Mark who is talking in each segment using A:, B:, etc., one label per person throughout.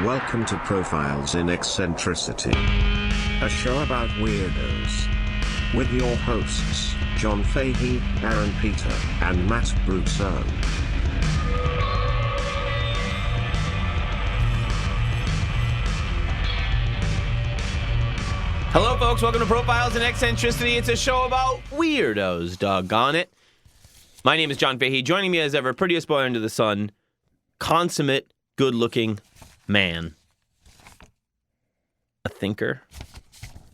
A: Welcome to Profiles in Eccentricity, a show about weirdos. With your hosts, John Fahey, Aaron Peter, and Matt Brousseau.
B: Hello, folks. Welcome to Profiles in Eccentricity. It's a show about weirdos, doggone it. My name is John Fahey. Joining me as ever, prettiest boy under the sun, consummate, good-looking man. A thinker.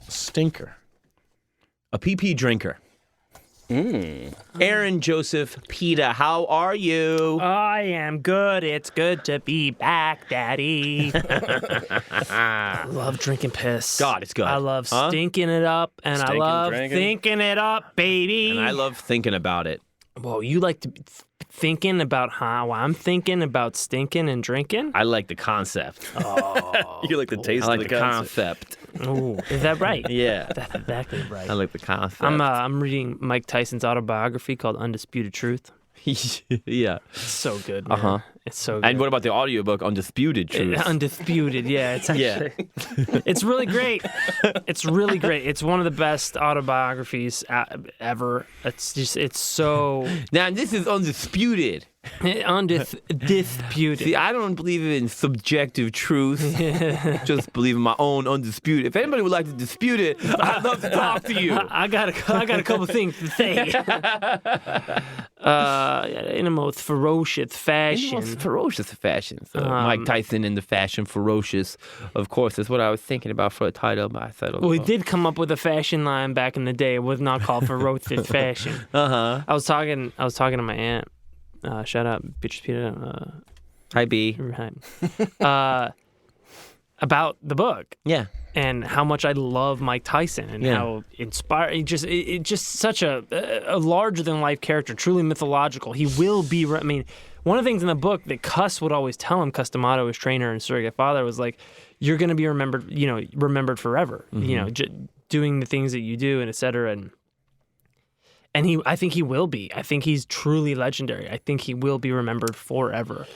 B: A stinker. A PP drinker. Aaron Joseph Pita, how are you?
C: I am good. It's good to be back, Daddy. I love drinking piss.
B: God, it's good.
C: I love stinking it up, and I love thinking it up, baby.
B: And I love thinking about it.
C: Well, you like to be thinking about how I'm thinking about stinking and drinking?
B: I like the concept.
C: Oh,
D: You like the taste
B: I like
D: of
B: the
D: the concept.
B: concept.
C: oh, is that right?
B: Yeah.
C: That's exactly right.
B: I like the concept.
C: I'm reading Mike Tyson's autobiography called Undisputed Truth.
B: Yeah.
C: It's so good, man.
B: Uh-huh.
C: It's so good.
B: And what about the audiobook, Undisputed Truth?
C: Undisputed, yeah. It's actually, it's really great. It's really great. It's one of the best autobiographies ever. It's so
B: Now, this is undisputed.
C: undisputed.
B: See, I don't believe in subjective truth. Just believe in my own undisputed. If anybody would like to dispute it, I'd love to talk to you.
C: I got a couple things to say. In a most ferocious fashion.
B: Ferocious fashion. So Mike Tyson in the fashion ferocious. Of course, that's what I was thinking about for a title, but I settled.
C: Well, we did come up with a fashion line back in the day. It was not called ferocious fashion. I was talking to my aunt. Shout out, bitch, Peter.
B: Hi, B.
C: About the book.
B: Yeah.
C: And how much I love Mike Tyson and how inspired. It just such a larger than life character, truly mythological. He will be. I mean, one of the things in the book that Cuss would always tell him, Cuss D'Amato, his trainer and surrogate father, was like, "You're going to be remembered. Remembered forever.
B: Mm-hmm.
C: Doing the things that you do, and et cetera." And I think he will be. I think he's truly legendary. I think he will be remembered forever.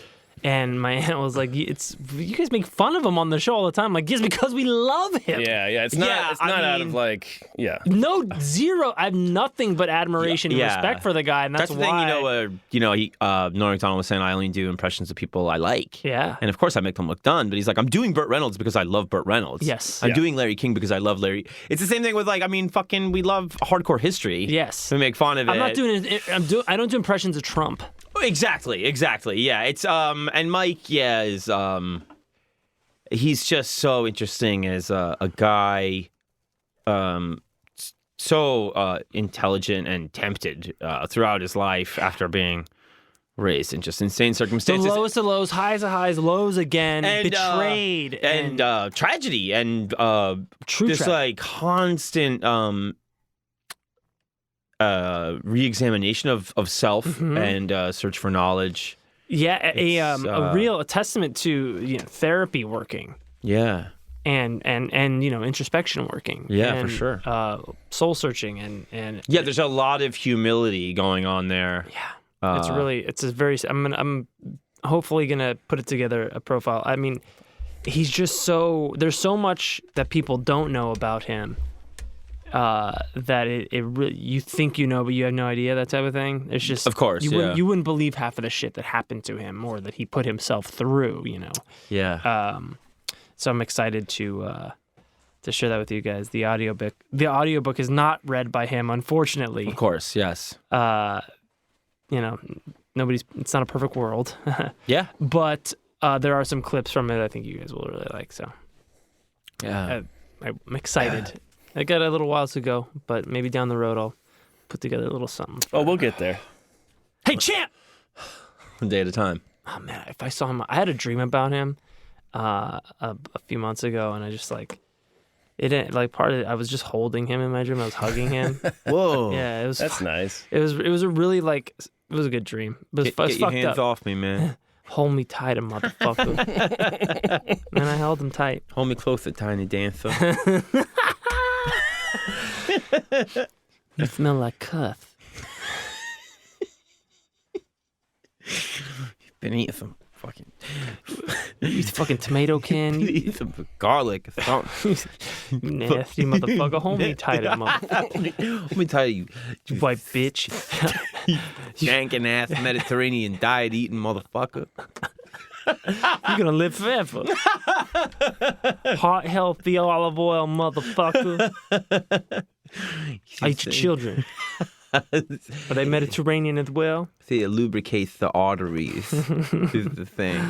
C: And my aunt was like, you guys make fun of him on the show all the time. I'm like, yes, because we love him.
D: Yeah. It's not out of like,
C: No, zero. I have nothing but admiration and respect for the guy, and that's
B: the
C: why.
B: thing, he, Norm Macdonald was saying, I only do impressions of people I like.
C: Yeah.
B: And of course I make them look done, but he's like, I'm doing Burt Reynolds because I love Burt Reynolds.
C: Yes.
B: I'm doing Larry King because I love Larry. It's the same thing with we love hardcore history.
C: Yes.
B: We make fun of it.
C: I'm not doing it. I don't do impressions of Trump.
B: Exactly. Yeah, it's and Mike, is he's just so interesting as a guy, so intelligent and tempted throughout his life after being raised in just insane circumstances.
C: The lowest of lows, highs of highs, lows again, and, betrayed,
B: and tragedy, and
C: true
B: like constant re-examination of self and search for knowledge.
C: Yeah, a real testament to therapy working.
B: Yeah.
C: And introspection working.
B: Yeah,
C: and,
B: for sure.
C: Soul searching and
B: yeah, there's a lot of humility going on there.
C: Yeah, I'm hopefully gonna put it together a profile. I mean, he's just there's so much that people don't know about him. That it really, you think you know, but you have no idea, that type of thing. It's just,
B: of course,
C: you wouldn't believe half of the shit that happened to him or that he put himself through,
B: Yeah.
C: So I'm excited to share that with you guys. The audiobook is not read by him, unfortunately.
B: Of course, yes.
C: It's not a perfect world.
B: Yeah.
C: But there are some clips from it I think you guys will really like. So
B: yeah,
C: I'm excited. I got a little while to go, but maybe down the road I'll put together a little something.
D: Oh, we'll get there.
C: Hey, champ!
B: One day at a time.
C: Oh, man, if I saw him, I had a dream about him a few months ago, and I just, I was just holding him in my dream. I was hugging him.
B: Whoa.
C: Yeah, it was.
D: That's nice.
C: It was a really, it was a good dream. It was
B: get your hands off me, man.
C: Hold me tight, a motherfucker. And I held him tight.
B: Hold me closer, tiny dancer.
C: You smell like cuss.
B: Been eating some fucking
C: You fucking tomato can. You
B: Eat some garlic.
C: nasty motherfucker. Hold me tight, motherfucker.
B: Let me tell you,
C: You white bitch.
B: janking ass Mediterranean diet eating motherfucker.
C: You're gonna live forever. Heart healthy olive oil, motherfucker. I eat your children. Are they Mediterranean as well?
B: See, it lubricates the arteries. Is the thing.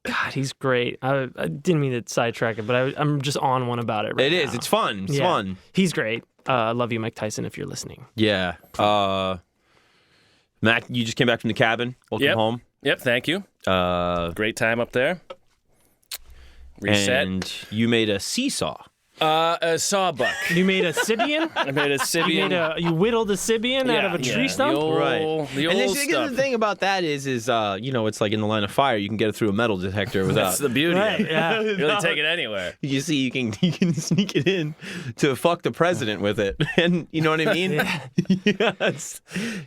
C: God, he's great. I didn't mean to sidetrack it, but I'm just on one about it right
B: It is.
C: now.
B: It's fun. It's fun.
C: He's great. I love you, Mike Tyson, if you're listening.
B: Yeah. Matt, you just came back from the cabin. Welcome home.
D: Yep, thank you. Great time up there. Reset.
B: And you made a seesaw.
D: A sawbuck.
C: You made a Sibian?
D: I made a Sibian.
C: You whittled a Sibian out of a tree stump?
D: The old,
B: Right.
D: The
B: And
D: old
B: the
D: stuff.
B: thing about that is it's like in the line of fire. You can get it through a metal detector without.
D: That's the beauty
C: Right,
D: of it.
C: yeah.
D: You really take it anywhere.
B: You see, you can sneak it in to fuck the president with it, and you know what I mean. Yes.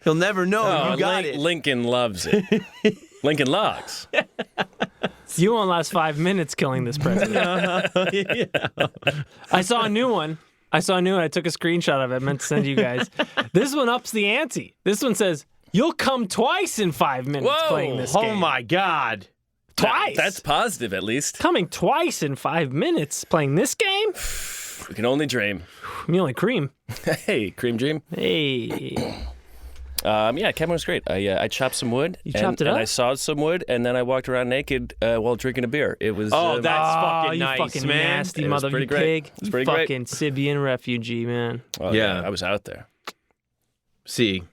B: He'll never know you got it.
D: Lincoln loves it. Lincoln logs.
C: You won't last 5 minutes killing this president. I saw a new one. I took a screenshot of it. I meant to send you guys. This one ups the ante. This one says, you'll come twice in 5 minutes
D: Whoa.
C: playing this
B: Oh
C: game.
B: my God!
C: Twice?
D: That's positive, at least.
C: Coming twice in 5 minutes playing this game?
D: We can only dream.
C: Me only cream.
D: Hey, cream dream.
C: Hey.
D: Yeah, cabin was great. I chopped some wood.
C: You chopped it
D: and
C: up?
D: I sawed some wood, and then I walked around naked while drinking a beer. It was.
B: Oh, that's fucking
C: you
B: nice,
C: fucking
B: man.
C: nasty
D: It was
C: mother
D: pretty
C: you
D: great.
C: pig.
D: It was
C: You
D: pretty great.
C: fucking Sibian refugee, man.
D: Oh,
B: Yeah.
D: I was out there.
B: See,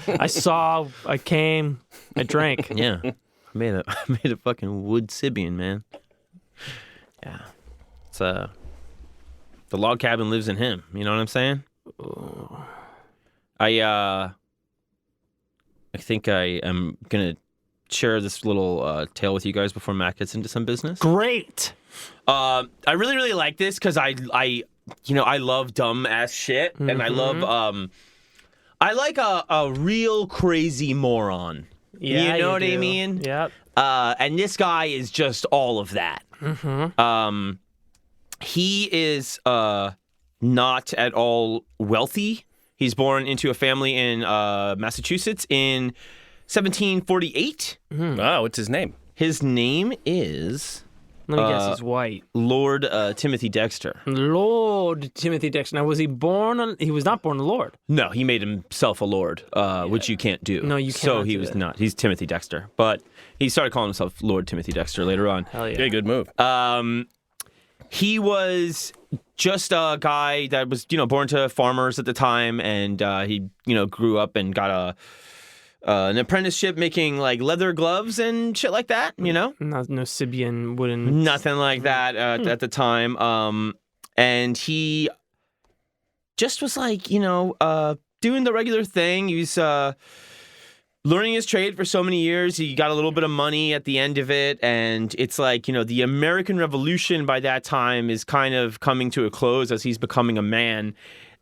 C: I saw, I came, I drank.
B: yeah, I made a fucking wood Sibian, man. Yeah, it's the log cabin lives in him. You know what I'm saying? I think I am gonna share this little tale with you guys before Matt gets into some business.
C: Great.
B: I really, really like this because I love dumb ass shit, and I love I like a real crazy moron.
C: Yeah,
B: you know what I
C: do.
B: mean?
C: Yep.
B: And this guy is just all of that. He is not at all wealthy. He's born into a family in Massachusetts in 1748.
D: Oh, what's his name?
B: His name is
C: Let me guess, he's white.
B: Lord Timothy Dexter.
C: Lord Timothy Dexter. Now, was he born? He was not born a lord.
B: No, he made himself a lord, which you can't do.
C: No, you
B: So
C: cannot
B: he
C: do
B: was
C: that.
B: not. He's Timothy Dexter, but he started calling himself Lord Timothy Dexter later on.
C: Hell yeah.
D: Yeah, good move.
B: He was just a guy that was, born to farmers at the time, and he, grew up and got an apprenticeship making like leather gloves and shit like that.
C: No Sibian wooden.
B: Nothing like that at the time. And he just was like, doing the regular thing. He was learning his trade for so many years. He got a little bit of money at the end of it. And it's like, the American Revolution by that time is kind of coming to a close as he's becoming a man.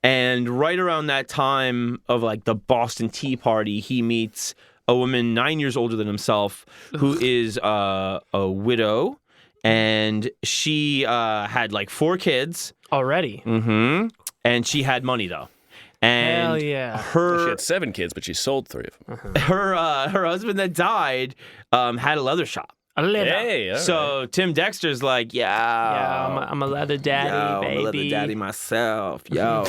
B: And right around that time of like the Boston Tea Party, he meets a woman 9 years older than himself who is a widow. And she had like 4 kids.
C: Already.
B: Mm-hmm. And she had money though. And
C: Hell yeah.
D: She
B: her
D: had 7 kids, but she sold 3 of them.
B: her husband that died had a leather shop.
C: A leather.
D: Hey, all right.
B: So Tim Dexter's like,
C: Yeah, I'm a leather daddy,
B: yo,
C: baby.
B: I'm a leather daddy myself. Yo,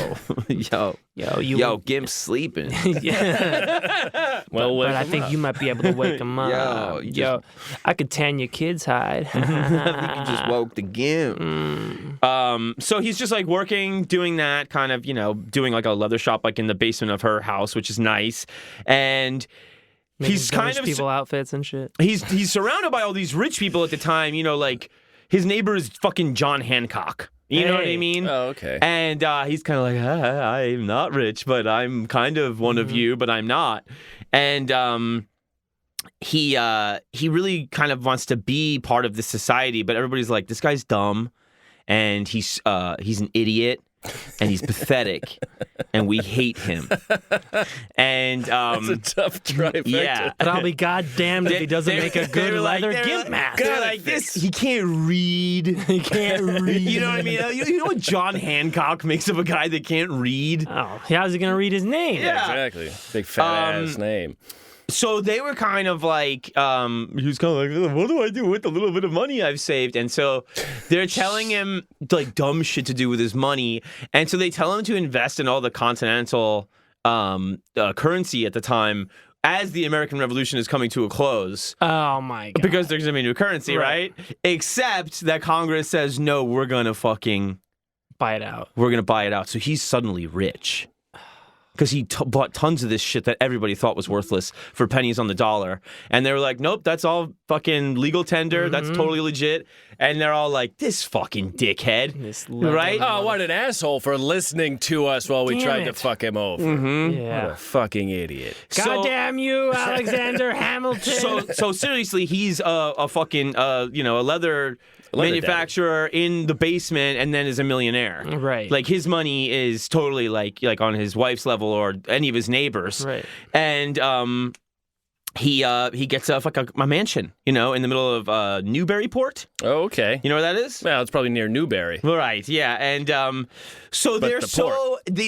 B: yo, Gimp's sleeping.
C: Yeah.
D: Well,
C: But I think you might be able to wake him up.
B: Yo, you
C: Yo, I could tan your kid's hide.
B: You just woke the Gimp. So he's just like working, doing that, kind of, doing like a leather shop like in the basement of her house, which is nice. And he's kind of
C: people outfits and shit.
B: he's surrounded by all these rich people at the time. Like his neighbor is fucking John Hancock. You know what I
C: Hey.
B: mean?
D: Oh, okay.
B: And he's kind of like, I'm not rich, but I'm kind of one of you, but I'm not. And he really kind of wants to be part of this society, but everybody's like, this guy's dumb, and he's an idiot, and he's pathetic, and we hate him. And
D: It's a tough trifecta.
B: yeah.
C: But I'll be goddamned if he doesn't make a good leather gimp mask.
B: They're like, he can't read.
C: He can't read.
B: You know what I mean? You know what John Hancock makes of a guy that can't read?
C: Oh, how's he gonna read his name?
B: Yeah.
D: Exactly. Big fat ass name.
B: So they were kind of like, he was kind of like, what do I do with the little bit of money I've saved? And so they're telling him like dumb shit to do with his money. And so they tell him to invest in all the continental currency at the time as the American Revolution is coming to a close.
C: Oh my god.
B: Because there's going to be new currency, right? Except that Congress says, no, we're going to
C: buy it out.
B: We're going to buy it out. So he's suddenly rich. Because he bought tons of this shit that everybody thought was worthless for pennies on the dollar. And they were like, nope, that's all fucking legal tender. That's totally legit. And they're all like, this fucking dickhead. Right?
D: Oh, what an asshole for listening to us while we
C: Damn
D: tried to
C: it.
D: fuck him over.
C: Yeah.
D: What a fucking idiot.
C: Goddamn you, Alexander Hamilton.
B: So seriously, he's a fucking, a leather manufacturer in the basement and then is a millionaire.
C: Right.
B: Like his money is totally like on his wife's level or any of his neighbors.
C: Right.
B: And he gets a mansion, in the middle of Newburyport.
D: Oh, okay.
B: You know where that is?
D: Well, it's probably near Newberry.
B: Right, yeah. And so
D: But
B: they're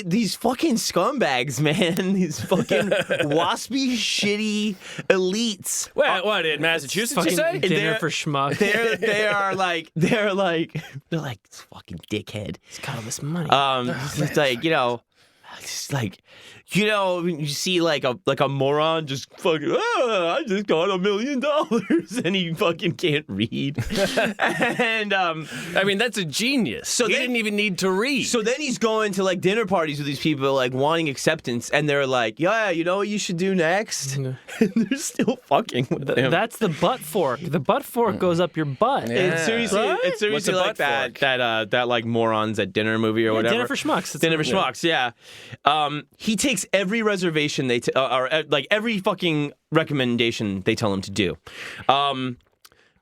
B: these fucking scumbags, man. These fucking waspy, shitty elites.
D: What in Massachusetts, you say?
C: Fucking dinner
B: They're-
C: for schmuck.
B: They're like this fucking dickhead.
C: He's got all this money.
B: It's like, just like, you see like a moron just fucking, I just got $1 million and he fucking can't read. And
D: I mean, that's a genius.
B: So
D: he
B: they-
D: didn't even need to read.
B: so then he's going to like dinner parties with these people like wanting acceptance, and they're like, yeah, you know what you should do next? And they're still fucking with him.
C: That's the butt fork. The butt fork goes up your butt.
D: Yeah.
B: It's seriously,
C: Right?
B: it's seriously
D: What's a
B: like
D: butt
B: that like morons at dinner movie or
C: Yeah,
B: whatever.
C: Dinner for schmucks. It's
B: Dinner for schmucks, yeah. He takes every reservation or like every fucking recommendation they tell him to do.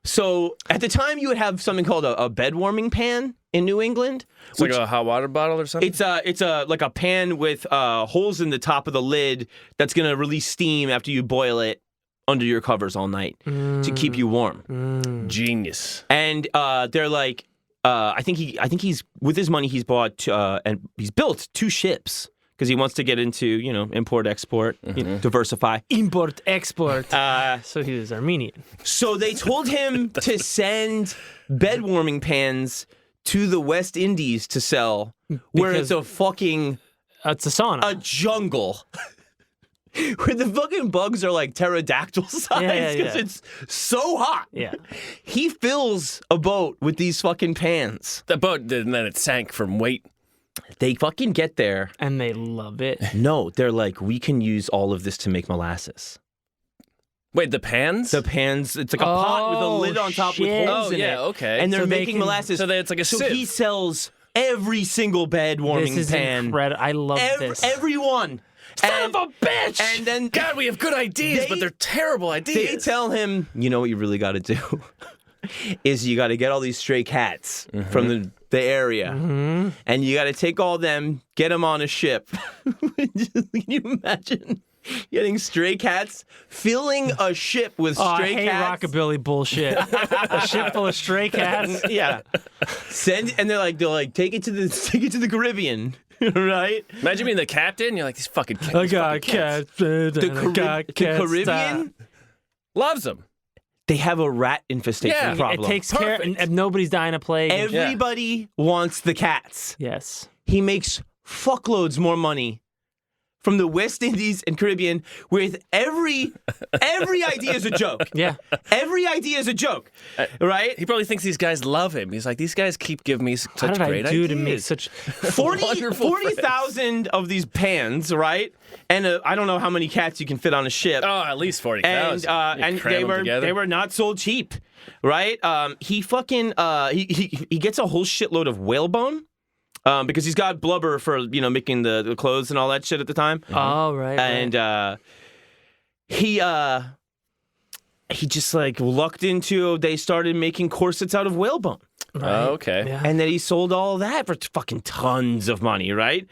B: So at the time, you would have something called a bed warming pan in New England.
D: It's like a hot water bottle or something?
B: It's like a pan with holes in the top of the lid that's gonna release steam after you boil it under your covers all night to keep you warm.
D: Genius.
B: And they're like, I think he's with his money he's bought and he's built 2 ships because he wants to get into import export, diversify.
C: Import, export. So he was Armenian.
B: So they told him to send bed warming pans to the West Indies to sell, where it's a fucking
C: It's a sauna.
B: a jungle. Where the fucking bugs are like pterodactyl size because
C: yeah.
B: it's so hot.
C: Yeah.
B: He fills a boat with these fucking pans.
D: The boat, and then it sank from weight.
B: They fucking get there.
C: And they love it.
B: No, they're like, we can use all of this to make molasses.
D: Wait, the pans?
B: The pans, it's like a pot with a lid on top with
C: shit.
B: holes
D: Oh,
B: in
D: yeah,
B: it.
D: okay.
B: And they're
C: So they
B: making
C: can-
B: molasses.
D: so it's like a
B: So
D: sieve.
B: he sells every single bed warming
C: This is
B: pan.
C: incredible. I love this.
B: Everyone.
D: Son of a bitch!
B: And then
D: God, we have good ideas, but they're terrible
B: they
D: ideas.
B: tell him, you know what you really got to do? Is you got to get all these stray cats from the area. And you got to take all them, get them on a ship. Can you imagine getting stray cats? Filling a ship with
C: Oh,
B: stray
C: I hate
B: cats?
C: rockabilly bullshit. A ship full of stray cats.
B: Yeah. And they're like, take it to the Caribbean. Right?
D: Imagine being the captain. You're like, these fucking cats.
C: I got cats.
B: The Caribbean,
D: Loves them.
B: they have a rat infestation
D: Yeah,
B: problem.
C: It takes care,
D: Perfect.
C: and nobody's dying of plague.
B: Everybody wants the cats.
C: Yes.
B: He makes fuckloads more money from the West Indies and Caribbean with every idea is a joke.
C: Yeah.
B: Every idea is a joke, right?
D: He probably thinks these guys love him. He's like, these guys keep giving me such
C: How did
D: great
C: I do
D: ideas.
C: to make such?
B: 40,000 of these pans, right? And I don't know how many cats you can fit on a ship.
D: Oh, at least
B: And
D: 40,000.
B: and they were not sold cheap, right? He fucking he gets a whole shitload of whalebone. Because he's got blubber for making the clothes and all that shit at the time.
C: Oh right.
B: And he he just like lucked into. They started making corsets out of whalebone,
D: Oh, okay.
C: Yeah.
B: and then he sold all that for fucking tons of money. Right?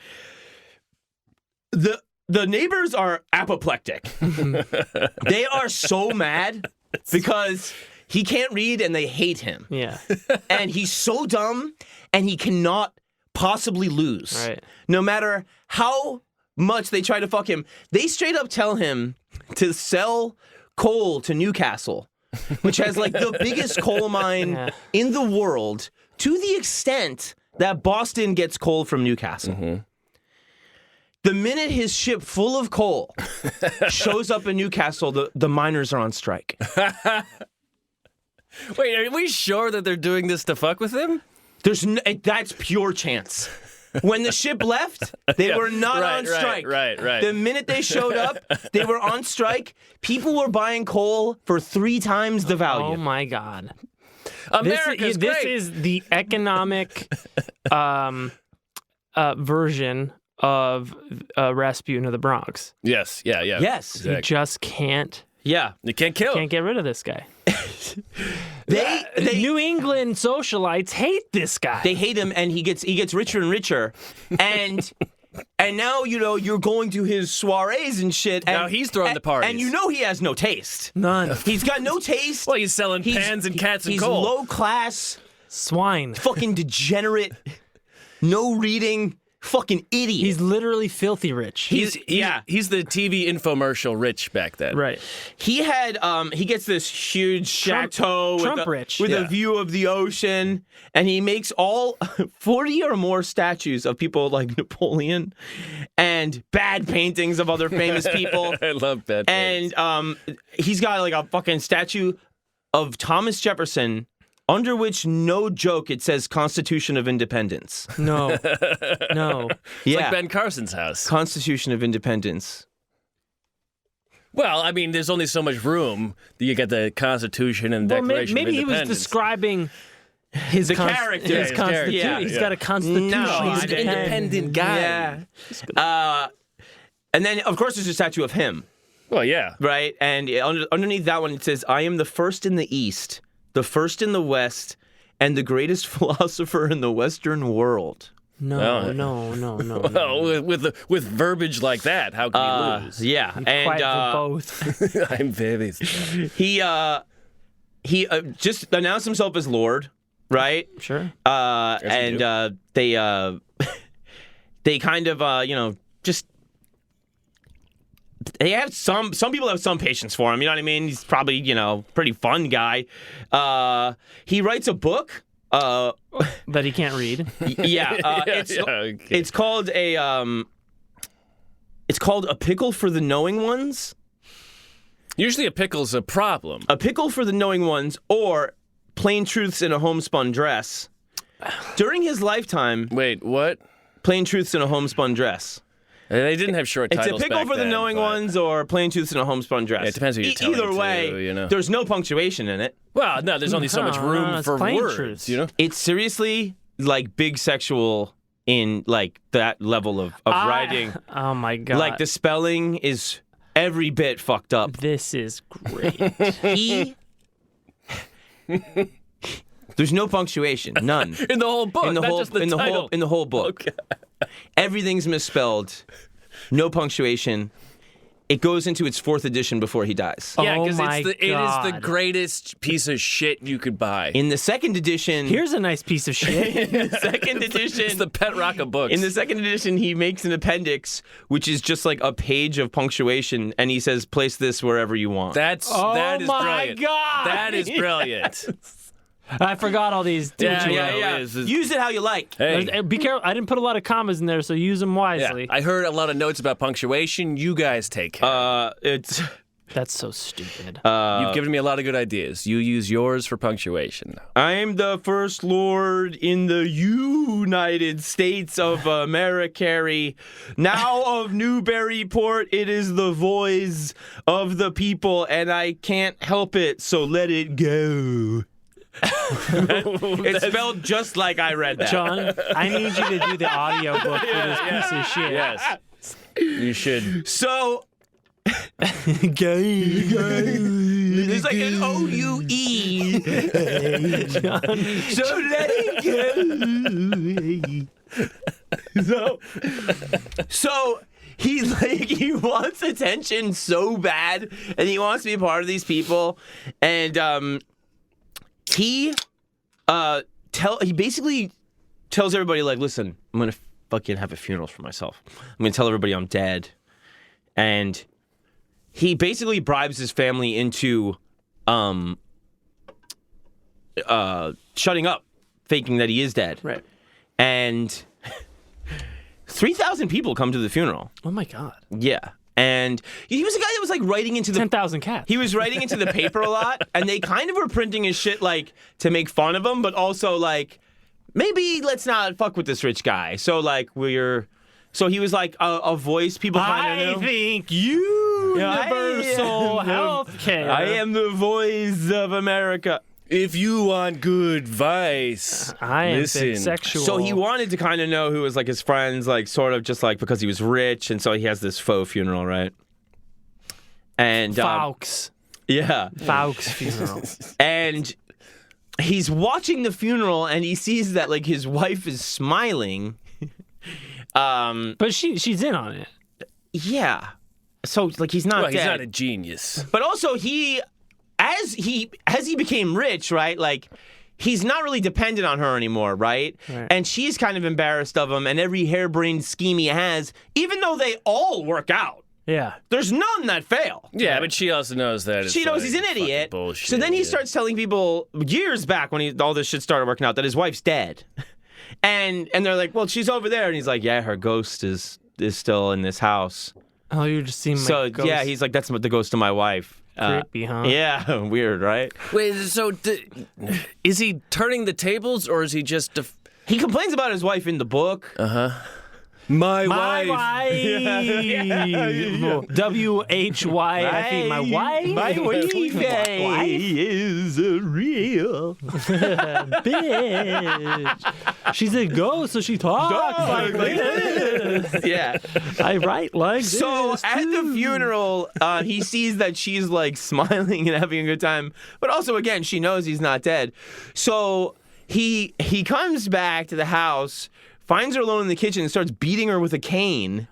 B: The neighbors are apoplectic. They are so mad because he can't read and they hate him.
C: Yeah.
B: And he's so dumb and he cannot possibly lose.
C: Right.
B: No matter how much they try to fuck him. They straight up tell him to sell coal to Newcastle, which has like the biggest coal mine in the world, to the extent that Boston gets coal from Newcastle.
D: Mm-hmm.
B: The minute his ship full of coal shows up in Newcastle, the miners are on strike.
D: Wait, are we sure that they're doing this to fuck with him?
B: That's pure chance. When the ship left, they were not on strike.
D: Right.
B: The minute they showed up, they were on strike. People were buying coal for 3 times the value.
C: Oh my God.
D: America's
C: this
D: great.
C: is the economic version of Rasputin of the Bronx.
D: Yes, yeah.
B: Yes.
D: Exactly.
C: You just can't
B: Yeah.
D: You can't kill.
C: get rid of this guy.
B: They
C: New England socialites hate this guy.
B: they hate him, and he gets richer and richer, and now you're going to his soirees and shit. And,
D: Now he's throwing the parties.
B: and he has no taste.
C: None.
B: He's got no taste.
D: Well, he's selling pans and cats and
B: he's
D: coal.
B: low class,
C: Swine.
B: fucking degenerate, no reading, fucking idiot.
C: He's literally filthy rich.
D: He's the TV infomercial rich back then.
C: right.
B: He had he gets this huge chateau
C: Trump rich.
B: with a
D: Yeah.
B: view of the ocean, and he makes all 40 or more statues of people like Napoleon and bad paintings of other famous people.
D: I love that.
B: And he's got like a fucking statue of Thomas Jefferson, under which, no joke, it says Constitution of Independence.
C: No. No.
D: It's like Ben Carson's house.
B: Constitution of Independence.
D: Well, I mean, there's only so much room that you get the Constitution and
C: Well,
D: Declaration
C: maybe
D: of
C: he was
D: Independence.
C: describing his
B: The character.
C: His
B: Yeah, his
C: constitution.
B: character.
C: He's
B: Yeah.
C: got a constitution.
B: No,
D: He's an independent guy.
B: Yeah. And then, of course, there's a statue of him,
D: Well, yeah.
B: right? And underneath that one, it says, I am the first in the East, the first in the West, and the greatest philosopher in the Western world.
C: No.
D: Well, with verbiage like that, how can you lose?
B: Yeah.
C: Quiet
B: And
C: for both.
D: I'm very
B: he just announced himself as Lord, right?
C: Sure.
B: And they kind of just they have some people have some patience for him. You know what I mean? He's probably pretty fun guy. He writes a book.
C: That he can't read.
B: It's called a pickle for the knowing ones.
D: Usually a pickle's a problem.
B: A pickle for the knowing ones, or plain truths in a homespun dress. During his lifetime,
D: Wait, what?
B: plain truths in a homespun dress.
D: They didn't have short
B: It's
D: titles
B: a pickle
D: back
B: for the
D: then,
B: knowing
D: but-
B: ones, or plain truths in a homespun dress.
D: Yeah, it depends who you're telling
B: Either
D: it to,
B: way,
D: you know.
B: there's no punctuation in it.
D: Well, no, there's only so much
C: No,
D: room
C: it's
D: for
C: plain
D: words,
C: truths.
D: you know?
B: It's seriously like big sexual in like that level of writing.
C: Oh my God.
B: Like the spelling is every bit fucked up.
C: This is great.
B: There's no punctuation, none.
D: In the whole book,
B: in the
D: not
B: whole
D: just the
B: in the
D: title.
B: whole book. Everything's misspelled. No punctuation. It goes into its 4th edition before he dies.
D: Yeah,
C: Oh
D: because
C: my
D: it is the
C: God.
D: greatest piece of shit you could buy.
B: In the 2nd edition,
C: Here's a nice piece of shit.
B: in the 2nd edition,
D: It's the pet rock of books.
B: in the 2nd edition, he makes an appendix, which is just like a page of punctuation, and he says, "Place this wherever you want."
D: that is
C: my
D: brilliant.
C: God.
D: That is brilliant.
C: I forgot all these.
D: Yeah,
C: too.
D: yeah. It is.
B: Use it how you like.
D: Hey.
C: Be careful. I didn't put a lot of commas in there, so use them
D: Yeah,
C: wisely.
D: I heard a lot of notes about punctuation. You guys take care.
B: It's
C: That's so stupid.
D: You've given me a lot of good ideas. You use yours for punctuation.
B: I'm the first lord in the United States of America. Now of Newburyport, it is the voice of the people, and I can't help it, so let it go. It's spelled just like I read that.
C: John, I need you to do the audio book for this piece of shit.
D: Yes. You should.
B: So, there's like an O-U-E. So let it go. So he's like, he wants attention so bad, and he wants to be a part of these people, and he basically tells everybody, like, listen, I'm gonna fucking have a funeral for myself. I'm gonna tell everybody I'm dead, and he basically bribes his family into shutting up, faking that he is dead.
C: Right.
B: And 3,000 people come to the funeral.
C: Oh my God.
B: Yeah. And he was a guy that was like writing into the
C: 10,000 cats.
B: He was writing into the paper a lot, and they kind of were printing his shit like to make fun of him, but also like maybe let's not fuck with this rich guy. So like so he was like a voice people kind of knew.
C: I think universal health care.
B: I am the voice of America.
D: If you want good advice,
C: I am
D: listen.
C: bisexual.
B: So he wanted to kind of know who was like his friends, like sort of just like because he was rich, and so he has this faux funeral, right? And
C: Fawkes.
B: yeah,
C: Fawkes funeral.
B: and he's watching the funeral, and he sees that like his wife is smiling.
C: But she's in on it.
B: Yeah, so like he's not
D: Well,
B: dead.
D: he's not a genius.
B: But also as he became rich, right? Like he's not really dependent on her anymore, right? And she's kind of embarrassed of him, and every harebrained scheme he has, even though they all work out,
C: Yeah.
B: there's none that fail.
D: Yeah, but she also knows that it's
B: She knows
D: like
B: he's an
D: fucking
B: idiot.
D: Bullshit,
B: So then he
D: yeah.
B: starts telling people years back when all this shit started working out that his wife's dead. And they're like, well, she's over there. And he's like, yeah, her ghost is still in this house.
C: Oh, you're just seeing my
B: So
C: ghost.
B: yeah, he's like, that's the ghost of my wife.
C: Creepy, huh?
B: Yeah, weird, right?
D: Wait, so is he turning the tables, or is he just
B: He complains about his wife in the book.
D: my
C: My wife. W-H-Y-F-E. My wife.
B: My wife is a real
C: bitch. She's a ghost, so she talks like this.
B: Yeah.
C: I write like
B: So
C: this.
B: at the funeral, he sees that she's like smiling and having a good time, but also again she knows he's not dead. So he comes back to the house, finds her alone in the kitchen, and starts beating her with a cane.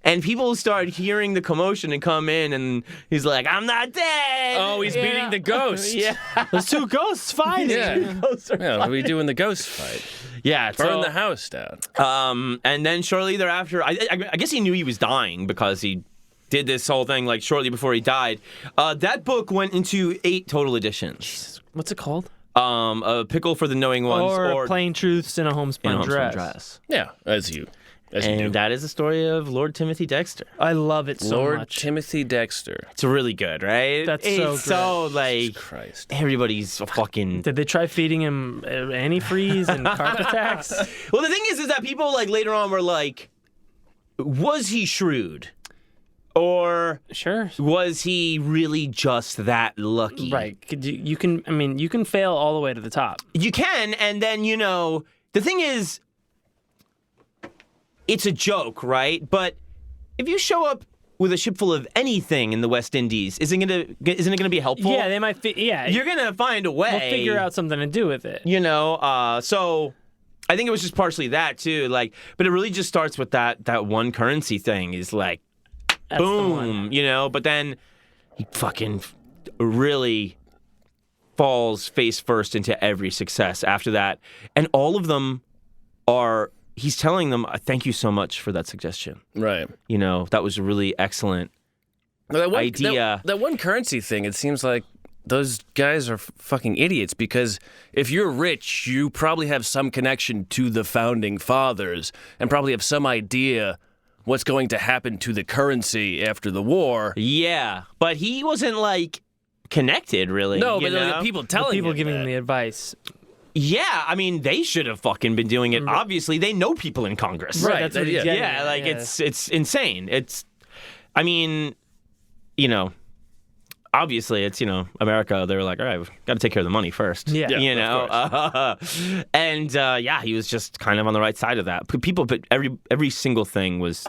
B: And people start hearing the commotion and come in, and he's like, "I'm not dead."
D: Oh, he's beating the ghost.
B: Yeah.
C: There's two ghosts fighting.
D: Yeah. Yeah, what are we doing the ghost fight?
B: Yeah.
D: Burn the house down.
B: And then shortly thereafter, I guess he knew he was dying because he did this whole thing like shortly before he died. That book went into 8 total editions.
C: What's it called?
B: A Pickle for the Knowing Ones,
C: Or Plain Truths in a Homespun Dress.
D: Yeah, as you do.
B: And that is the story of Lord Timothy Dexter.
C: I love it so
D: Lord
C: much.
D: Timothy Dexter.
B: It's really good, right?
C: That's
B: it's
C: so
B: so like
D: Christ.
B: everybody's a fucking.
C: Did they try feeding him antifreeze and carp attacks?
B: Well, the thing is that people like later on were like, was he shrewd? Or
C: Sure.
B: was he really just that lucky?
C: Right. You can fail all the way to the top.
B: You can, and then, the thing is, it's a joke, right? But if you show up with a ship full of anything in the West Indies, isn't it gonna be helpful?
C: Yeah, they might.
B: You're gonna find a way.
C: We'll figure out something to do with it.
B: So I think it was just partially that too. Like, but it really just starts with that one currency thing. Is like,
C: That's the
B: boom,
C: one.
B: But then he fucking really falls face first into every success after that, and all of them are. He's telling them, "Thank you so much for that suggestion.
D: Right.
B: That was a really excellent idea."
D: That one currency thing, it seems like those guys are fucking idiots, because if you're rich, you probably have some connection to the founding fathers and probably have some idea what's going to happen to the currency after the war.
B: Yeah, but he wasn't like connected really.
D: No, but the people telling
C: People
D: him
C: giving
D: that.
C: him the advice.
B: Yeah, I mean, they should have fucking been doing it. Obviously, they know people in Congress.
D: Right,
C: That's what he's
D: yeah.
C: getting
B: Yeah,
C: at,
B: like it's insane. Obviously it's, America, they were like, all right, we've got to take care of the money first.
C: Yeah.
D: Yeah,
B: he was just kind of on the right side of that. But every single thing was,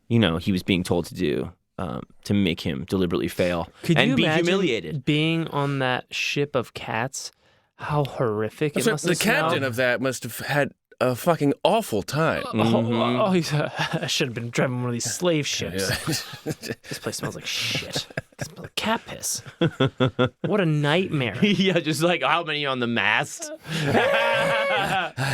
B: he was being told to do. to make him deliberately fail
C: Could
B: and
C: you
B: be
C: imagine
B: humiliated.
C: being on that ship of cats? How horrific it must
D: The
C: have smelled.
D: captain of that must have had a fucking awful time.
C: I should have been driving one of these slave ships. This place smells like shit. It smells like cat piss. What a nightmare.
B: Yeah, just like how many on the mast?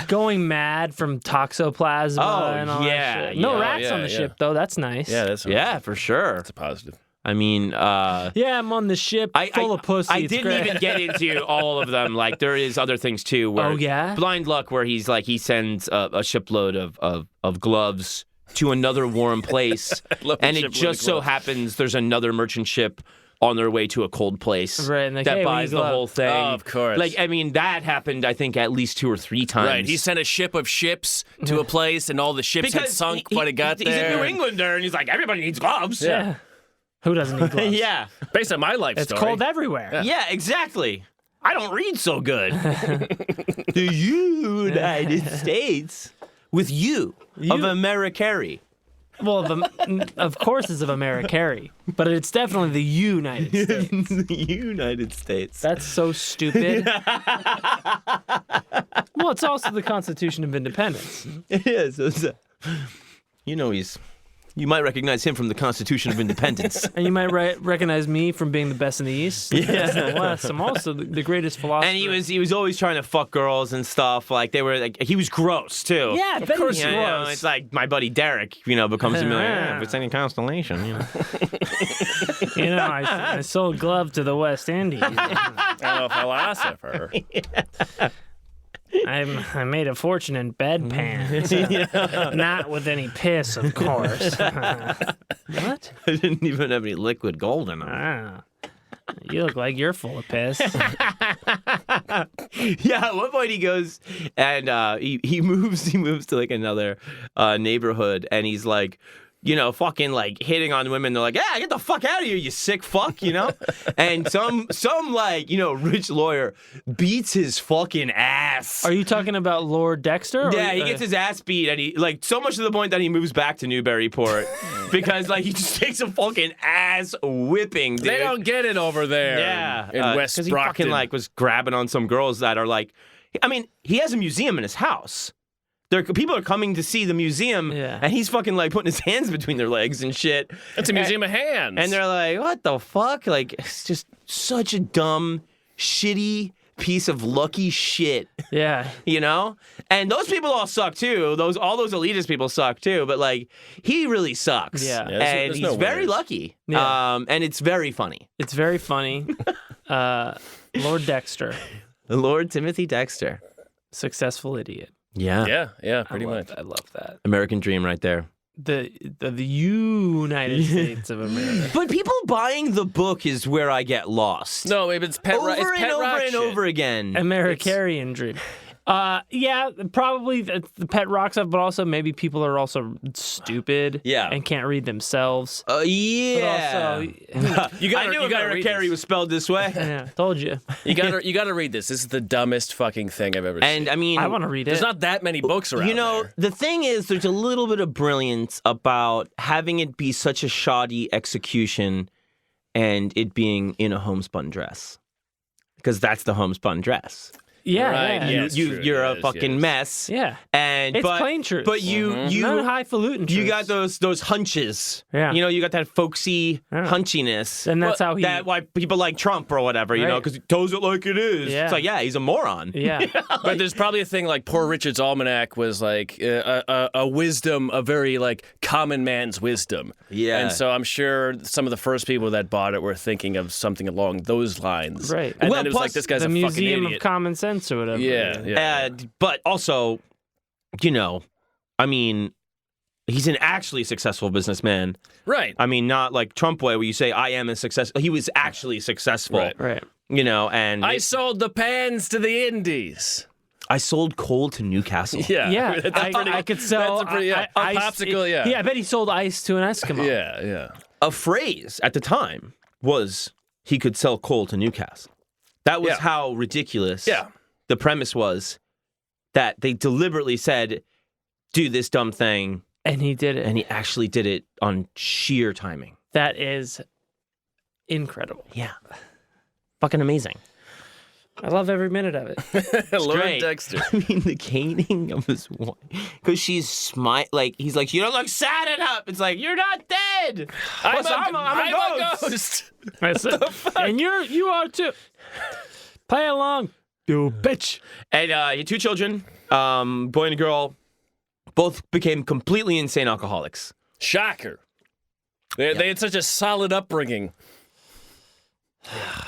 C: Going mad from toxoplasma and all that shit. No rats on the ship, though. That's nice.
D: Yeah,
B: Yeah, for sure.
D: that's a positive.
B: I mean,
C: Yeah, I'm on the ship full of pussy.
B: I
C: It's
B: didn't
C: great.
B: even get into all of them. Like, there is other things too. Where
C: Oh, yeah?
B: Blind Luck, where he's like, he sends a shipload of gloves to another warm place,
D: love the
B: and it
D: shipload
B: just
D: of
B: so
D: gloves.
B: happens there's another merchant ship on their way to a cold place
C: Right, and like,
B: that
C: hey, we
B: buys
C: need
B: the
C: gloves.
B: whole thing.
D: Oh, of course.
B: Like, I mean, that happened, I think, at least 2 or 3 times.
D: Right, he sent a ship of ships to a place, and all the ships had sunk when it got
B: he's
D: there.
B: a New Englander, and he's like, everybody needs gloves.
C: Yeah. Who doesn't need gloves?
B: Yeah.
D: Based on my life
C: It's
D: story.
C: cold everywhere.
B: Yeah, exactly. I don't read so good. The United States with you of Americari.
C: Well, of course it's of Americari, but it's definitely the United States.
B: The United States.
C: That's so stupid. Well, it's also the Constitution of Independence.
B: It is. You might recognize him from the Constitution of Independence.
C: And you might recognize me from being the best in the East.
B: Yeah.
C: In the West. I'm also the greatest philosopher.
B: And he was always trying to fuck girls and stuff. Like they were like he was gross too.
C: Yeah, of course
B: You
C: he
B: know,
C: was.
B: it's like my buddy Derek, becomes a millionaire. Yeah, if it's any constellation,
C: I sold glove to the West Indies.
D: I'm a philosopher.
C: I made a fortune in bedpans. Not with any piss, of course. What?
B: I didn't even have any liquid gold in them.
C: Ah, you look like you're full of piss.
B: Yeah, at one point he goes and he moves to like another neighborhood, and he's like, fucking like hitting on women. They're like, yeah, get the fuck out of here, you sick fuck, And some like, rich lawyer beats his fucking ass.
C: Are you talking about Lord Dexter?
B: Yeah, he gets his ass beat, and he like so much to the point that he moves back to Newburyport because like he just takes a fucking ass whipping, dude.
D: They don't get it over there.
B: Yeah,
D: in West
B: because he
D: Brockton.
B: fucking like was grabbing on some girls that are like, I mean, he has a museum in his house. People are coming to see the museum, and he's fucking like putting his hands between their legs and shit.
D: It's a museum of hands.
B: And they're like, what the fuck? Like, it's just such a dumb, shitty piece of lucky shit.
C: Yeah.
B: And those people all suck too. All those elitist people suck too. But like, he really sucks.
C: Yeah.
B: And
D: there's
B: he's
D: no
B: very
D: winners.
B: lucky.
C: Yeah.
B: And it's very funny.
C: It's very funny. Lord Dexter,
B: Lord Timothy Dexter.
C: successful idiot.
B: Yeah.
D: Yeah, pretty much.
C: I love that.
B: American dream right there.
C: The United States of America.
B: But people buying the book is where I get lost.
D: No, maybe it's pet
B: over
D: rock. It's
B: and
D: pet
B: over
D: rock
B: and
D: shit.
B: over again.
C: Americarian dream. Yeah, probably the pet rock stuff, but also maybe people are also stupid and can't read themselves.
B: Yeah.
C: But also,
D: You gotta,
B: I knew
D: you gotta
B: America
D: read
B: Carey
D: this.
B: was spelled this way.
C: yeah, told you.
D: You gotta read this. This is the dumbest fucking thing I've ever seen.
B: And I mean,
C: I want to read it.
D: There's not that many books around. there.
B: the thing is, there's a little bit of brilliance about having it be such a shoddy execution and it being in a homespun dress. Because that's the homespun dress.
C: Yeah,
D: Right,
C: yeah.
D: yeah. it's true.
B: You're a
D: Yes,
B: fucking
D: yes.
B: mess.
C: Yeah.
B: And
C: It's plain truth.
B: But you
C: Not highfalutin truths.
B: you got those hunches.
C: Yeah.
B: You got that folksy hunchiness.
C: And that's how he...
B: That why people like Trump or whatever,
C: Right.
B: because he tells it like it is.
C: Yeah.
B: It's like, yeah, he's a moron.
C: Yeah.
D: But there's probably a thing like Poor Richard's Almanac was like a wisdom, a very like common man's wisdom.
B: Yeah.
D: And so I'm sure some of the first people that bought it were thinking of something along those lines.
C: Right.
D: And
B: Well,
D: then it was
B: plus
D: like, this guy's
C: the
D: a fucking
C: Museum
D: idiot.
C: of Common Sense or whatever.
D: Yeah.
B: But also, I mean, he's an actually successful businessman.
D: Right.
B: I mean, not like Trump way where you say, I am a success. He was actually successful.
D: Right.
C: Right.
B: And
D: I sold the pans to the Indies.
B: I sold coal to Newcastle.
D: Yeah.
C: Yeah, I could sell
D: That's a pretty, a
C: ice-
D: popsicle, yeah.
C: Yeah, I bet he sold ice to an Eskimo.
D: Yeah.
B: A phrase at the time was he could sell coal to Newcastle. That was
D: Yeah.
B: how ridiculous
D: Yeah.
B: the premise was, that they deliberately said, do this dumb thing,
C: And he did it.
B: and he actually did it on sheer timing.
C: That is incredible.
B: Yeah. Fucking amazing.
C: I love every minute of it.
D: Lord
B: great.
D: Dexter.
B: I mean, the caning of his wife. Because she's he's like, you don't look sad enough. It's like, you're not dead.
D: I'm
B: Plus, I'm a ghost.
C: I said, and you are too. Play along, you bitch.
B: And he had 2 children, boy and a girl. Both became completely insane alcoholics.
D: Shocker. They had such a solid upbringing.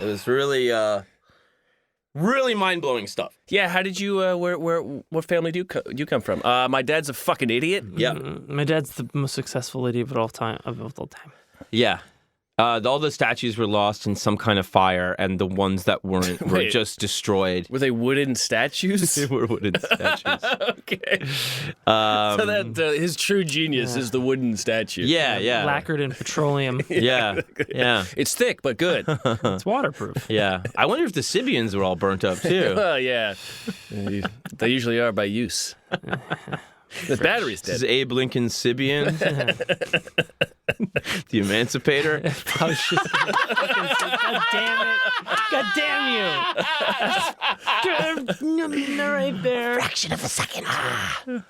B: It was really, really mind-blowing stuff.
D: Yeah, how did you, what family do you come from? My dad's a fucking idiot.
B: Yeah.
C: My dad's the most successful idiot of all time.
B: Yeah. All the statues were lost in some kind of fire, and the ones that weren't were
D: Wait.
B: just destroyed.
D: Were they wooden statues?
B: They were wooden statues.
D: Okay. So that his true genius is the wooden statue.
B: Yeah.
C: Lacquered in petroleum.
B: Yeah.
D: It's thick, but good.
C: It's waterproof.
B: Yeah. I wonder if the Sibians were all burnt up, too.
D: Oh, yeah. They usually are by use. The battery's
B: This is
D: dead.
B: Abe Lincoln Sibian. The Emancipator.
C: I was just gonna fucking say, God damn it. Right there.
B: Fraction of a second. Were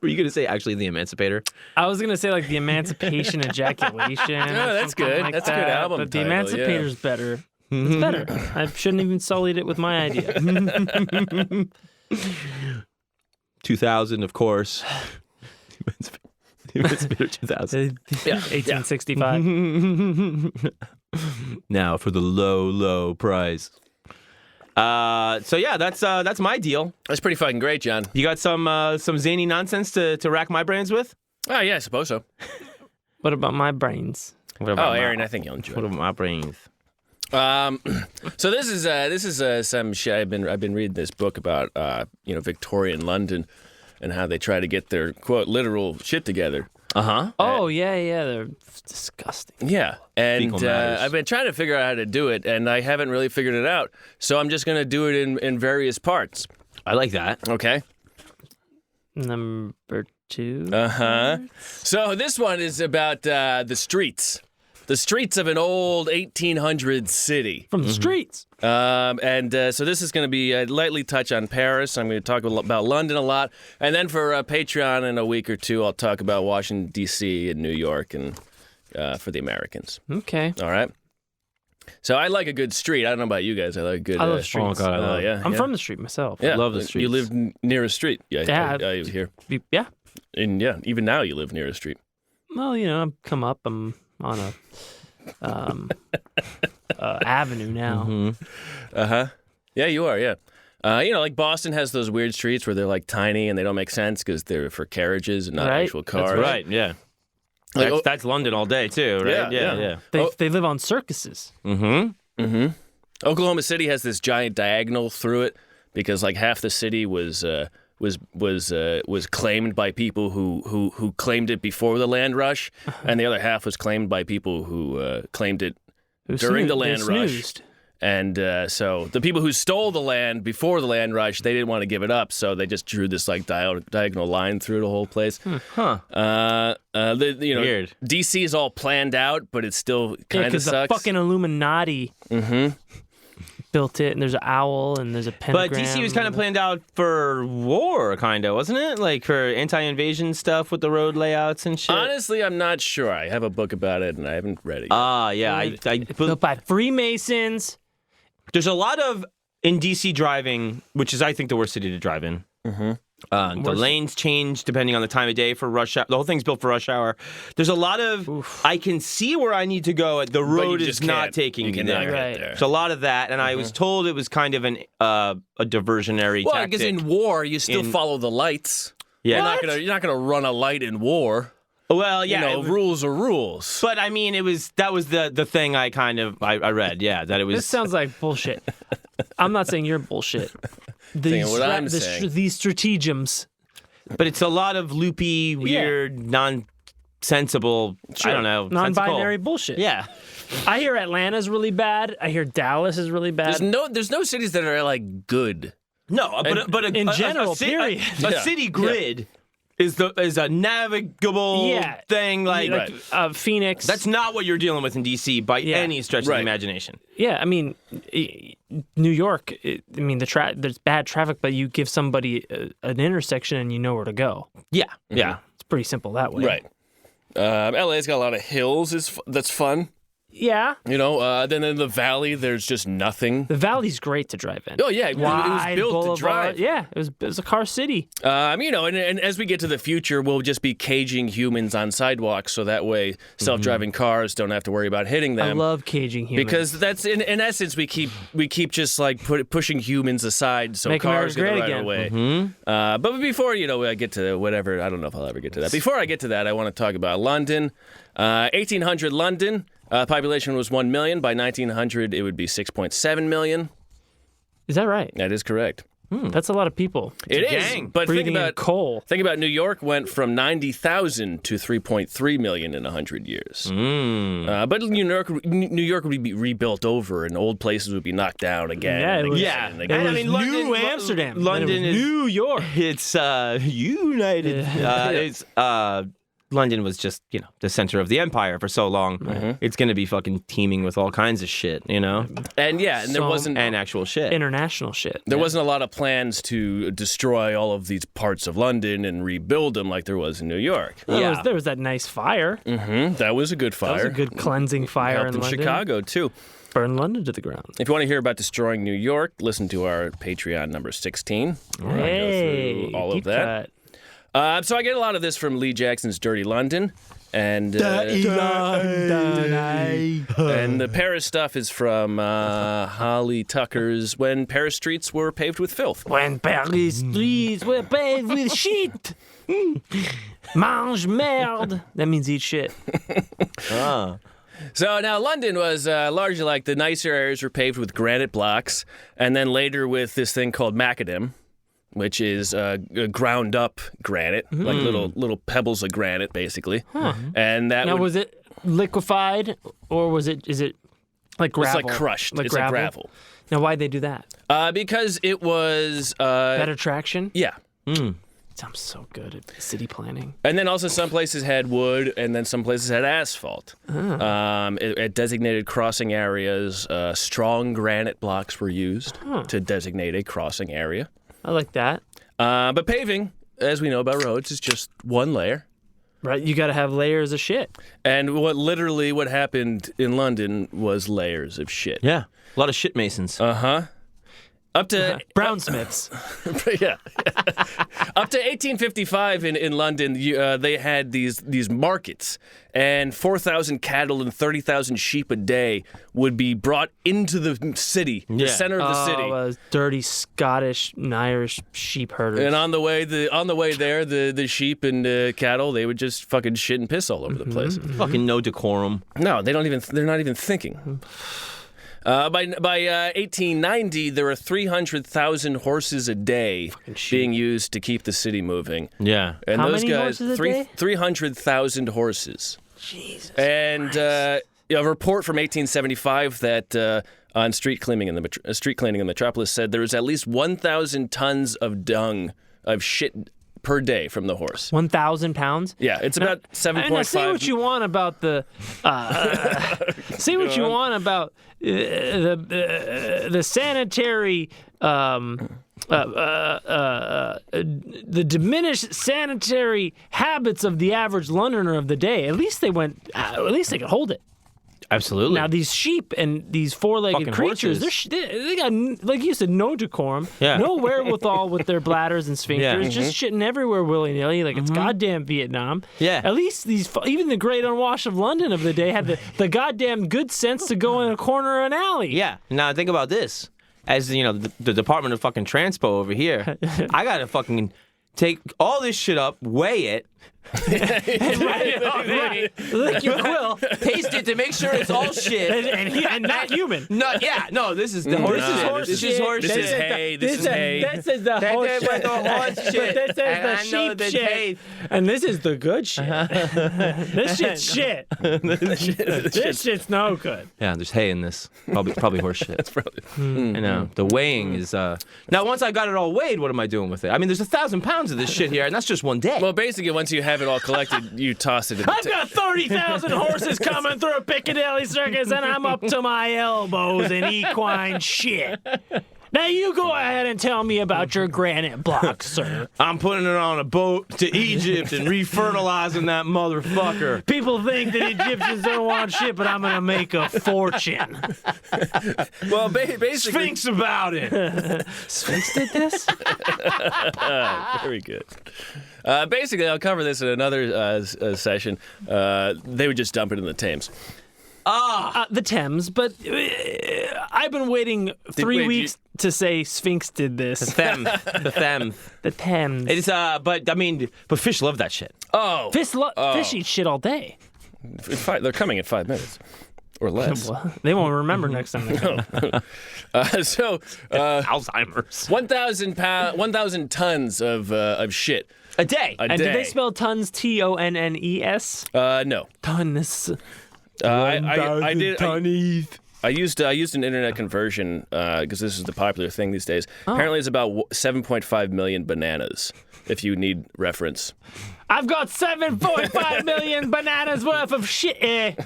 B: you going to say actually the Emancipator?
C: I was gonna say like the Emancipation Ejaculation.
D: Oh, that's
C: something
D: good.
C: like
D: That's a good
C: that,
D: album
C: But the
D: title,
C: Emancipator's better. It's better. I shouldn't even sullied it with my idea.
B: 2000, of course. The Emancipator 2000.
C: 1865.
B: Now for the low, low price. So yeah, that's my deal.
D: That's pretty fucking great, John.
B: You got some zany nonsense to rack my brains with?
D: Oh, yeah, I suppose so.
C: What about my brains?
B: What about
D: Aaron, I think you'll enjoy
B: What
D: it.
B: about my brains?
D: So this is some shit. I've been reading this book about Victorian London and how they try to get their quote literal shit together.
C: Oh yeah, they're disgusting.
D: Yeah, and
B: Fecal matters.
D: I've been trying to figure out how to do it, and I haven't really figured it out. So I'm just gonna do it in various parts.
B: I like that.
D: Okay.
C: Number 2.
D: So this one is about the streets of an old 1800s city.
C: From the streets.
D: So this is going to be lightly touch on Paris. I'm going to talk about London a lot. And then for Patreon in a week or two, I'll talk about Washington, D.C. and New York and for the Americans.
C: Okay.
D: All right? So I like a good street. I don't know about you guys. I like a good...
C: I love streets.
B: Oh, God, I love
D: yeah,
C: I'm
D: yeah.
C: from the street myself.
D: Yeah.
B: love the streets.
D: You live near a street.
C: Yeah.
D: I here.
C: Yeah.
D: And yeah, even now you live near a street.
C: Well, I've come up. I'm on a avenue now.
D: Yeah, you are, yeah. Like Boston has those weird streets where they're like tiny and they don't make sense because they're for carriages and not
C: Right.
D: actual cars.
B: That's right, yeah.
D: Like,
B: That's London all day, too, right?
D: Yeah.
C: They live on circuses.
D: Oklahoma City has this giant diagonal through it because like half the city was claimed by people who claimed it before the land rush, and the other half was claimed by people who claimed it during the land rush.
C: Snoozed.
D: And so the people who stole the land before the land rush, they didn't want to give it up, so they just drew this like diagonal line through the whole place.
B: Huh.
D: Weird. DC is all planned out, but it still kind of
C: because
D: sucks.
C: the fucking Illuminati built it, and there's an owl, and there's a
B: But
C: pentagram.
B: DC was kind of planned out for war, kind of, wasn't it? Like for anti-invasion stuff with the road layouts and shit.
D: Honestly, I'm not sure. I have a book about it, and I haven't read it yet.
B: Yeah.
C: built by Freemasons.
B: There's a lot of in DC driving, which is I think the worst city to drive in. The lanes change depending on the time of day for rush hour. The whole thing's built for rush hour. There's a lot of I can see where I need to go. The road is
D: just
B: not
D: can't.
B: taking
D: You
B: me
D: cannot
B: there.
D: get
C: Right.
D: there.
B: There's a lot of that, and I was told it was kind of a diversionary
D: Well,
B: tactic.
D: because in war, you still follow the lights.
B: yeah.
D: You're not gonna run a light in war.
B: Well, yeah.
D: Rules are rules.
B: But I mean, that was the thing I read. Yeah, that it was.
C: This sounds like bullshit. I'm not saying you're bullshit.
D: Saying what I'm saying.
C: These stratagems.
B: But it's a lot of loopy, weird, nonsensible. I don't know.
C: Non-binary
B: sensical.
C: bullshit.
B: Yeah.
C: I hear Atlanta's really bad. I hear Dallas is really bad.
D: There's no cities that are like good.
B: No, but
C: in general, period.
B: a city grid is a navigable thing. Like
C: Phoenix.
B: That's not what you're dealing with in D.C. by any stretch of the imagination.
C: Yeah, I mean, New York. There's bad traffic, but you give somebody an intersection and you know where to go.
B: Yeah, yeah.
C: It's pretty simple that way.
D: Right. LA's got a lot of hills. That's fun.
C: Yeah.
D: You know, then in the valley, there's just nothing.
C: The valley's great to drive in.
D: Oh, yeah. It was built
C: Boulevard.
D: to drive.
C: Yeah, it was a car city.
D: You know, and as we get to the future, we'll just be caging humans on sidewalks so that way self-driving cars don't have to worry about hitting them.
C: I love caging humans.
D: Because that's, in essence, we keep just like pushing humans aside so
C: Make
D: cars get right
C: again.
D: away. But before, I get to whatever, I don't know if I'll ever get to that. Before I get to that, I want to talk about London. 1800 London. Population was 1 million. By 1900, it would be 6.7 million.
C: Is that right?
D: That is correct.
C: That's a lot of people.
D: It is.
B: gang.
D: But
C: Breathing in coal.
D: Think about New York went from 90,000 to 3.3 million in 100 years. But New York would be rebuilt over, and old places would be knocked down again.
C: Yeah, it was,
D: and again.
C: It was
B: London-
C: New Amsterdam.
B: London
C: then it was
B: is-
C: New York.
B: It's united. London was just, the center of the empire for so long. It's going to be fucking teeming with all kinds of shit,
D: And there wasn't
B: and actual shit.
C: International shit.
D: There wasn't a lot of plans to destroy all of these parts of London and rebuild them like there was in New York.
C: There was that nice fire.
D: That was a good fire.
C: That was a good cleansing fire
D: Helped
C: in
D: in
C: London.
D: Chicago, too.
C: Burned London to the ground.
D: If you want to hear about destroying New York, listen to our Patreon number 16. Where I go
C: Hey,
D: through all of
C: deep
D: that.
C: cut.
D: So I get a lot of this from Lee Jackson's Dirty London. And and the Paris stuff is from Holly Tucker's When Paris Streets Were Paved with Filth.
C: When Paris streets were paved with shit. Mange merde. That means eat shit.
D: So now London was largely like the nicer areas were paved with granite blocks, and then later with this thing called macadam, which is ground up granite, like little pebbles of granite, basically. And that
C: Now, was it liquefied or is it like gravel?
D: It's like crushed.
C: Like
D: it's
C: gravel?
D: like gravel.
C: Now, why'd they do that?
D: Because it was
C: Better traction?
D: yeah.
C: I'm so good at city planning.
D: And then also some places had wood, and then some places had asphalt. At designated crossing areas, strong granite blocks were used to designate a crossing area.
C: I like that.
D: But paving, as we know about roads, is just one layer.
C: Right, you got to have layers of shit.
D: And what happened in London was layers of shit.
B: Yeah. A lot of shit masons.
D: Up to
C: Brownsmiths.
D: yeah, up to 1855 in London, they had these markets, and 4,000 cattle and 30,000 sheep a day would be brought into the city, the center of the city.
C: Dirty Scottish and Irish sheep herders.
D: And on the way there, the sheep and cattle, they would just fucking shit and piss all over the place.
B: Fucking no decorum.
D: No, they're not even thinking. By 1890, there were 300,000 horses a day being used to keep the city moving.
B: Yeah.
D: And
C: How
D: those
C: many
D: guys,
C: horses a day?
D: 300,000 horses.
C: Jesus
D: And
C: Christ.
D: a report from 1875 that on street cleaning in the metropolis said there was at least 1,000 tons of dung of shit per day from the horse.
C: 1,000 pounds?
D: Yeah, it's about 7.5.
C: Now, say what you want about the. Say what you want about the sanitary. The diminished sanitary habits of the average Londoner of the day. At least they went. At least they could hold it.
B: Absolutely.
C: Now these sheep and these four-legged
B: Fucking
C: creatures,
B: horses.
C: they got, like you said, no decorum,
B: Yeah.
C: no wherewithal with their bladders and sphincters, just shitting everywhere willy-nilly, like it's goddamn Vietnam.
B: Yeah.
C: At least even the great unwashed of London of the day had the goddamn good sense to go in a corner of an alley.
B: Yeah. Now think about this. As the Department of fucking Transpo over here, I gotta fucking take all this shit up, weigh it,
C: Right. Lick your quill.
B: Taste it to make sure it's all shit.
C: And not human.
B: No, this is the horse shit. This is horse
D: This
B: shit.
D: is hay. This is hay.
C: This is the horse
B: is
C: shit.
B: the horse shit.
C: This is
B: And
C: the
B: I know
C: sheep
B: the
C: shit.
B: taste.
C: And this is the good shit. This shit's shit. This shit's no good.
B: Yeah, there's hay in this. Probably horse shit.
D: That's probably.
B: I know. The weighing is. Now, once I got it all weighed, what am I doing with it? I mean, there's 1,000 pounds of this shit here, and that's just one day.
D: Well, basically, once you have it all collected, you toss it in the
C: I've got 30,000 horses coming through Piccadilly Circus, and I'm up to my elbows in equine shit. Now you go ahead and tell me about your granite blocks, sir.
B: I'm putting it on a boat to Egypt and refertilizing that motherfucker.
C: People think that Egyptians don't want shit, but I'm going to make a fortune.
D: Well, basically.
B: Sphinx about it.
C: Sphinx did this?
D: Very good. Basically, I'll cover this in another session. They would just dump it in the Thames.
C: The Thames, but I've been waiting 3 weeks to say Sphinx did this.
B: The Thames.
C: The Thames.
B: It's but fish love that shit.
D: Oh,
C: Fish eat shit all day.
D: they're coming in 5 minutes or less.
C: Well, they won't remember next time they come.
B: Alzheimer's.
D: 1,000 tons of shit
B: A day.
D: a
C: And
D: day.
C: do they spell tons Tonnes?
D: No.
C: Tons.
D: I did. I used an internet conversion because this is the popular thing these days. Apparently, it's about 7.5 million bananas. If you need reference.
C: I've got 7.5 million bananas worth of shit.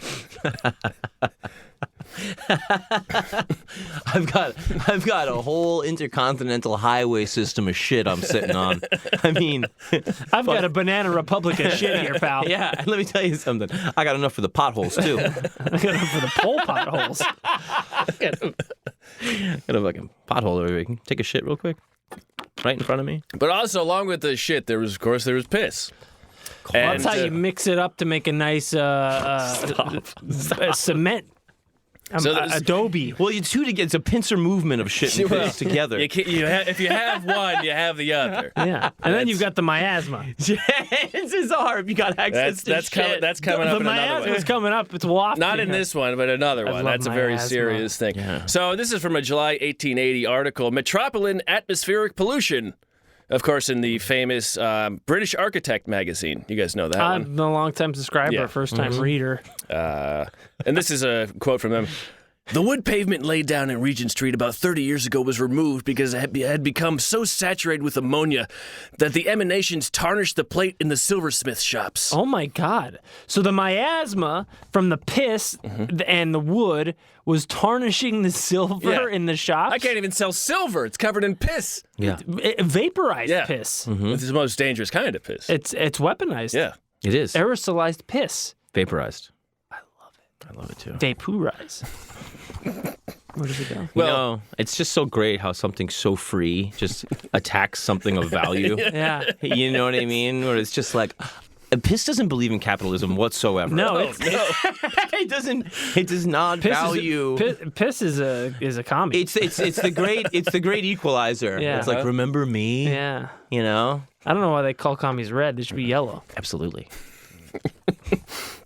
B: I've got a whole intercontinental highway system of shit I'm sitting on. I mean,
C: I've got a Banana Republic of shit here, pal.
B: yeah. And let me tell you something. I got enough for the potholes too.
C: I got enough for the pole potholes.
B: Got a fucking pothole over here. You can take a shit real quick, right in front of me.
D: But also, along with the shit, there was piss.
C: That's how you mix it up to make a nice cement. Adobe.
B: Well, you two together. It's a pincer movement of shit and piss together.
D: If you have one, you have the other.
C: Yeah, and then you've got the miasma.
B: Chances are, if you got access to shit.
D: That's coming up
C: The
D: in another
C: miasma's
D: one.
C: coming up. It's wafting.
D: Not in this one, but another one.
C: love
D: That's a very
C: miasma.
D: serious thing.
B: Yeah.
D: So this is from a July 1880 article, Metropolitan Atmospheric Pollution. Of course, in the famous British Architect magazine. You guys know that one.
C: I'm a long-time subscriber,
D: Yeah.
C: first-time reader.
D: And this is a quote from them. The wood pavement laid down in Regent Street about 30 years ago was removed because it had become so saturated with ammonia that the emanations tarnished the plate in the silversmith shops.
C: Oh my God! So the miasma from the piss and the wood was tarnishing the silver
D: Yeah.
C: in the shops.
D: I can't even sell silver. It's covered in piss.
B: Yeah,
C: It vaporized
D: Yeah.
C: piss.
D: This is the most dangerous kind of piss.
C: It's weaponized.
D: Yeah.
B: it is
C: Aerosolized piss.
B: vaporized. I love it too.
C: Vaporize. Where does it go?
B: Well, it's just so great how something so free just attacks something of value.
C: Yeah.
B: You know what I mean? Where it's just like, piss doesn't believe in capitalism whatsoever.
C: No, it's
B: it doesn't. It does not value.
C: Piss is a commie.
B: It's the great equalizer.
C: Yeah.
B: It's like, remember me?
C: Yeah.
B: You know?
C: I don't know why they call commies red. They should be yellow.
B: Absolutely.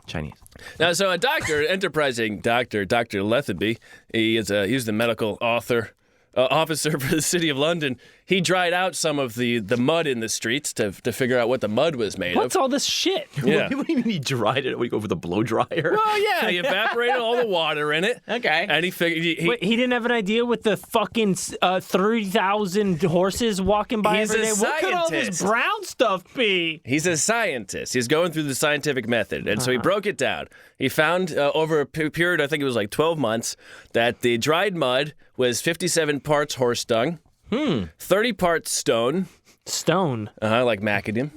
B: Chinese.
D: Now, so a doctor, an enterprising doctor, Dr. Lethaby, he's the medical officer for the City of London. He dried out some of the mud in the streets to figure out what the mud was made
C: What's
D: of.
C: all this shit?
D: Yeah.
B: What do you mean he dried it? We go over the blow dryer?
D: Well, yeah, he evaporated all the water in it.
B: Okay.
D: And he figured
C: Wait, he didn't have an idea with the fucking 30,000 horses walking by
D: He's
C: every
D: a
C: day? What could all this
D: scientist.
C: brown stuff be?
D: he's a scientist. He's going through the scientific method. And so he broke it down. He found over a period, I think it was like 12 months, that the dried mud was 57 parts horse dung, 30 parts stone,
C: Stone.
D: like macadam,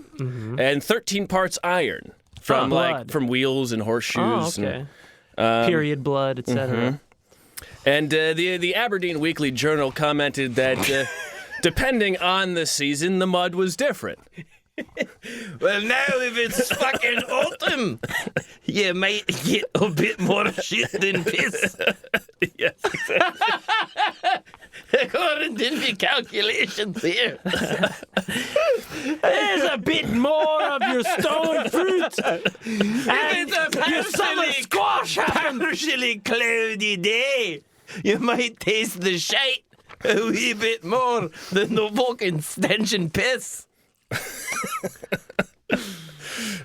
D: and 13 parts iron from
C: blood.
D: from wheels and horseshoes.
C: Oh, okay. Period blood, etc.
D: And the Aberdeen Weekly Journal commented that depending on the season, the mud was different.
B: Well, now if it's fucking autumn, you might get a bit more shit than piss.
D: Yes, exactly.
B: According to the calculations here.
C: There's a bit more of your stone fruit. And your summer squash happened.
B: partially cloudy day, you might taste the shite a wee bit more than the fucking stench and piss.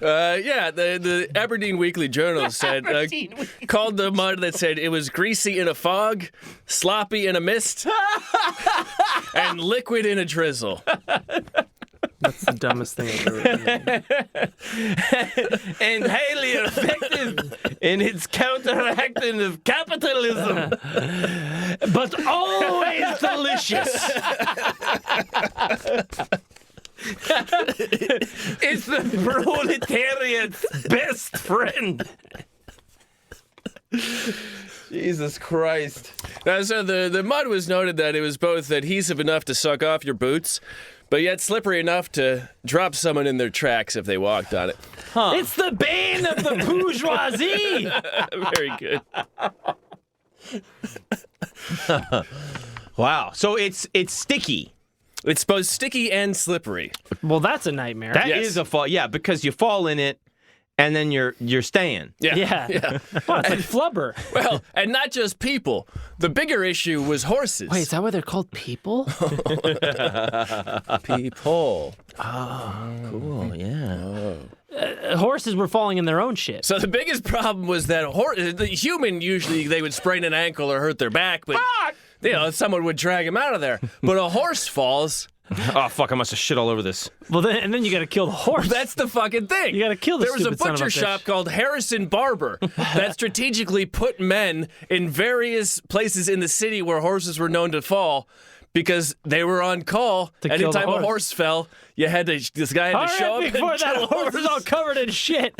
D: The Aberdeen Weekly Journal said called the mud that said it was greasy in a fog, sloppy in a mist, and liquid in a drizzle.
C: That's the dumbest thing I've ever read.
B: And highly effective in its counteracting of capitalism.
C: But always delicious.
B: It's the proletariat's best friend. Jesus Christ.
D: So the mud was noted that it was both adhesive enough to suck off your boots, but yet slippery enough to drop someone in their tracks if they walked on it.
C: It's the bane of the bourgeoisie.
D: Very good.
B: Wow. So it's sticky.
D: It's both sticky and slippery.
C: Well, that's a nightmare.
B: That is a fall. Yeah, because you fall in it and then you're staying.
C: Yeah. Well, it's like flubber.
D: Well, and not just people. The bigger issue was horses.
C: Wait, is that why they're called people?
D: People.
B: Cool, yeah.
C: Horses were falling in their own shit.
D: So the biggest problem was that the human, usually they would sprain an ankle or hurt their back, but someone would drag him out of there. But a horse falls.
B: Oh, fuck, I must have shit all over this.
C: Well, then you got to kill the horse.
D: That's the fucking thing.
C: You got to kill the
D: There was a
C: stupid son of
D: butcher
C: bitch.
D: shop called Harrison Barber that strategically put men in various places in the city where horses were known to fall because they were on call.
C: To kill the
D: Anytime a
C: horse.
D: horst fell, this guy had to show up
C: before
D: and
C: that
D: kill a
C: horse is all covered in shit.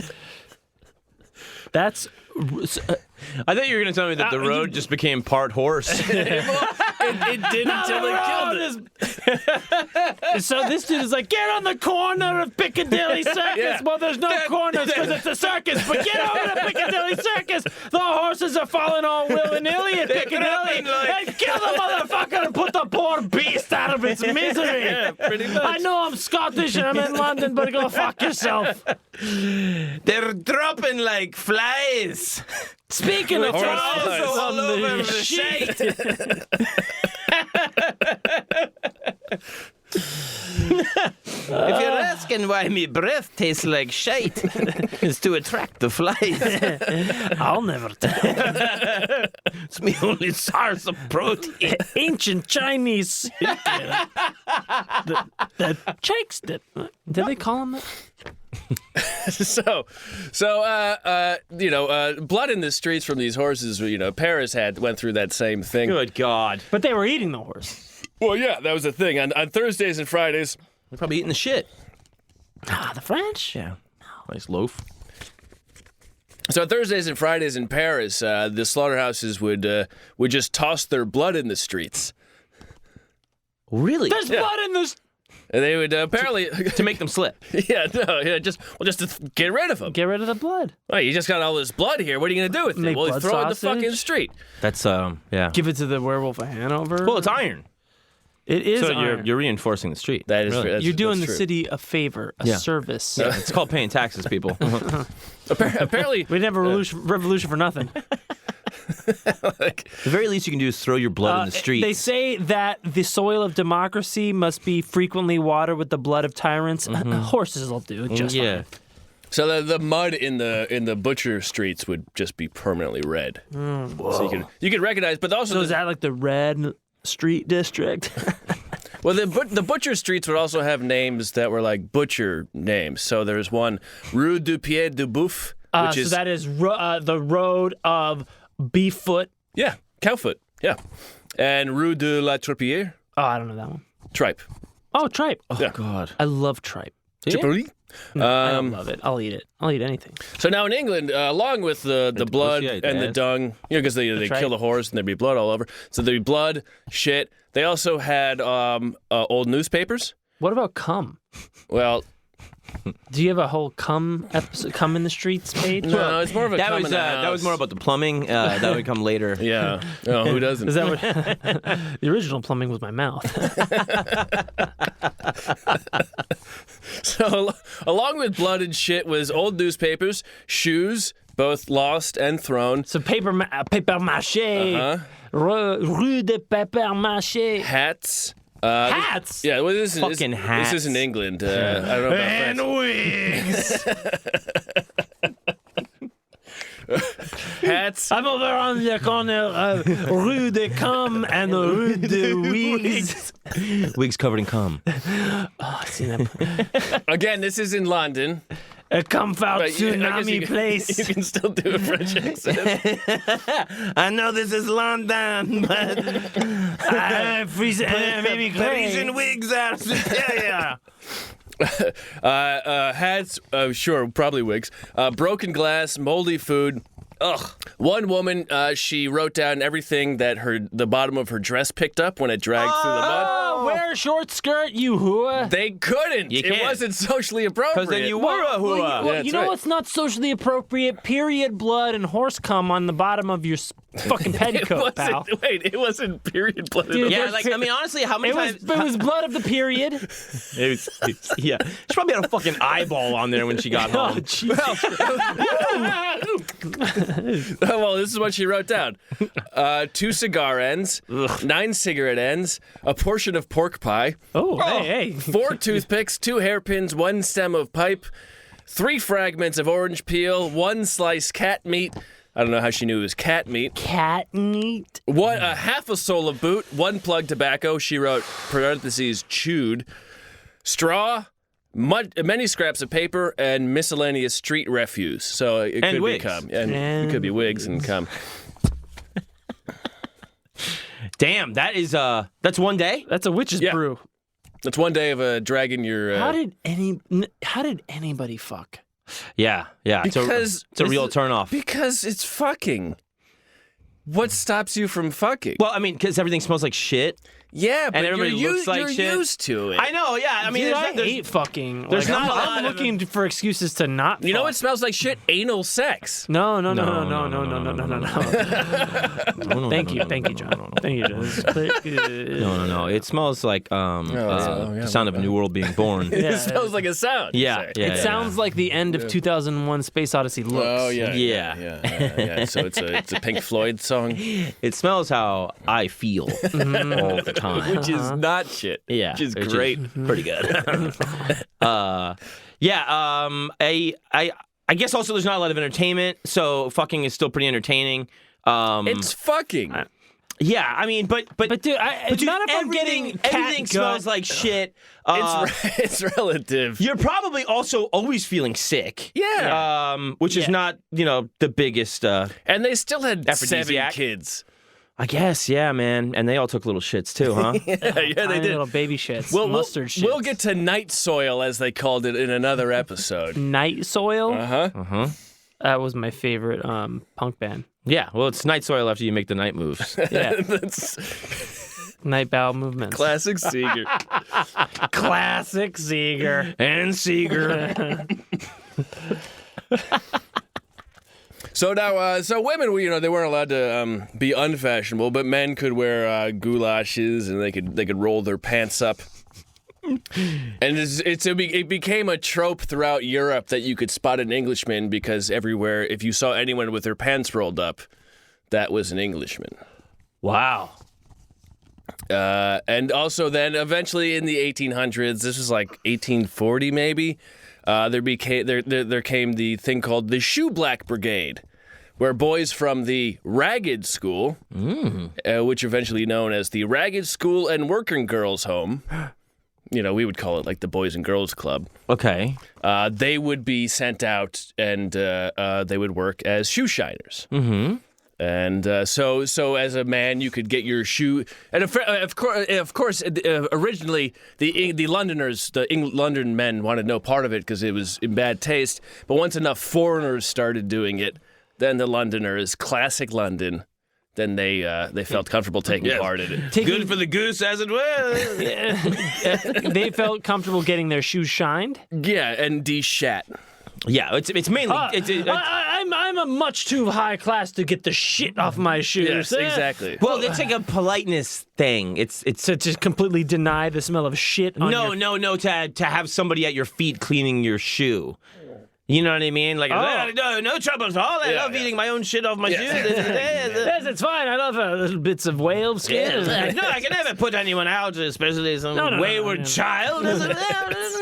C: That's...
B: I thought you were going to tell me that the road just became part horse.
D: It did until it killed it.
C: So this dude is like, get on the corner of Piccadilly Circus.
D: Yeah.
C: Well, there's no corners because it's a circus, but get over to Piccadilly Circus. The horses are falling all willy-nilly at Piccadilly. And kill the motherfucker and put the poor beast out of its misery.
D: Yeah, pretty much.
C: I know I'm Scottish and I'm in London, but go fuck yourself.
B: They're dropping like flies.
C: Speaking of
D: Horse
C: flies,
D: flies.
B: all over
C: the
B: the
C: shit.
B: If you're asking why me breath tastes like shite, it's to attract the flies.
C: I'll never tell.
B: It's me only source of protein.
C: Ancient Chinese. the Chakes did they call him that?
D: Blood in the streets from these horses. Paris went through that same thing.
B: Good God.
C: But they were eating the horse.
D: Well, yeah, that was the thing. On Thursdays and Fridays,
B: They're probably eating the shit.
C: The French?
B: Yeah. Nice loaf.
D: so on Thursdays and Fridays in Paris, the slaughterhouses would just toss their blood in the streets.
B: Really?
C: There's blood in this.
D: And they would apparently
B: To make them slip.
D: just to get rid of them.
C: Get rid of the blood.
D: Well, you just got all this blood here. What are you going to do with it?
C: Make
D: Well,
C: blood
D: throw it in the
C: sausage?
D: fucking street.
B: That's, yeah.
C: Give it to the werewolf of Hanover.
B: Well, it's iron.
C: It is
B: So
C: iron.
B: you're reinforcing the street.
D: That is
B: Really.
C: You're doing the
D: true.
C: city a favor, a
B: Yeah.
C: service.
B: Yeah, it's called paying taxes, people.
D: Apparently,
C: We didn't have a revolution for nothing.
B: The very least you can do is throw your blood in the street.
C: They say that the soil of democracy must be frequently watered with the blood of tyrants. Horses will do just
B: yeah.
C: fine.
D: so the mud in the butcher streets would just be permanently red. So you could recognize, but also
C: So is that like the red street district?
D: well, the butcher streets would also have names that were like butcher names. So there's one Rue du Pied du Boeuf, which is
C: so that is the road of Beeffoot.
D: yeah, Cowfoot, yeah, and Rue de la Tripière,
C: Oh, I don't know that one.
D: Tripe.
C: Oh, tripe.
B: Oh,
D: Yeah.
B: God.
C: I love tripe.
D: Triperie.
C: I don't love it. I'll eat it. I'll eat anything.
D: So now in England, along with the blood
B: negotiate,
D: and the
B: Dad.
D: dung, because they
C: right.
D: kill the horse and there'd be blood all over. So there'd be blood, shit. They also had old newspapers.
C: What about cum?
D: Well,
C: Do you have a whole cum in the streets page?
D: No, it's more of a
B: That
D: cum
B: was
D: in the
B: that was
D: house.
B: more about the plumbing. That would come later.
D: Yeah. Oh, who doesn't?
C: Is that what the original plumbing was? My mouth.
D: So, along with blood and shit was old newspapers, shoes, both lost and thrown,
C: So paper mache. Rue de paper mache.
D: hats.
C: Hats.
D: Yeah, well, this
B: Fucking hats.
D: This is in England. I don't know about France.
C: Wigs.
D: Hats.
C: I'm over on the corner of Rue de Cum and Rue de Wigs.
B: Wigs covered in cum.
C: Oh, I see that.
D: Again, this is in London.
C: A comfort
D: But I guess
C: tsunami place.
D: You can still do a French accent.
B: I know this is London, but
C: Maybe
B: Parisian wigs are superior.
D: Hats, sure, probably wigs. Broken glass, moldy food. Ugh. One woman, she wrote down everything that the bottom of her dress picked up when it dragged through the mud.
C: Oh, wear a short skirt, you hooah.
D: They couldn't.
B: You
D: It
B: can't.
D: wasn't socially appropriate.
B: Because then you were a hooah.
C: Well,
D: Yeah, that's
C: you know
D: right.
C: what's not socially appropriate? Period blood and horse cum on the bottom of your fucking
D: It wasn't.
C: petticoat, pal.
D: Wait, it wasn't period blood.
C: Dude,
B: Yeah, like I mean, honestly, how many
C: It
B: times?
C: was blood of the period.
B: Yeah, she probably had a fucking eyeball on there when she got
C: Oh,
B: home.
C: Jesus.
D: Well, this is what she wrote down: 2 cigar ends, 9 cigarette ends, a portion of pork pie,
C: Oh, hey.
D: 4 toothpicks, 2 hairpins, 1 stem of pipe, 3 fragments of orange peel, 1 slice cat meat. I don't know how she knew it was cat meat.
C: Cat meat.
D: Half a sole of boot, 1 plug tobacco. She wrote parentheses chewed, straw, many scraps of paper, and miscellaneous street refuse. So it
B: And
D: could
B: wigs.
D: be cum, and it could be wigs and cum.
B: Damn, that's one day.
C: That's a witch's
D: Yeah.
C: brew.
D: That's one day of dragging your.
C: How did anybody fuck?
B: Yeah.
D: Because
B: it's a real turnoff.
D: Because it's fucking. What stops you from fucking?
B: Well, I mean, because everything smells like shit.
D: Yeah, but
B: everybody
D: you're,
B: looks like
D: you're
B: shit.
D: used to it.
B: I know. Yeah. I mean,
C: Dude,
B: there's,
C: I
B: there's,
C: hate fucking.
B: there's
C: Like,
B: not a lot
C: I'm
B: of-
C: looking for excuses to not.
D: You know
C: fuck.
D: what smells like shit? Anal sex.
C: No.
B: No.
C: Thank you, John. Thank you, John. This is good.
B: No. It smells like the sound of a new world being born.
D: It smells like a sound. you
B: Yeah,
D: say.
B: yeah.
C: It sounds like the end of 2001: Space Odyssey looks.
D: Oh yeah.
B: Yeah.
D: So it's a Pink Floyd song,
B: It smells how I feel all the time.
D: which is not shit.
B: Yeah,
D: which is great.
B: pretty good. I guess also there's not a lot of entertainment, so fucking is still pretty entertaining.
D: It's fucking.
B: Yeah, I mean, but
C: But dude, it's
B: dude,
C: not if I'm
B: everything
C: getting cat
B: everything
C: gut.
B: smells like shit.
D: It's relative.
B: You're probably also always feeling sick.
D: Yeah.
B: Which is not the biggest.
D: And they still had 7
B: Aphrodisiac.
D: kids.
B: I guess, yeah, man, and they all took little shits too, huh?
D: Yeah, they
C: Tiny
D: did.
C: little baby shits,
D: Well,
C: mustard shits.
D: We'll get to night soil, as they called it, in another episode.
C: Night Soil.
D: Uh-huh.
C: That was my favorite punk band.
B: Yeah, well, it's night soil after you make the night moves.
C: Yeah,
D: That's
C: night bowel movements.
D: classic Seeger.
C: Classic Seeger.
B: And Seeger.
D: So now, women, they weren't allowed to be unfashionable, but men could wear goulashes and they could roll their pants up. And it became a trope throughout Europe that you could spot an Englishman because everywhere, if you saw anyone with their pants rolled up, that was an Englishman.
B: Wow.
D: And also then eventually in the 1800s, this was like 1840 maybe, there came the thing called the Shoe Black Brigade, where boys from the Ragged School, which eventually known as the Ragged School and Working Girls Home, we would call it like the Boys and Girls Club.
B: Okay.
D: They would be sent out and they would work as shoe shiners.
B: Mm-hmm.
D: And so as a man, you could get your shoe. And of course, originally the Londoners, London men wanted no part of it because it was in bad taste. But once enough foreigners started doing it, then the Londoners, classic London, then they felt comfortable taking part in it.
B: Good for the goose, as it were.
C: They felt comfortable getting their shoes shined.
D: Yeah, and de-shat.
B: Yeah, it's mainly.
C: I'm a much too high class to get the shit off my shoes.
D: Yes, exactly.
B: Well, it's like a politeness thing. It's
C: To just completely deny the smell of shit on your...
B: no. To have somebody at your feet cleaning your shoe. You know what I mean? Like, no trouble at all. I love eating my own shit off my shoes.
C: Yes, it's fine. I love little bits of whale skin.
B: No, I can never put anyone out, especially some wayward child. I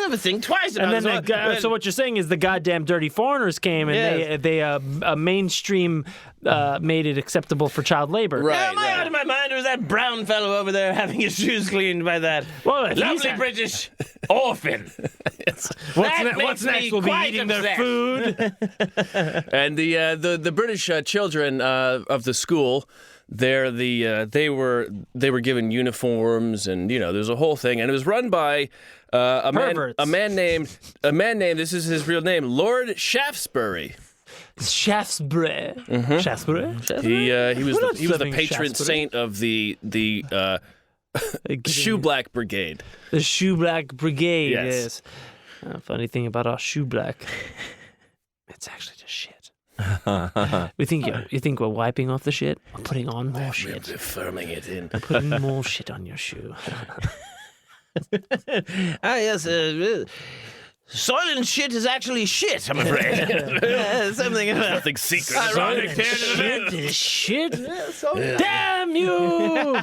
B: never think twice about
C: And then
B: it.
C: so what you're saying is the goddamn dirty foreigners came and they mainstream made it acceptable for child labor.
D: Right.
B: Am I out of my mind, or is that brown fellow over there having his shoes cleaned by that lovely British orphan?
C: What's next? We'll be eating their food.
D: And the British children of the school, they were given uniforms, and there's a whole thing, and it was run by a man named this is his real name, Lord Shaftesbury.
C: Shaftesbury. Shaftesbury.
D: He was the patron saint of the Shoe Black Brigade.
C: The Shoe Black Brigade.
D: Yes.
C: Funny thing about our shoe black, it's actually just shit. You think we're wiping off the shit? I'm putting on more shit.
D: We're firming it in.
C: I'm putting more shit on your shoe.
B: Yes. Soylent shit is actually shit, I'm afraid. Something
D: secret.
B: Ironic
C: Shit. Damn you!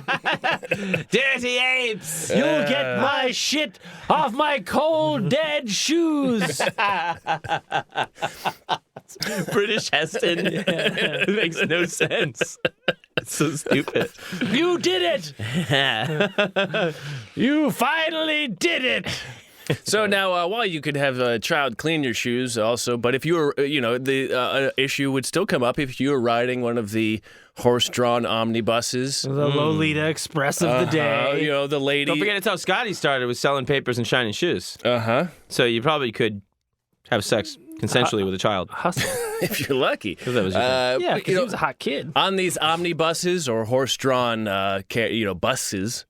B: Dirty apes!
C: You'll get my shit off my cold, dead shoes.
B: British Heston. It makes no sense. It's so stupid.
C: You did it! You finally did it!
D: So now, while you could have a child clean your shoes also, but if you were, the issue would still come up if you were riding one of the horse-drawn omnibuses.
C: The Lolita Express of the day.
D: The lady.
B: Don't forget, it's how Scotty started with selling papers and shining shoes. So you probably could have sex consensually with a child.
C: Hustle.
D: If you're lucky.
B: That was your thing.
C: Yeah, because he was a hot kid.
D: On these omnibuses or horse-drawn, buses,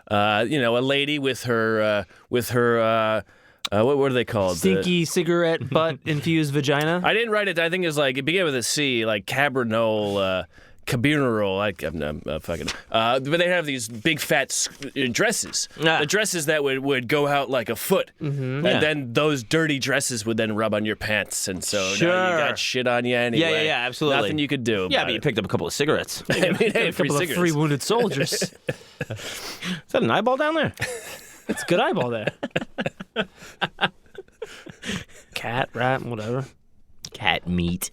D: a lady with her, what were they called?
C: Stinky cigarette butt infused vagina.
D: I didn't write it. I think it was it began with a C, like Cabernet, I'm fucking. But they have these big fat dresses. The dresses that would go out like a foot, and then those dirty dresses would then rub on your pants, and so now you got shit on you anyway.
B: Yeah, absolutely.
D: Nothing you could do.
B: Yeah, but you picked up a couple of cigarettes.
D: I mean,
C: A couple of free wounded soldiers.
B: Is that an eyeball down there?
C: It's a good eyeball there. Cat, rat, whatever.
B: Cat meat.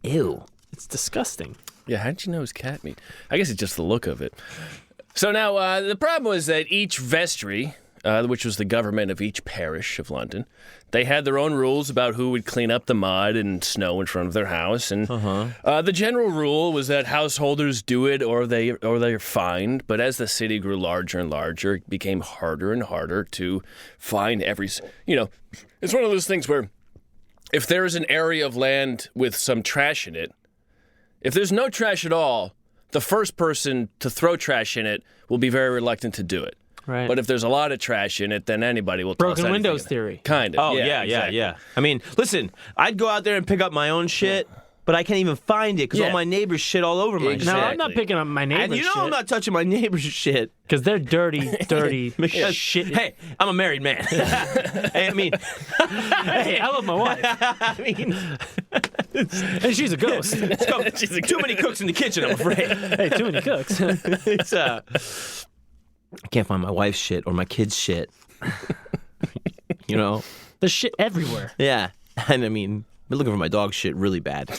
B: Ew.
C: It's disgusting.
D: Yeah, how'd you know it was cat meat? I guess it's just the look of it. So now, the problem was that each vestry, which was the government of each parish of London, they had their own rules about who would clean up the mud and snow in front of their house. And the general rule was that householders do it or they're fined. But as the city grew larger and larger, it became harder and harder to find it's one of those things where if there is an area of land with some trash in it, if there's no trash at all, the first person to throw trash in it will be very reluctant to do it.
C: Right.
D: But if there's a lot of trash in it, then anybody will toss
C: Broken
D: anything
C: windows
D: in it.
C: theory.
D: Kind of.
B: Oh,
D: exactly.
B: yeah. I mean, listen, I'd go out there and pick up my own shit, but I can't even find it because all my neighbors shit all over my shit.
C: No, I'm not picking up my neighbor's
B: And
C: shit.
B: I'm not touching my neighbor's shit.
C: Because they're dirty shit.
B: Hey, I'm a married man. Hey,
C: I love my wife.
B: I mean,
C: And she's a ghost.
B: too many cooks in the kitchen, I'm afraid.
C: Hey, too many cooks.
B: It's, I can't find my wife's shit or my kid's shit.
C: There's shit everywhere.
B: Yeah. And I mean, I've been looking for my dog's shit really bad.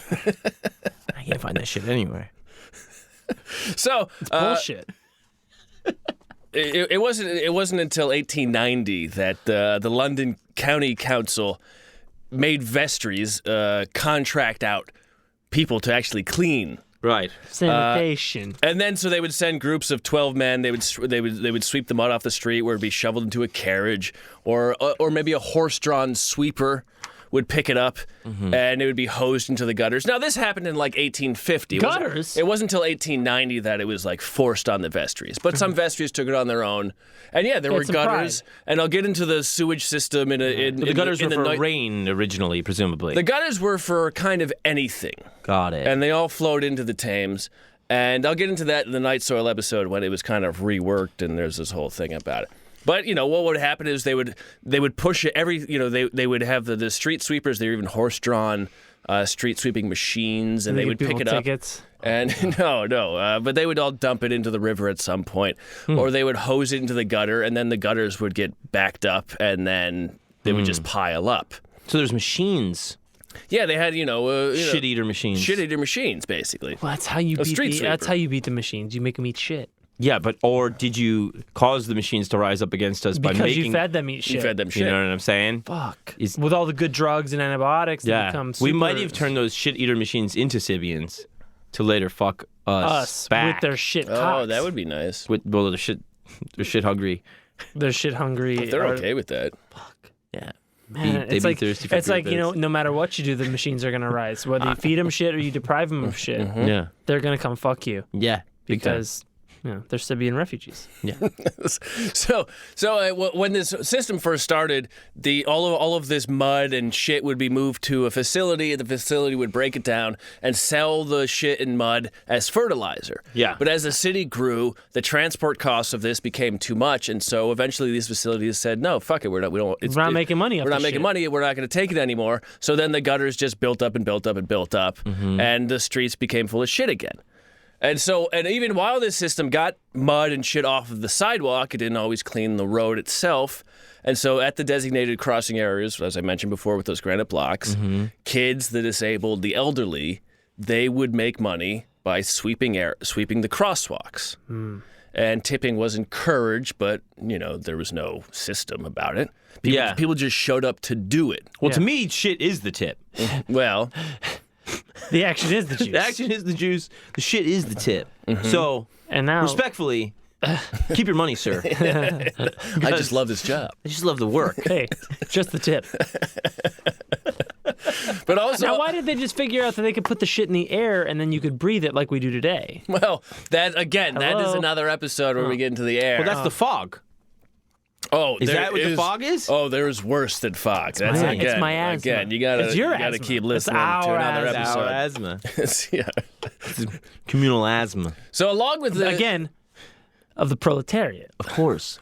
B: I can't find that shit anywhere.
D: So
C: Bullshit.
D: it wasn't until 1890 that the London County Council made vestries contract out people to actually clean.
B: Right.
C: Sanitation.
D: And then so they would send groups of 12 men. They would sweep the mud off the street where it'd be shoveled into a carriage, or maybe a horse-drawn sweeper would pick it up, and it would be hosed into the gutters. Now, this happened in like 1850.
C: Gutters?
D: It wasn't until 1890 that it was like forced on the vestries. But some vestries took it on their own. And yeah, there were
C: some
D: gutters.
C: pride.
D: And I'll get into the sewage system in
B: The gutters
D: in
B: were
D: the
B: for
D: night.
B: rain originally, presumably.
D: The gutters were for kind of anything.
B: Got it.
D: And they all flowed into the Thames. And I'll get into that in the night soil episode when it was kind of reworked and there's this whole thing about it. But, what would happen is they would push it they would have the street sweepers, they were even horse-drawn street sweeping machines, and they would pick it up.
C: Tickets.
D: And no, but they would all dump it into the river at some point, or they would hose it into the gutter, and then the gutters would get backed up, and then they would just pile up.
B: So there's machines.
D: Yeah, they had
B: Shit-eater machines.
D: Shit-eater machines, basically.
C: Well, that's how you beat
D: street
C: the, that's
D: sweeper.
C: how you beat the machines. You make them eat shit.
B: Yeah, or did you cause the machines to rise up against us by
C: Because
B: making...
C: you fed them eat shit.
D: You fed them shit.
B: You know what I'm saying?
C: Fuck.
B: Is-
C: With all the good drugs and antibiotics, they
B: Yeah.
C: become
B: We
C: super...
B: might have turned those shit-eater machines into Sibians to later fuck us back.
C: with their shit
D: Oh,
C: cocks.
D: that would be nice.
B: Well, they're shit hungry.
C: They're shit hungry.
D: They're okay with that.
B: Yeah.
C: Man,
B: They'd
C: it's
B: be
C: like,
B: thirsty for
C: it's like,
B: bits.
C: no matter what you do, the machines are going to rise. Whether you feed them shit or you deprive them of shit,
B: Yeah.
C: they're going to come fuck you
B: Yeah. Big time.
C: because they're Sibian refugees.
B: Yeah.
D: So when this system first started, all of this mud and shit would be moved to a facility, and the facility would break it down and sell the shit and mud as fertilizer.
B: Yeah.
D: But as the city grew, the transport costs of this became too much, and so eventually these facilities said, "No, fuck it, we're not
C: making money off
D: We're not
C: this
D: making
C: shit."
D: money. We're not going to take it anymore." So then the gutters just built up and built up and built up, and the streets became full of shit again. And even while this system got mud and shit off of the sidewalk, it didn't always clean the road itself. And so at the designated crossing areas, as I mentioned before with those granite blocks, kids, the disabled, the elderly, they would make money by sweeping the crosswalks. And tipping was encouraged, but, there was no system about it. People just showed up to do it.
B: Well, to me, shit is the tip.
D: Well...
C: The action is the juice.
B: The action is the juice. The shit is the tip. So,
C: And now,
B: respectfully, keep your money, sir.
D: I just love this job.
B: I just love the work.
C: hey, just the tip.
D: But also...
C: Now, why did they just figure out that they could put the shit in the air and then you could breathe it like we do today?
D: Well, that is
C: Hello?
D: another episode where we get into the air.
B: Well, that's the fog.
D: Oh,
B: Is that what the fog is?
D: Oh, there's worse than fog. That's
C: my-
D: again,
C: it's my asthma.
D: Again, you gotta
C: It's your
D: gotta
C: asthma.
D: keep
C: It's
D: listening to
C: our
D: another
C: asthma.
B: Our
D: episode.
B: asthma.
D: Yeah.
B: Communal asthma.
D: So along with the
C: Again, of the proletariat.
B: Of course.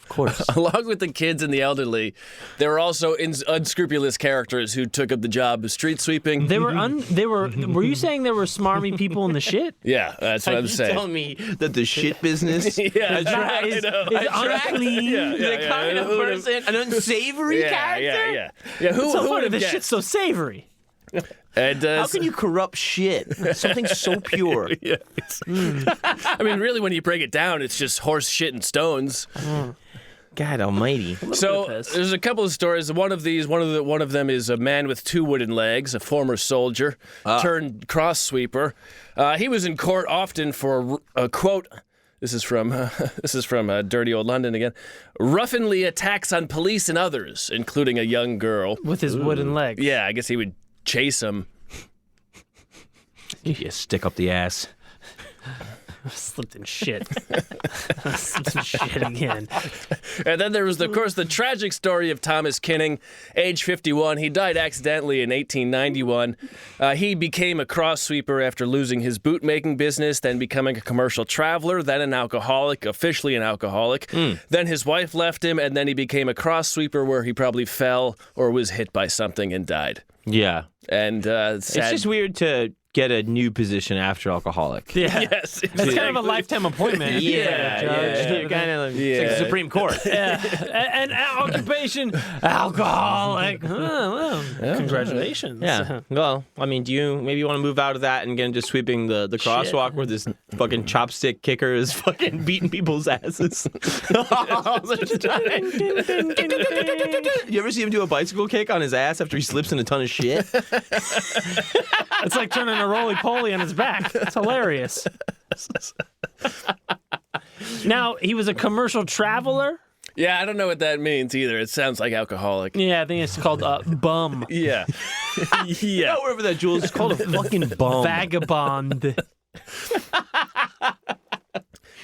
D: along with the kids and the elderly, there were also unscrupulous characters who took up the job of street sweeping.
C: They were were you saying there were smarmy people in the shit?
D: Yeah, that's what
B: Are
D: I'm
B: you
D: saying.
B: telling me that the shit business
D: Yeah,
C: Is unclean.
B: the kind of person, an unsavory character?
D: Yeah. Who
C: So
D: would
C: funny,
D: have
C: this
D: guessed?
C: shit's so savory.
D: And,
B: How can you corrupt shit? Something so pure.
D: Yeah, I mean, really, when you break it down, it's just horse shit and stones.
B: God almighty.
D: So
C: bit of piss.
D: there's a couple of stories. One of them is a man with 2 wooden legs, a former soldier turned cross sweeper. He was in court often for a quote. This is from Dirty Old London again. Ruffianly attacks on police and others, including a young girl.
C: With his wooden legs.
D: Yeah, I guess he would chase them.
B: You stick up the ass.
C: Slipped in shit. Slipped in shit again.
D: And then there was, of course, the tragic story of Thomas Kinning, age 51. He died accidentally in 1891. He became a cross sweeper after losing his bootmaking business, then becoming a commercial traveler, then an alcoholic, officially an alcoholic. Then his wife left him, and then he became a cross sweeper where he probably fell or was hit by something and died.
B: Yeah.
D: And sad.
B: It's just weird to get a new position after alcoholic.
C: Yeah.
D: Yes,
C: It's kind of a
D: exactly.
C: lifetime appointment.
B: You're kind of it's like the Supreme Court.
C: And occupation, alcoholic. Oh, well, congratulations.
B: Yeah. Well, I mean, do you maybe want to move out of that and get into sweeping the crosswalk where this fucking chopstick kicker is fucking beating people's asses all the time? You ever see him do a bicycle kick on his ass after he slips in a ton of shit?
C: It's like turning a roly-poly on his back. It's hilarious. Now, he was a commercial traveler?
D: Yeah, I don't know what that means either. It sounds like alcoholic.
C: Yeah, I think it's called bum.
D: Yeah. Yeah.
B: Wherever that Jules, it's called a fucking bum.
C: Vagabond.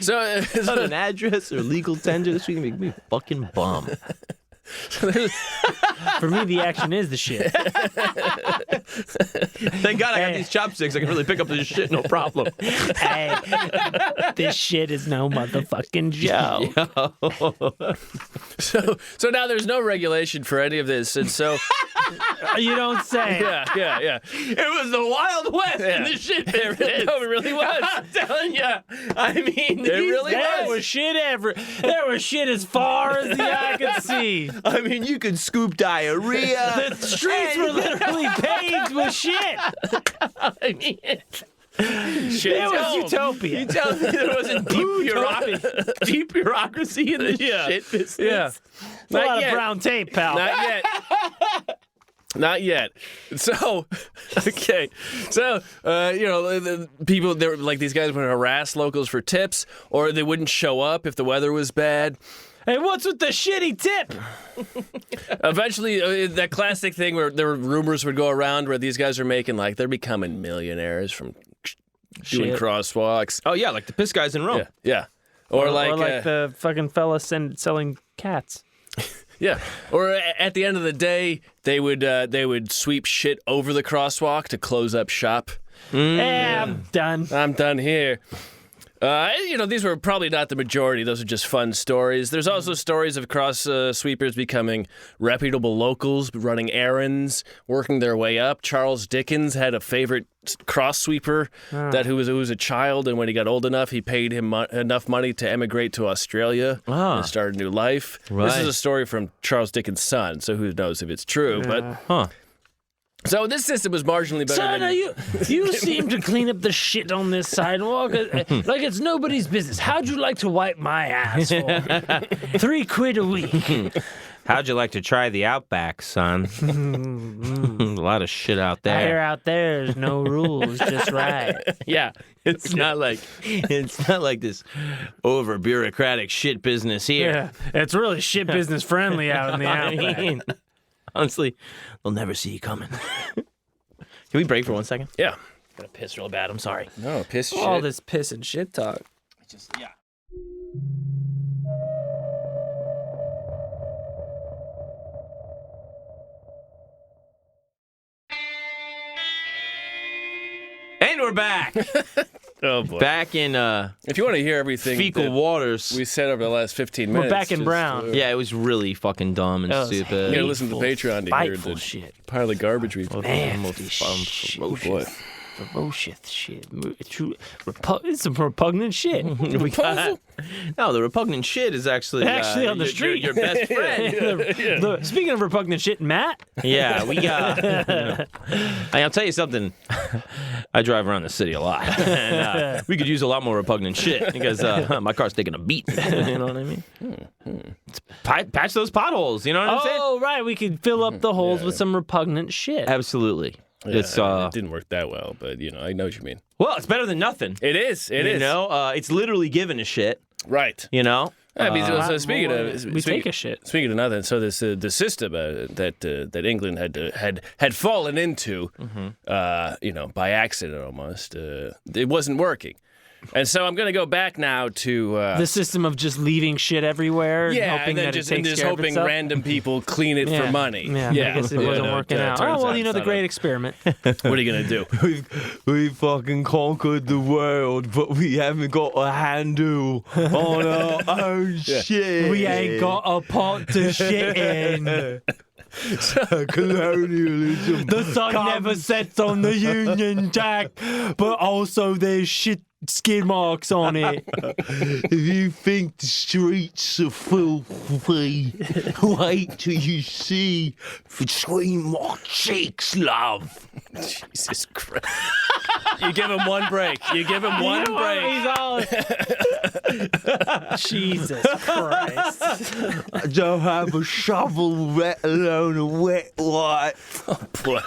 D: So,
B: It's not an address or legal tender. This week make me a fucking bum.
C: For me, the action is the shit.
B: Thank God I got these chopsticks. I can really pick up this shit, no problem.
C: Hey, this shit is no motherfucking joke.
D: so now there's no regulation for any of this, and so
C: You don't say.
D: yeah.
B: It was the Wild West in the shit business.
D: No, it really was.
B: I'm telling you. I mean,
D: It really
C: There was shit There was shit as far as the eye could see.
B: I mean, you could scoop diarrhea.
C: The streets were literally paved with shit.
B: I mean,
D: Shit.
C: It was utopia.
B: you tell me there wasn't deep bureaucracy in the shit business.
D: Yeah.
C: A lot of brown tape, pal.
D: Not yet. Not yet. So, okay. So, the people, they were like, these guys would harass locals for tips, or they wouldn't show up if the weather was bad.
C: Hey, what's with the shitty tip?
D: Eventually, that classic thing where there were rumors would go around where these guys are making, like, they're becoming millionaires from doing
C: Shit.
B: Oh,
D: crosswalks.
B: yeah, like the piss guys in Rome.
D: Yeah. Or like
C: the fucking fella selling cats.
D: yeah. Or at the end of the day, they would sweep shit over the crosswalk to close up shop.
C: I'm done.
D: I'm done here. These were probably not the majority. Those are just fun stories. There's also stories of cross sweepers becoming reputable locals, running errands, working their way up. Charles Dickens had a favorite cross sweeper who was a child, and when he got old enough, he paid him enough money to emigrate to Australia and start a new life.
B: Right.
D: This is a story from Charles Dickens' son, so who knows if it's true. But so this system was marginally better
C: Son,
D: than...
C: you seem to clean up the shit on this sidewalk like it's nobody's business. How'd you like to wipe my ass for? 3 quid a week.
B: How'd you like to try the Outback, son? A lot of shit out
C: I hear
B: there.
C: out there's no rules, just right.
B: Yeah, it's not like this over bureaucratic shit business here.
C: Yeah, it's really shit business friendly out in the
B: I
C: outback.
B: mean, honestly, they'll never see you coming. Can we break for 1 second?
D: Yeah.
B: Gonna piss real bad. I'm sorry.
D: No, piss shit.
C: All this piss and shit talk.
B: Yeah. And we're back.
D: Oh, boy.
B: Back in
D: If you want to hear everything
B: fecal
D: that
B: waters.
D: we said over the last 15 minutes...
C: back in Brown.
B: Yeah, it was really fucking dumb and
C: That was
B: stupid.
D: You gotta listen to Patreon to hear
C: Spiteful
D: the
C: shit.
D: pile of garbage we've...
C: Man,
B: ferocious.
C: ferocious shit. It's some repugnant shit.
B: We got, no, the repugnant shit is actually
C: Actually on the street.
B: Your best friend.
C: Speaking of repugnant shit, Matt.
B: Yeah, we got. I'll tell you something. I drive around the city a lot, and we could use a lot more repugnant shit because my car's taking a beat. You know what I mean? Patch those potholes. You know what I'm saying?
C: Oh, right. We could fill up the holes with some repugnant shit.
B: Absolutely.
D: Yeah,
B: It's
D: it didn't work that well, but, I know what you mean.
B: well, it's better than nothing.
D: It is. It
B: You
D: is.
B: know, it's literally giving a shit.
D: Right.
B: You know.
D: I mean, so speaking of...
C: we take a shit.
D: Speaking of nothing, so this the system that England had fallen into, by accident almost, it wasn't working. And so I'm going to go back now to...
C: The system of just leaving shit everywhere and hoping
D: and then
C: that
D: just,
C: it takes care
D: hoping
C: of itself.
D: random people clean it for money.
C: Yeah, I guess it wasn't working out.
D: turns
C: Oh, well,
D: out
C: the
D: it's
C: great
D: not
C: experiment.
D: What are you going to do?
B: We fucking conquered the world, but we haven't got a handle on our own shit.
C: We ain't got a pot to shit in.
B: Colonialism.
C: The sun never sets on the Union Jack, but also there's shit skid marks on it.
B: If you think the streets are filthy, wait till you see between my cheeks, love.
D: Jesus Christ. You give him one break. You give him one break.
C: He's all... Jesus Christ.
B: I don't have a shovel, let alone a wet wipe.
D: Boy.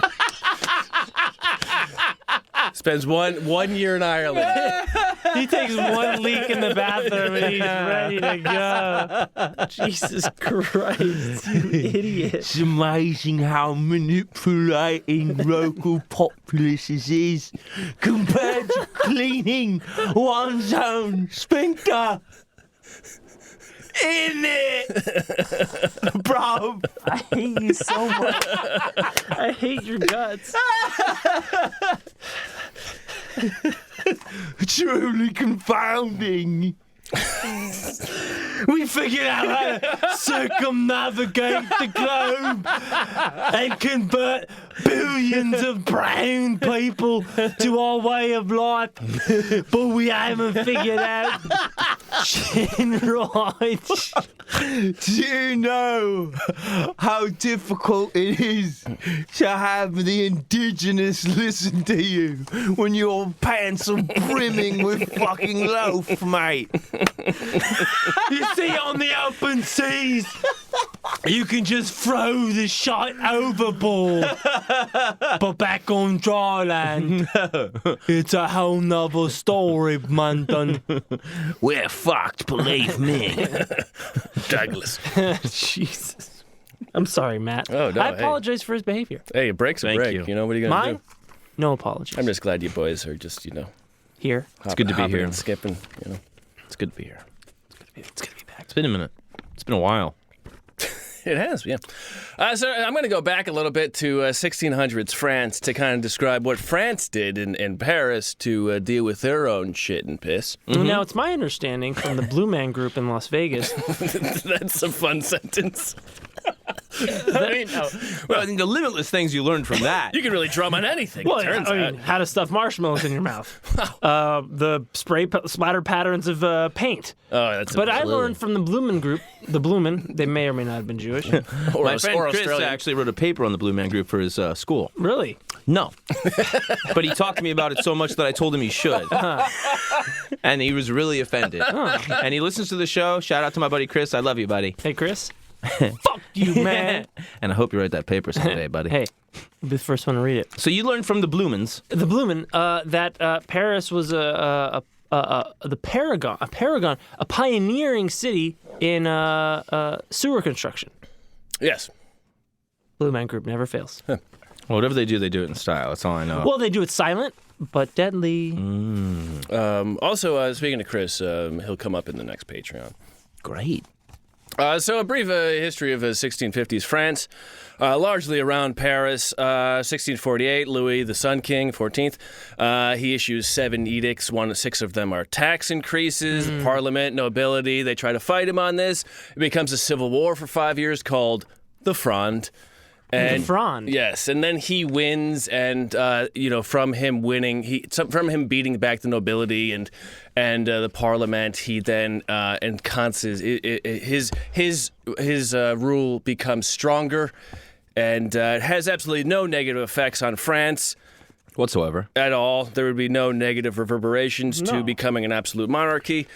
D: Spends one year in Ireland.
C: He takes one leak in the bathroom and he's ready to go. Jesus Christ, you idiot.
B: It's amazing how manipulating local populaces is compared to cleaning one's own sphincter. In it, bro.
C: I hate you so much. I hate your guts.
B: Truly confounding. We figured out how to circumnavigate the globe and convert billions of brown people to our way of life, but we haven't figured out generalized. Do you know how difficult it is to have the indigenous listen to you when your pants are brimming with fucking loaf, mate? You see, on the open seas, you can just throw the shite overboard. But back on dry land, it's a whole nother story, man. We're fucked, believe me.
D: Douglas.
C: Jesus. I'm sorry, Matt.
D: Oh, no,
C: I apologize for his behavior.
D: Hey, a break's a
B: Thank
D: break.
B: you.
D: Know what are you going to
C: Mine?
D: do?
C: No apologies.
D: I'm just glad you boys are just,
C: Here.
B: It's good to be
D: hopping
B: here.
D: and skipping,
B: It's good to be here. It's good to be back. It's been a minute. It's been a while.
D: It has, yeah. So I'm going to go back a little bit to 1600s France to kind of describe what France did in Paris to deal with their own shit and piss.
C: Now, it's my understanding from the Blue Man Group in Las Vegas.
D: That's a fun sentence.
B: Well, the limitless things you learned from that.
D: You can really drum on anything,
C: Well,
D: it turns
C: I
D: out.
C: mean, how to stuff marshmallows in your mouth. The splatter patterns of paint.
D: Oh, that's
C: But I
D: absolutely.
C: learned from the Blue Man Group, they may or may not have been Jewish.
D: Or
B: My friend Chris
D: Australian.
B: actually wrote a paper on the Blue Man Group for his school.
C: Really?
B: No. But he talked to me about it so much that I told him he should. And he was really offended. And he listens to the show. Shout out to my buddy Chris. I love you, buddy.
C: Hey, Chris. Fuck you, man.
B: And I hope you write that paper someday, buddy.
C: Hey, I'll be the first one to read it.
B: So you learned from the Blumens.
C: The Blumen, that Paris was the paragon, a pioneering city in sewer construction.
D: Yes.
C: Blue Man Group never fails.
B: Well, whatever they do it in style. That's all I know.
C: Well, they do it silent, but deadly.
D: Also, speaking to Chris, he'll come up in the next Patreon.
B: Great.
D: So a brief history of 1650s France, largely around Paris. 1648, Louis, the Sun King, 14th, he issues 7 edicts. 6 of them are tax increases. Parliament, nobility, they try to fight him on this. It becomes a civil war for 5 years called the Fronde. And,
C: The Fronde?
D: Yes, and then he wins, and from him winning, from him beating back the nobility and the parliament, he then ensconces his rule becomes stronger, and it has absolutely no negative effects on France
B: Whatsoever.
D: at all. There would be no negative reverberations to becoming an absolute monarchy.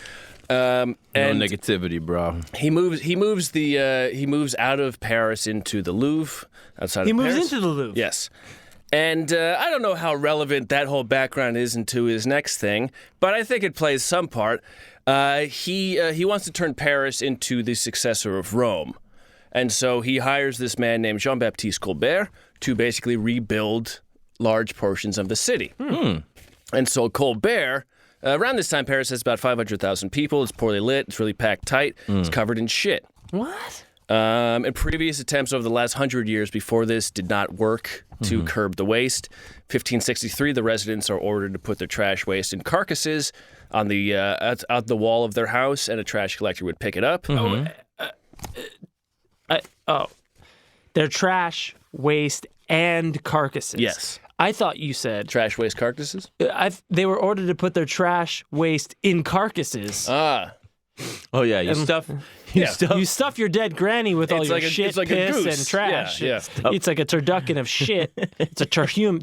B: No
D: And
B: negativity, bro.
D: he moves out of Paris into the Louvre outside
C: He
D: of Paris.
C: moves into the Louvre.
D: Yes. And I don't know how relevant that whole background is into his next thing, but I think it plays some part. He wants to turn Paris into the successor of Rome. And so he hires this man named Jean-Baptiste Colbert to basically rebuild large portions of the city. And so Colbert, around this time, Paris has about 500,000 people. It's poorly lit. It's really packed tight. It's covered in shit.
C: What?
D: And previous attempts over the last 100 years before this did not work to curb the waste. 1563, the residents are ordered to put their trash waste in carcasses on the out the wall of their house, and a trash collector would pick it up.
C: Their trash, waste, and carcasses.
D: Yes.
C: I thought you said
D: Trash waste carcasses?
C: they were ordered to put their trash, waste in carcasses.
D: Ah.
B: Oh, yeah. You stuff.
C: You stuff your dead granny with all
D: It's
C: your
D: like a-
C: shit,
D: it's like a
C: piss,
D: goose.
C: and trash.
D: Yeah.
C: It's like a turducken of shit. It's a turd human.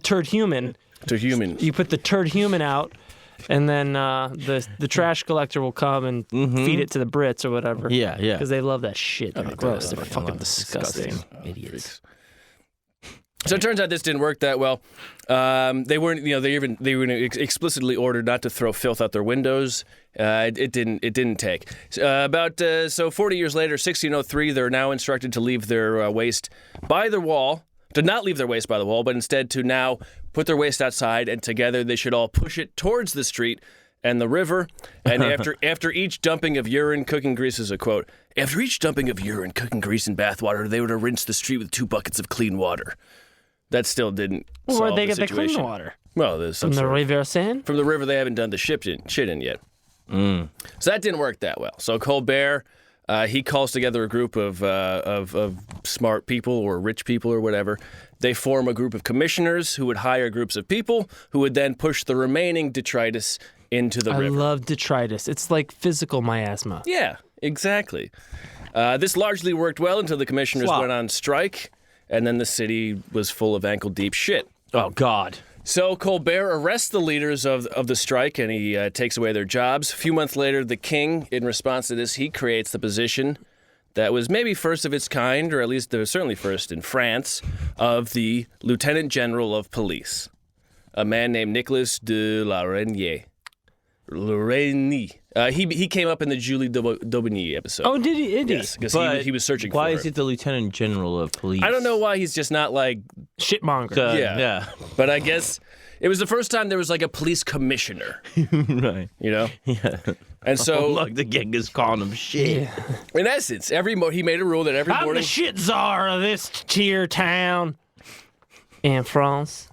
D: To humans.
C: You put the turd human out, and then the trash collector will come and feed it to the Brits or whatever.
B: Yeah, yeah.
C: Because they love that shit. They're gross. They're
B: fucking
C: fucking
B: love it.
C: disgusting.
B: Idiots.
D: So it turns out this didn't work that well. They weren't, they were explicitly ordered not to throw filth out their windows. It didn't take. 40 years later, 1603, they're now instructed to leave their waste by the wall. To not leave their waste by the wall, but instead to now put their waste outside, and together they should all push it towards the street and the river. And after each dumping of urine, cooking grease is a quote. After each dumping of urine, cooking grease, and bathwater, they were to rinse the street with 2 buckets of clean water. That still didn't solve
C: Where'd they
D: the
C: get the
D: situation.
C: clean water?
D: Well, there's some
C: From the
D: sort of-
C: River Seine?
D: from the river they haven't done the shit in yet. So that didn't work that well. So Colbert, he calls together a group of smart people or rich people or whatever. They form a group of commissioners who would hire groups of people who would then push the remaining detritus into the
C: I
D: river.
C: love detritus. It's like physical miasma.
D: Yeah, exactly. This largely worked well until the commissioners
B: Swap.
D: went on strike, and then the city was full of ankle-deep shit.
B: Oh, God.
D: So Colbert arrests the leaders of the strike, and he takes away their jobs. A few months later, the king, in response to this, he creates the position that was maybe first of its kind, or at least certainly first in France, of the Lieutenant General of Police, a man named Nicolas de la Reynie. He came up in the Julie d'Aubigny episode.
C: Oh, did he?
D: Yes, because he was searching for
B: Why
D: her.
B: is it the Lieutenant General of Police?
D: I don't know why he's just not like,
C: Shitmonger.
D: yeah. But I guess it was the first time there was like a police commissioner,
B: Right.
D: you know?
B: Yeah.
D: And so,
B: Look, the gang is calling him shit.
D: in essence, he made a rule that every
C: I'm
D: morning.
C: the shit czar of this tier town in France.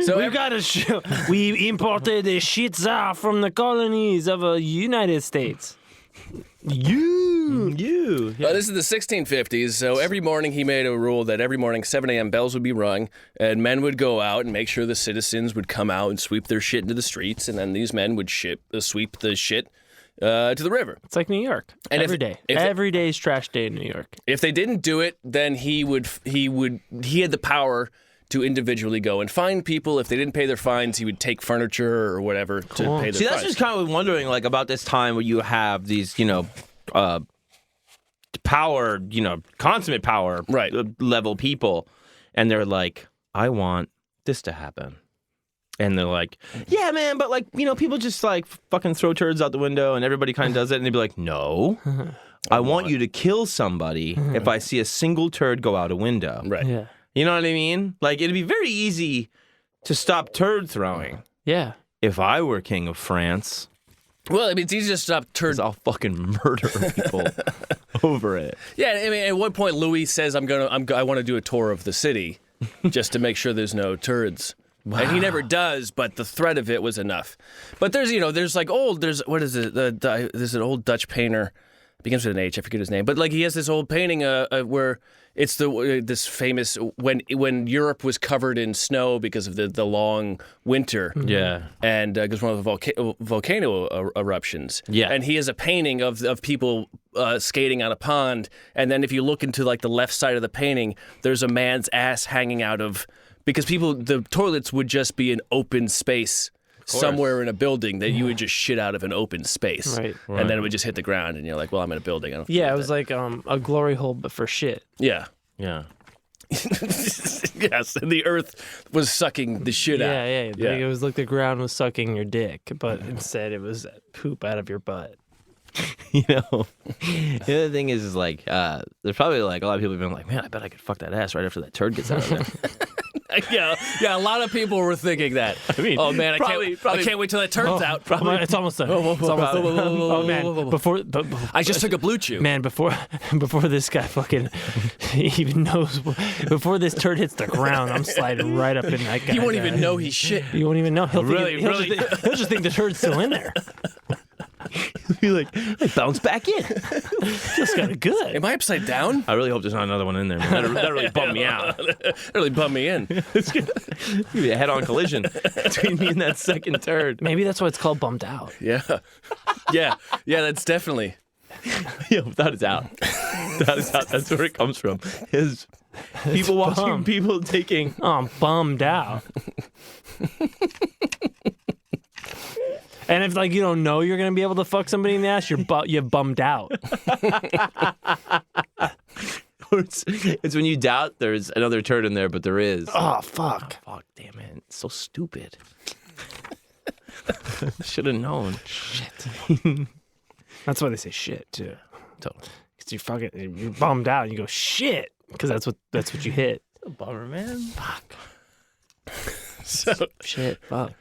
D: So
C: We've got a show. We imported a shit czar from the colonies of the United States.
B: You.
D: This is the 1650s, so every morning he made a rule that every morning 7 a.m. bells would be rung, and men would go out and make sure the citizens would come out and sweep their shit into the streets, and then these men would sweep the shit to the river.
C: It's like New York.
D: And
C: Every day. Every day is trash day in New York.
D: If they didn't do it, then he had the power to individually go and fine people. If they didn't pay their fines, he would take furniture or whatever to pay their
B: See, that's
D: fines.
B: just kind of wondering, like, about this time where you have these, power, consummate power
D: Right.
B: level people, and they're like, I want this to happen. And they're like, yeah, man, but like, people just like fucking throw turds out the window and everybody kind of does it. And they'd be like, no, I want you to kill somebody if I see a single turd go out a window.
D: Right.
C: Yeah.
B: You know what I mean? Like, it'd be very easy to stop turd throwing
C: Yeah.
B: if I were king of France.
D: Well, I mean, it's easy to stop turd.
B: I'll fucking murder people over it.
D: Yeah, I mean, at one point, Louis says, I want to do a tour of the city just to make sure there's no turds. Wow. And he never does, but the threat of it was enough. But there's an old Dutch painter, begins with an H, I forget his name, but like he has this old painting where it's this famous when Europe was covered in snow because of the long winter.
B: Yeah.
D: And because one of the volcano eruptions.
B: Yeah.
D: And he has a painting of people skating on a pond, and then if you look into like the left side of the painting, there's a man's ass hanging out of, because the toilets would just be an open space somewhere in a building that you would just shit out of an open space.
C: Right.
D: And then it would just hit the ground, and you're like, well, I'm in a building. I don't have to
C: Yeah,
D: do
C: it was
D: that.
C: like a glory hole, but for shit.
D: Yeah.
B: Yeah.
D: Yes, and the earth was sucking the shit out.
C: Yeah. Like it was like the ground was sucking your dick, but instead it was poop out of your butt.
B: The other thing is like, there's probably like a lot of people have been like, man, I bet I could fuck that ass right after that turd gets out of there.
D: Yeah, a lot of people were thinking that. I
B: mean,
D: oh man, I
B: probably-
D: can't wait till that turns out.
C: It's almost done. It's almost done. Oh man, before
D: I just took a blue chew.
C: Man, before this guy fucking even knows, before this turd hits the ground, I'm sliding right up in that guy.
D: He won't even know he's shit.
C: You won't even know. He'll
B: Really?
C: He'll just think the turd's still in there.
B: Be like, I bounce back in.
C: Feels kind of good.
D: Am I upside down?
B: I really hope there's not another one in there, man. That really bummed me out.
D: That really bummed me in.
B: It's gonna be a head-on collision between me and that second turd.
C: Maybe that's why it's called bummed out.
D: Yeah, that's definitely.
B: Yeah, without a doubt. Without a doubt, that's where it comes from. Is people watching
C: bummed.
B: people taking.
C: Oh, I'm bummed out. And if like you don't know you're gonna be able to fuck somebody in the ass, you're bummed out.
B: It's when you doubt there's another turd in there, but there is.
C: Oh, fuck.
B: Oh, fuck, damn it. It's so stupid. Should have known. Shit.
C: That's why they say shit, too.
B: Totally.
C: Because you're bummed out and you go, shit. Because that's what you hit.
B: A bummer, man.
C: Fuck.
D: So,
C: Shit. Fuck.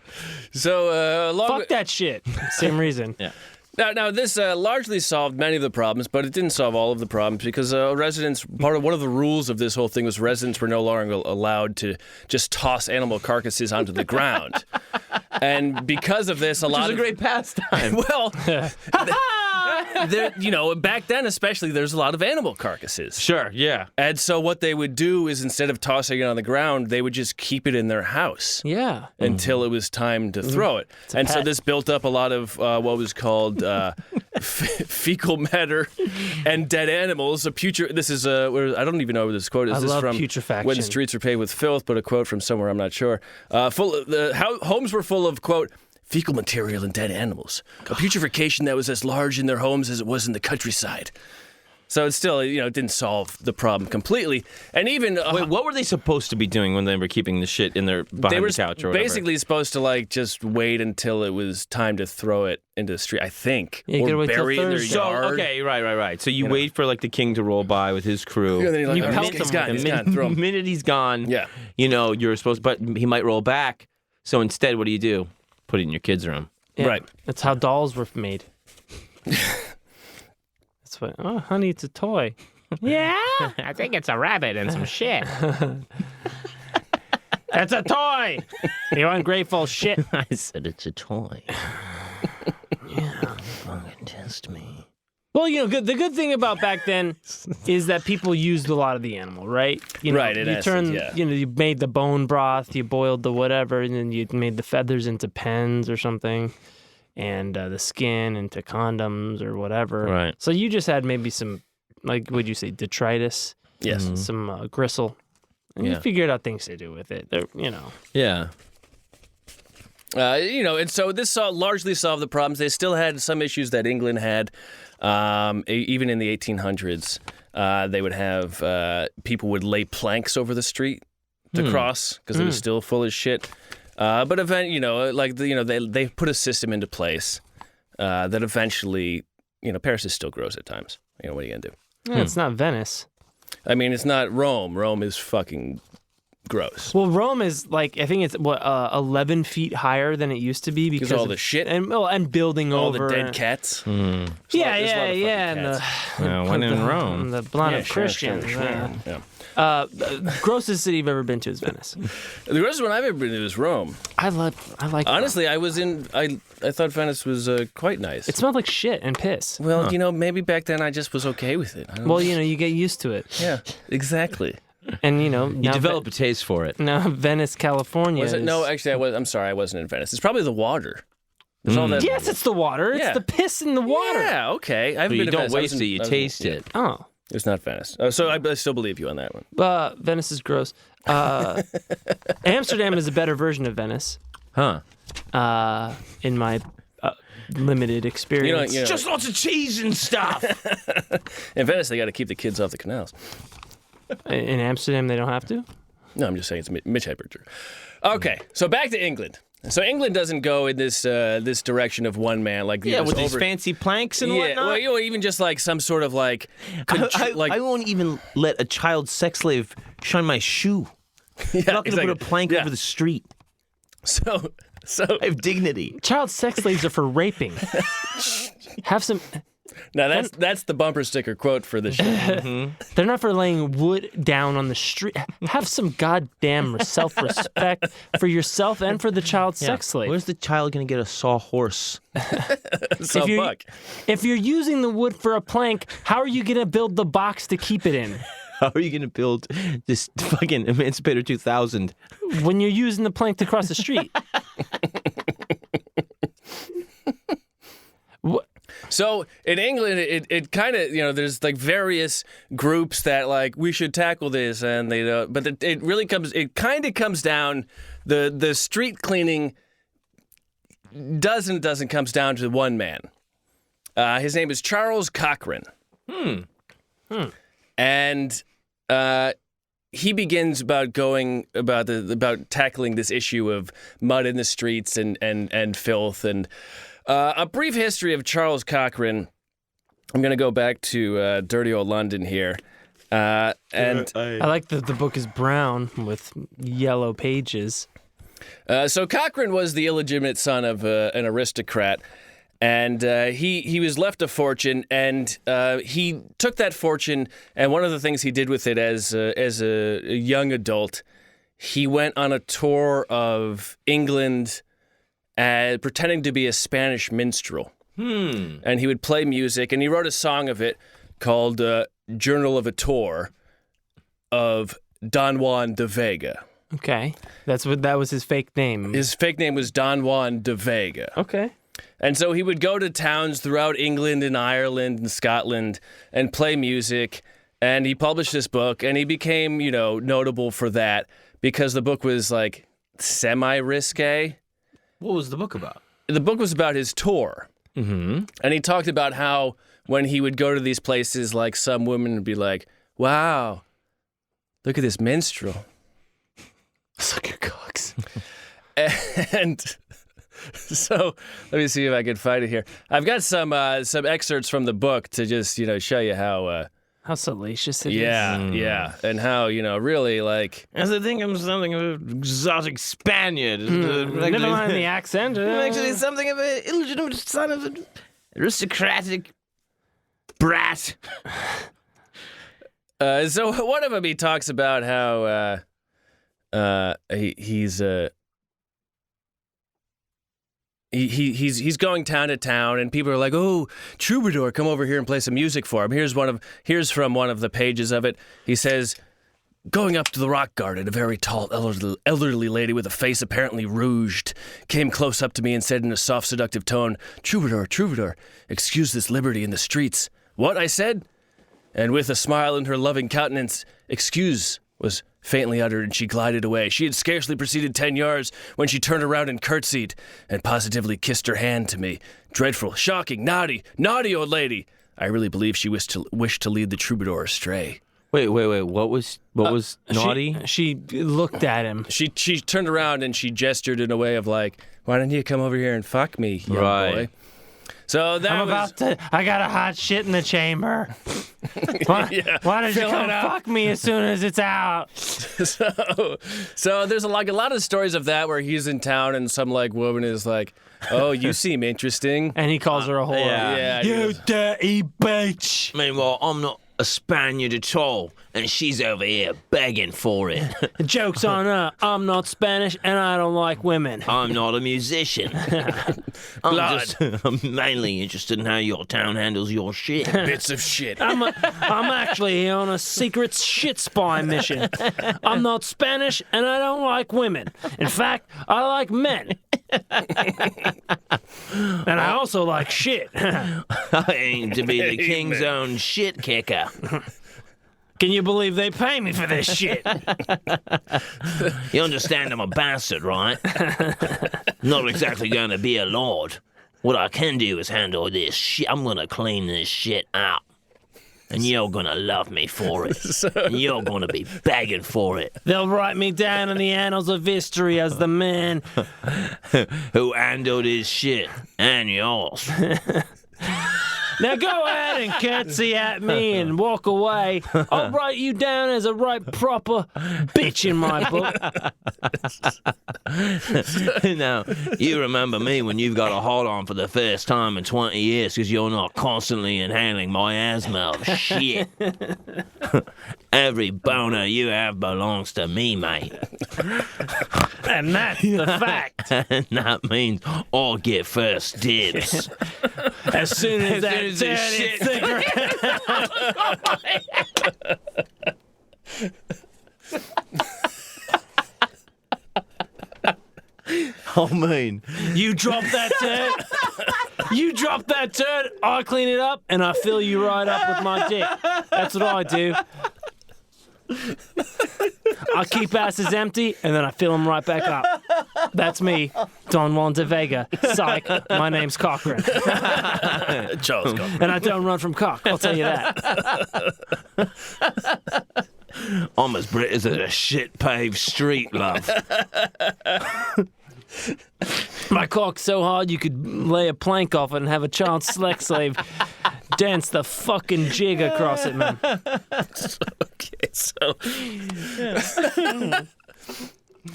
D: Fuck
C: that shit. Same reason.
B: Yeah.
D: Now this largely solved many of the problems, but it didn't solve all of the problems because residents. One of the rules of this whole thing was residents were no longer allowed to just toss animal carcasses onto the ground, and because of this,
B: Which was a great pastime.
D: Well, back then especially, there's a lot of animal carcasses.
B: Sure, yeah.
D: And so what they would do is instead of tossing it on the ground, they would just keep it in their house.
C: Yeah.
D: Until it was time to throw it. And so this built up a lot of what was called fecal matter and dead animals. This is I don't even know where this quote is.
C: I
D: This
C: love
D: from
C: putrefaction.
D: When the Streets Were Paved with Filth, but a quote from somewhere, I'm not sure. Homes were full of, quote, fecal material and dead animals. A putrefaction that was as large in their homes as it was in the countryside. So it's still, it didn't solve the problem completely. And even...
B: Wait, what were they supposed to be doing when they were keeping the shit in their behind the couch or whatever?
D: Basically supposed to, just wait until it was time to throw it into the street, I think.
C: Yeah, you gotta
D: or
C: wait till
D: bury it in their
C: Thursday.
D: yard.
B: Okay, right. So you wait for, the king to roll by with his crew.
D: Yeah, then you're like,
C: You
D: oh,
C: pelt
D: he's
C: them.
D: gone, throw him.
B: The minute he's gone,
D: Yeah.
B: You're supposed, but he might roll back. So instead, what do? Put it in your kid's room.
C: Yeah.
D: Right.
C: That's how dolls were made. That's what. Oh, honey, it's a toy. Yeah, I think it's a rabbit and some shit. That's a toy. You ungrateful shit.
B: I said it's a toy. Yeah, fucking test me.
C: Well, the good thing about back then is that people used a lot of the animal, right?
D: Right, in
C: you
D: essence, yeah.
C: You made the bone broth, you boiled the whatever, and then you made the feathers into pens or something, and the skin into condoms or whatever.
B: Right.
C: So you just had maybe some, what'd you say, detritus?
D: Yes.
C: Some gristle. And you figured out things to do with it.
B: Yeah.
D: And so this largely solved the problems. They still had some issues that England had. Even in the 1800s, they would have people would lay planks over the street to cross because it was still full of shit. But eventually, they put a system into place that eventually, Paris is still gross at times. What are you gonna do?
C: Yeah, it's not Venice.
D: I mean, it's not Rome. Rome is fucking gross.
C: Well, Rome is I think it's 11 feet higher than it used to be because
D: all
C: of-
D: the shit?
C: and building
D: All
C: over
D: the dead cats.
C: Yeah,
D: There's a lot of fucking
C: and
D: cats.
B: When in Rome.
C: and the blonde
D: Yeah,
C: of
D: sure,
C: Christians.
D: sure. Yeah.
C: Grossest city you've ever been to is Venice.
D: The grossest one I've ever been to is Rome.
C: I like.
D: Honestly, I thought Venice was quite nice.
C: it smelled like shit and piss.
D: Well, maybe back then I just was okay with it. I don't know.
C: Well, you get used to it,
D: Yeah, exactly.
C: and
B: You
C: now
B: develop a taste for it.
C: now Venice, California.
D: Was it?
C: is-
D: No, actually, I'm sorry, I wasn't in Venice. It's probably the water. There's all that.
C: Yes, it's the water. It's
D: Yeah.
C: the piss in the water.
D: Yeah, okay. I haven't
B: But
D: been
B: you
D: to
B: don't
D: Venice. I
B: waste
D: was
B: it,
D: in-
B: you
D: I was in-
B: taste
D: yeah.
B: it.
C: Oh,
D: It's not Venice. So I still believe you on that one.
C: Venice is gross. Amsterdam is a better version of Venice,
B: Huh.
C: in my limited experience.
B: Just lots of cheese and stuff.
D: In Venice, they got to keep the kids off the canals.
C: In Amsterdam, they don't have to.
D: No, I'm just saying it's Mitch Hedberger. Okay, so back to England. So England doesn't go in this direction of one man like
B: Yeah, with these
D: over-
B: fancy planks and
D: Yeah,
B: whatnot.
D: well, even just like some sort of like,
B: I won't even let a child sex slave shine my shoe.
D: yeah,
B: I'm not going to
D: exactly.
B: put a plank
D: Yeah.
B: over the street.
D: So
B: I have dignity.
C: Child sex slaves are for raping. Have some.
D: now that's the bumper sticker quote for the show.
C: They're not for laying wood down on the street. Have some goddamn self-respect for yourself and for the child sex slave.
B: Where's the child going to get a sawhorse?
D: So
C: you-
D: buck.
C: If you're using the wood for a plank, how are you gonna build the box to keep it in?
B: How are you going to build this fucking Emancipator 2000?
C: When you're using the plank to cross the street.
D: So in England, it kind of there's like various groups that like we should tackle this, and they don't. But it kind of comes down the street cleaning doesn't comes down to one man. His name is Charles Cochrane. And he begins about tackling this issue of mud in the streets and filth and a brief history of Charles Cochrane. I'm going to go back to dirty old London here. I
C: like that the book is brown with yellow pages.
D: So Cochrane was the illegitimate son of an aristocrat, and he was left a fortune, and he took that fortune, and one of the things he did with it as a young adult, he went on a tour of England pretending to be a Spanish minstrel. And he would play music, and he wrote a song of it called Journal of a Tour of Don Juan de Vega.
C: Okay. That was his fake name.
D: His fake name was Don Juan de Vega.
C: Okay.
D: And so he would go to towns throughout England and Ireland and Scotland and play music, and he published this book, and he became, notable for that because the book was like semi-risque.
B: What was the book about?
D: The book was about his tour.
B: Mm-hmm.
D: And he talked about how when he would go to these places, like some women would be like, wow, look at this minstrel.
C: Suck your cocks.
D: And so let me see if I can find it here. I've got some excerpts from the book to just, show you how
C: salacious it is.
D: Yeah. And how, really like...
B: As I think I'm something of an exotic Spaniard.
C: Never mind the accent.
B: I'm actually something of an illegitimate son of an aristocratic brat.
D: So one of them, he talks about how he's going town to town, and people are like, "Oh, troubadour, come over here and play some music for him." Here's from one of the pages of it. He says, "Going up to the rock garden, a very tall, elderly lady with a face apparently rouged came close up to me and said in a soft, seductive tone, 'Troubadour, troubadour, excuse this liberty in the streets.' 'What?' I said. And with a smile in her loving countenance, 'Excuse,' was faintly uttered, and she glided away. She had scarcely proceeded 10 yards when she turned around and curtsied and positively kissed her hand to me. Dreadful, shocking, naughty old lady. I really believe she wished to lead the troubadour astray."
B: Wait. What was naughty?
C: She looked at him.
D: She turned around and she gestured in a way of like, "Why don't you come over here and fuck me, young boy?" So that
C: I got a hot shit in the chamber. Why don't you come fuck me as soon as it's out?
D: So there's a lot of stories of that where he's in town and some like woman is like, "Oh, you seem interesting,"
C: and he calls her a whore.
D: Yeah,
C: you dirty bitch.
B: Meanwhile, I'm not a Spaniard at all, and she's over here begging for it.
C: Joke's on her. I'm not Spanish, and I don't like women.
B: I'm not a musician. I'm mainly interested in how your town handles your shit.
D: Bits of shit.
C: I'm actually on a secret shit spy mission. I'm not Spanish, and I don't like women. In fact, I like men. And I also like shit.
B: I aim to be the king's own shit kicker.
C: Can you believe they pay me for this shit?
B: You understand I'm a bastard, right? Not exactly going to be a lord. What I can do is handle this shit. I'm going to clean this shit out. And you're going to love me for it. And you're going to be begging for it.
C: They'll write me down in the annals of history as the man
B: who handled his shit and yours.
C: Now go ahead and curtsy at me and walk away. I'll write you down as a right proper bitch in my book.
B: Now, you remember me when you've got a hold on for the first time in 20 years because you're not constantly inhaling my asthma of shit. Every boner you have belongs to me, mate.
C: And that's the fact.
B: And that means I'll get first dibs.
C: As soon as that dirty cigarette.
B: Oh, man.
C: You drop that turd, I clean it up, and I fill you right up with my dick. That's what I do. I keep asses empty, and then I fill them right back up. That's me, Don Juan de Vega. Psych, my name's Cochrane.
D: Charles Cochrane.
C: And I don't run from cock, I'll tell you that.
B: I'm as British as a shit-paved street, love.
C: My cock's so hard you could lay a plank off it and have a child sex slave dance the fucking jig across it, man.
D: Okay, so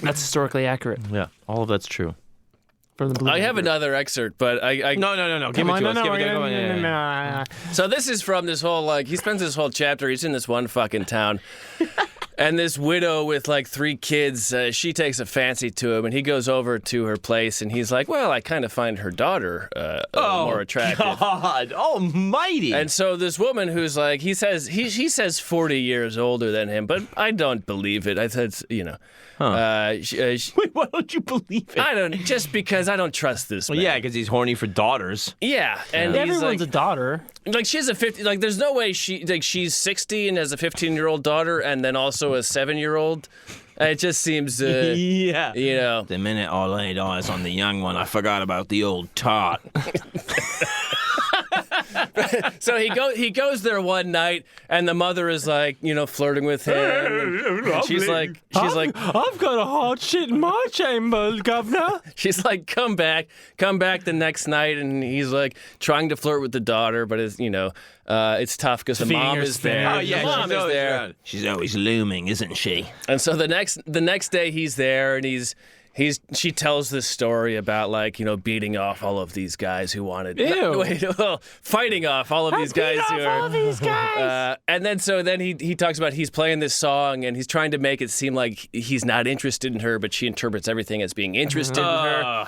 C: That's historically accurate.
B: Yeah, all of that's true.
C: From the Blue
D: I have another excerpt, but I
B: No. Give it to us. Give it to us.
C: no.
D: So this is from this whole, like, he spends this whole chapter, he's in this one fucking town. And this widow with, like, 3 kids, she takes a fancy to him, and he goes over to her place, and he's like, well, I kind of find her daughter more attractive.
B: God almighty.
D: And so this woman who's like, he says 40 years older than him, but I don't believe it. I said, you know.
B: Wait, why don't you believe it?
D: Just because I don't trust this man.
B: Well, yeah, because he's horny for daughters.
D: Yeah, and he's
C: Everyone's
D: like,
C: a daughter.
D: like she has a 50, like there's no way she's 60 and has a 15-year-old daughter and then also a 7-year-old. It just seems,
B: Yeah.
D: you know.
B: The minute I laid eyes on the young one, I forgot about the old tart.
D: So he goes there one night, and the mother is like, you know, flirting with him. And she's like,
C: I've got a hot shit in my chamber, governor.
D: she's like, come back the next night, and he's like trying to flirt with the daughter, but it's, you know, it's tough because the
C: Feeding
D: mom
C: her
D: is there.
C: spinach.
B: Oh, yeah,
D: the mom
B: she's
D: is
B: always
D: there.
B: around. She's always looming, isn't she?
D: And so the next day he's there, and she tells this story about, like, you know, beating off all of these guys who wanted fighting off all of these guys who are
C: all of these guys.
D: and then he talks about he's playing this song and he's trying to make it seem like he's not interested in her, but she interprets everything as being interested in her.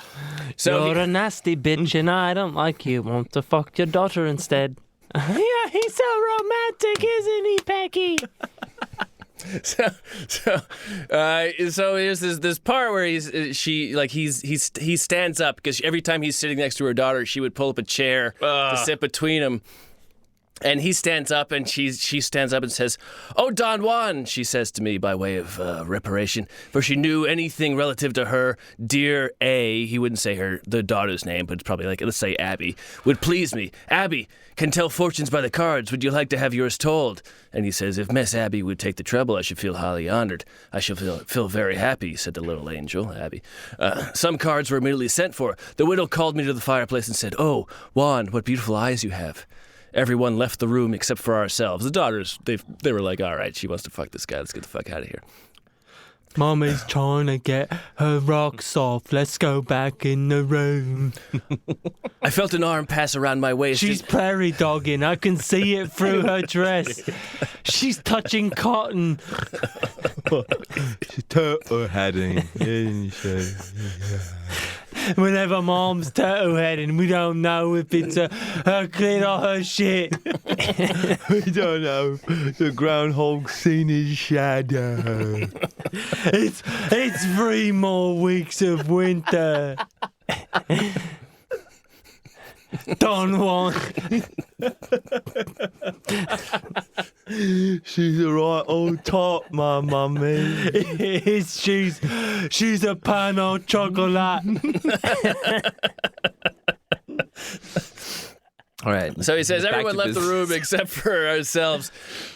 D: So
C: You're a nasty bitch and I don't like you. Want to fuck your daughter instead. Yeah, he's so romantic, isn't he, Becky?
D: So there's this part where he stands up because every time he's sitting next to her daughter, she would pull up a chair to sit between him. And he stands up, and she stands up and says, "Oh, Don Juan," she says to me by way of reparation, for she knew anything relative to her dear A. He wouldn't say the daughter's name, but it's probably like, let's say Abby, would please me. Abby can tell fortunes by the cards. Would you like to have yours told? And he says, if Miss Abby would take the trouble, I should feel highly honored. I shall feel very happy, said the little angel, Abby. Some cards were immediately sent for. The widow called me to the fireplace and said, "Oh, Juan, what beautiful eyes you have." Everyone left the room except for ourselves. The daughters, they were like, all right, she wants to fuck this guy. Let's get the fuck out of here.
C: Mommy's trying to get her rocks off. Let's go back in the room.
D: I felt an arm pass around my waist.
C: She's prairie dogging. I can see it through her dress. She's touching cotton.
B: She's turtle heading.
C: Whenever Mom's turtle heading, we don't know if it's her clit or her shit.
B: We don't know. The groundhog's seen his shadow.
C: It's 3 more weeks of winter. Don Juan.
B: She's a right old top, my mummy.
C: She's a pan of chocolate.
B: All right.
D: So he says,
B: Back
D: everyone
B: to
D: left the
B: business.
D: room except for ourselves.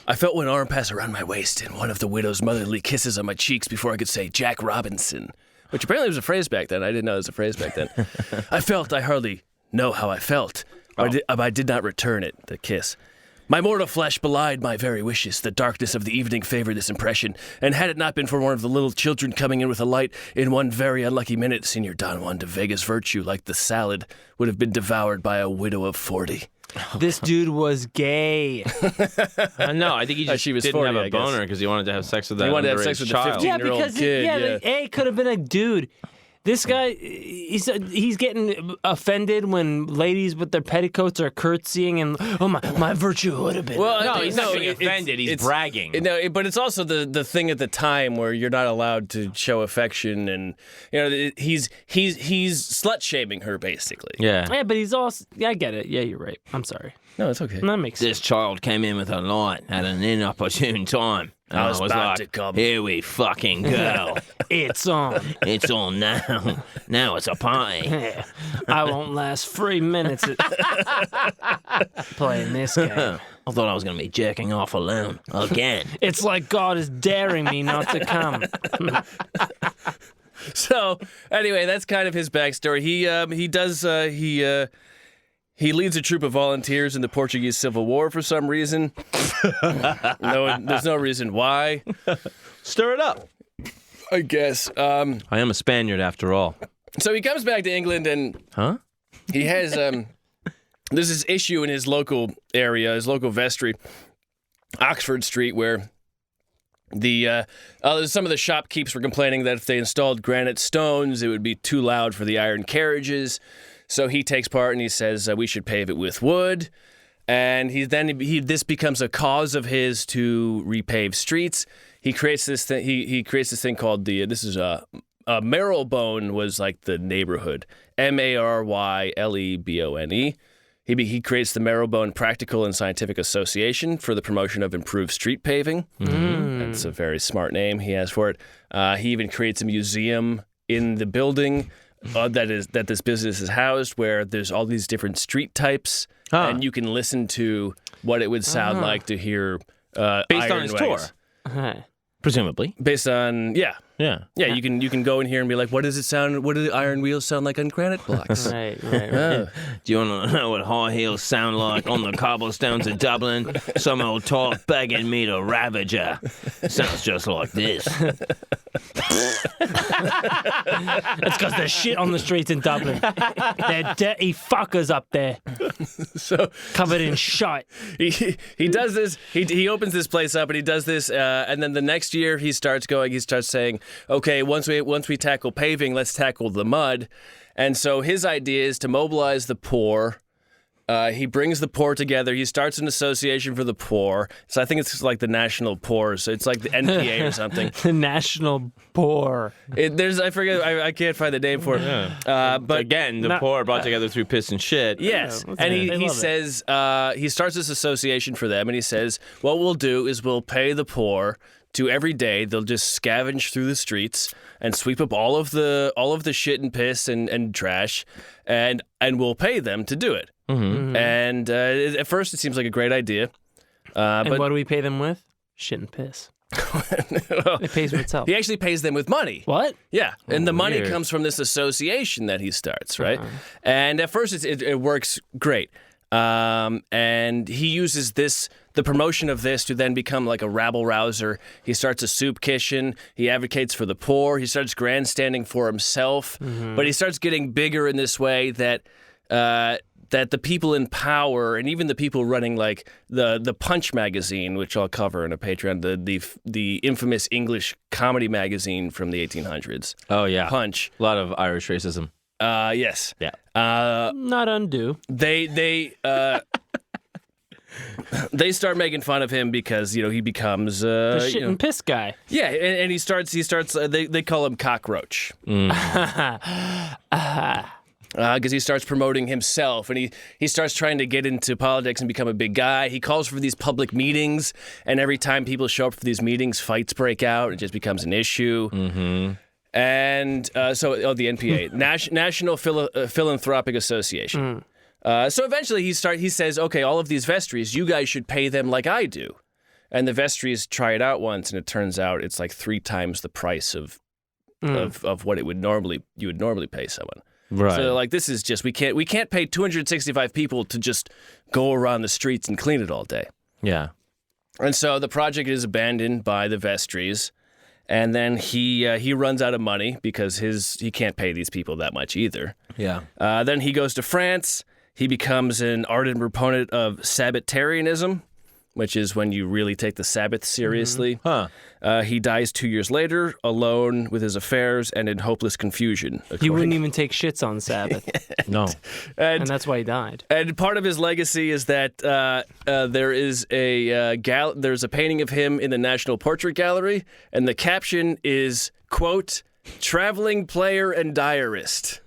D: I felt one arm pass around my waist and one of the widow's motherly kisses on my cheeks before I could say Jack Robinson, which apparently was a phrase back then. I didn't know it was a phrase back then. I hardly know how I felt, but I did not return it, the kiss. My mortal flesh belied my very wishes. The darkness of the evening favored this impression, and had it not been for one of the little children coming in with a light in one very unlucky minute, Senor Don Juan de Vega's virtue, like the salad, would have been devoured by a widow of 40.
C: This dude was gay.
B: No, I think he just
D: she was
B: didn't
D: 40,
B: have
D: I
B: a
D: guess.
B: boner because he wanted to have sex with that
D: He wanted to have
B: underage
D: sex with the
B: child.
D: 15
C: Yeah,
D: year-old
C: because
D: kid,
C: A could have been a dude. This guy, he's getting offended when ladies with their petticoats are curtsying and, oh, my virtue would have been.
D: Well,
B: No, he's not getting offended. He's bragging.
D: No, but it's also the thing at the time where you're not allowed to show affection, and you know he's slut shaming her basically.
B: Yeah.
C: Yeah, but he's also, I get it. Yeah, you're right. I'm sorry.
D: No, it's okay.
C: That makes sense.
B: This child came in with a light at an inopportune time. And
D: I was about
B: like,
D: to come.
B: Here we fucking go.
C: It's on.
B: It's on now. Now it's a party.
C: I won't last 3 minutes playing this game.
B: I thought I was going to be jacking off alone again.
C: It's like God is daring me not to come.
D: So anyway, that's kind of his backstory. He leads a troop of volunteers in the Portuguese Civil War for some reason. There's no reason why.
B: Stir it up.
D: I guess.
B: I am a Spaniard after all.
D: So he comes back to England and he has there's this issue in his local area, his local vestry, Oxford Street, where some of the shopkeepers were complaining that if they installed granite stones, it would be too loud for the iron carriages. So he takes part and he says we should pave it with wood. And this becomes a cause of his to repave streets. He creates this thing. He creates this thing called Marylebone was like the neighborhood. Marylebone. He creates the Marylebone Practical and Scientific Association for the promotion of improved street paving. That's a very smart name he has for it. He even creates a museum in the building that this business is housed, where there's all these different street types, and you can listen to what it would sound like to hear
B: Based on his tour. Presumably.
D: Based on, yeah. You can go in here and be like, what does it sound? What do the iron wheels sound like on granite blocks?
C: Right.
B: Do you want to know what high heels sound like on the cobblestones of Dublin? Some old top begging me to ravage her. Sounds just like this.
C: That's because there's shit on the streets in Dublin. They're dirty fuckers up there.
D: So
C: covered in shite.
D: He does this. He opens this place up and he does this, and then the next year he starts saying, okay, once we tackle paving, let's tackle the mud. And so his idea is to mobilize the poor. He brings the poor together. He starts an association for the poor. So I think it's like the National Poor. So it's like the NPA or something.
C: The National Poor.
D: I forget. I can't find the name for it.
B: Yeah. But again, the poor are brought together through piss and shit.
D: Yes. And he says, he starts this association for them, and he says, what we'll do is we'll pay the poor to every day they'll just scavenge through the streets and sweep up all of the shit and piss and trash, and we'll pay them to do it. Mm-hmm. And at first it seems like a great idea.
C: And
D: but
C: what do we pay them with? Shit and piss. It pays for itself.
D: He actually pays them with money.
C: What?
D: Yeah, and the money comes from this association that he starts, right? And at first it works great. And he uses the promotion of this to then become like a rabble-rouser. He starts a soup kitchen. He advocates for the poor. He starts grandstanding for himself. Mm-hmm. But he starts getting bigger in this way that the people in power, and even the people running like the Punch magazine, which I'll cover in a Patreon, the infamous English comedy magazine from the 1800s.
B: Oh, yeah.
D: Punch.
B: A lot of Irish racism.
D: Yes.
B: Yeah.
C: Not undue.
D: They start making fun of him because he becomes
C: the shit and piss guy.
D: Yeah, and he starts. They call him Cockroach. Because he starts promoting himself, and he starts trying to get into politics and become a big guy. He calls for these public meetings, and every time people show up for these meetings, fights break out. It just becomes an issue. Mm-hmm. And the NPA, National Philanthropic Association. So eventually he says, okay, all of these vestries, you guys should pay them like I do. And the vestries try it out once, and it turns out it's like 3 times the price of what you would normally pay someone.
B: Right.
D: So like, this is just, we can't pay 265 people to just go around the streets and clean it all day.
B: Yeah.
D: And so the project is abandoned by the vestries. And then he runs out of money because he can't pay these people that much either.
B: Yeah.
D: Then he goes to France. He becomes an ardent proponent of Sabbatarianism, which is when you really take the Sabbath seriously. Mm-hmm. He dies 2 years later, alone with his affairs and in hopeless confusion.
C: He wouldn't even take shits on Sabbath.
B: No.
C: And that's why he died.
D: And part of his legacy is that there's a painting of him in the National Portrait Gallery, and the caption is, quote, "Traveling player and diarist."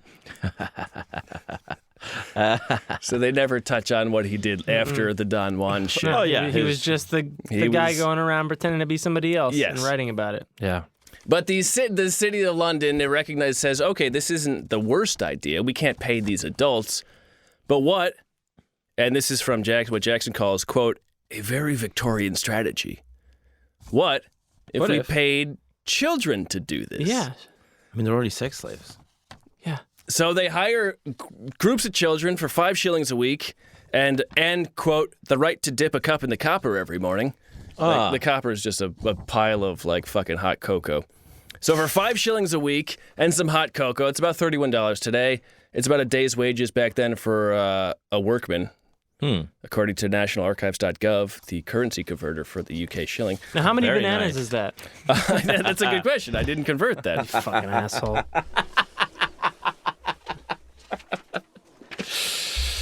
D: So they never touch on what he did after the Don Juan shit.
C: Oh yeah, he was just the guy going around pretending to be somebody else and writing about it.
B: Yeah.
D: But the city of London, they says, okay, this isn't the worst idea. We can't pay these adults. But what, and this is from what Jackson calls, quote, a very Victorian strategy. What if we paid children to do this?
C: Yeah.
B: I mean, they're already sex slaves.
C: Yeah.
D: So they hire groups of children for 5 shillings a week and quote, the right to dip a cup in the copper every morning. Like, the copper is just a pile of, like, fucking hot cocoa. So for 5 shillings a week and some hot cocoa, it's about $31 today. It's about a day's wages back then for a workman, according to nationalarchives.gov, the currency converter for the UK shilling.
C: Now, how many
B: Very
C: bananas
B: nice.
C: is that?
D: That's a good question. I didn't convert that.
C: Fucking asshole.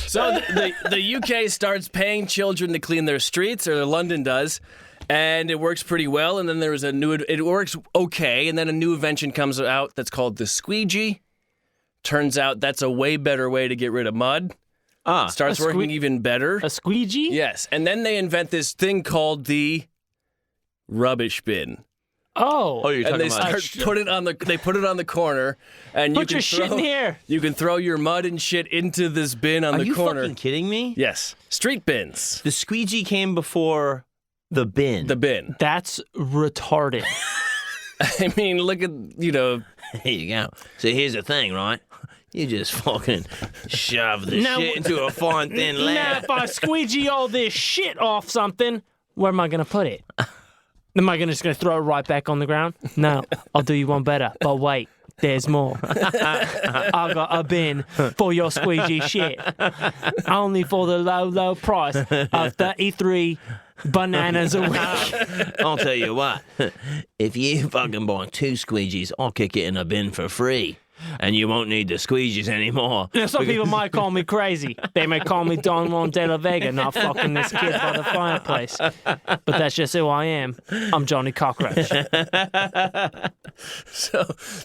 D: So the UK starts paying children to clean their streets, or London does, and it works pretty well. And then there was it works okay, and then a new invention comes out that's called the squeegee. Turns out that's a way better way to get rid of mud. Starts working even better.
C: A squeegee?
D: Yes, and then they invent this thing called the rubbish bin.
C: Oh,
B: you're
D: And
B: talking
D: they
B: about
D: put it on the corner, and
C: put your shit in here.
D: You can throw your mud and shit into this bin on
B: Are
D: the
B: you
D: corner.
B: fucking kidding me?
D: Yes, street bins.
B: The squeegee came before the bin.
D: The bin.
C: That's retarded.
D: I mean, look at,
B: Here you go. So here's the thing, right? You just fucking shove the
C: Now-
B: shit into a fine thin
C: Now,
B: layer.
C: if I squeegee all this shit off something, where am I going to put it? Am I just going to throw it right back on the ground? No, I'll do you one better. But wait, there's more. I got a bin for your squeegee shit. Only for the low, low price of 33 bananas a week.
B: I'll tell you what. If you fucking buy 2 squeegees, I'll kick it in a bin for free. And you won't need the squeegees anymore.
C: Now, some people might call me crazy. They may call me Don Juan de la Vega, not fucking this kid by the fireplace. But that's just who I am. I'm Johnny Cockroach.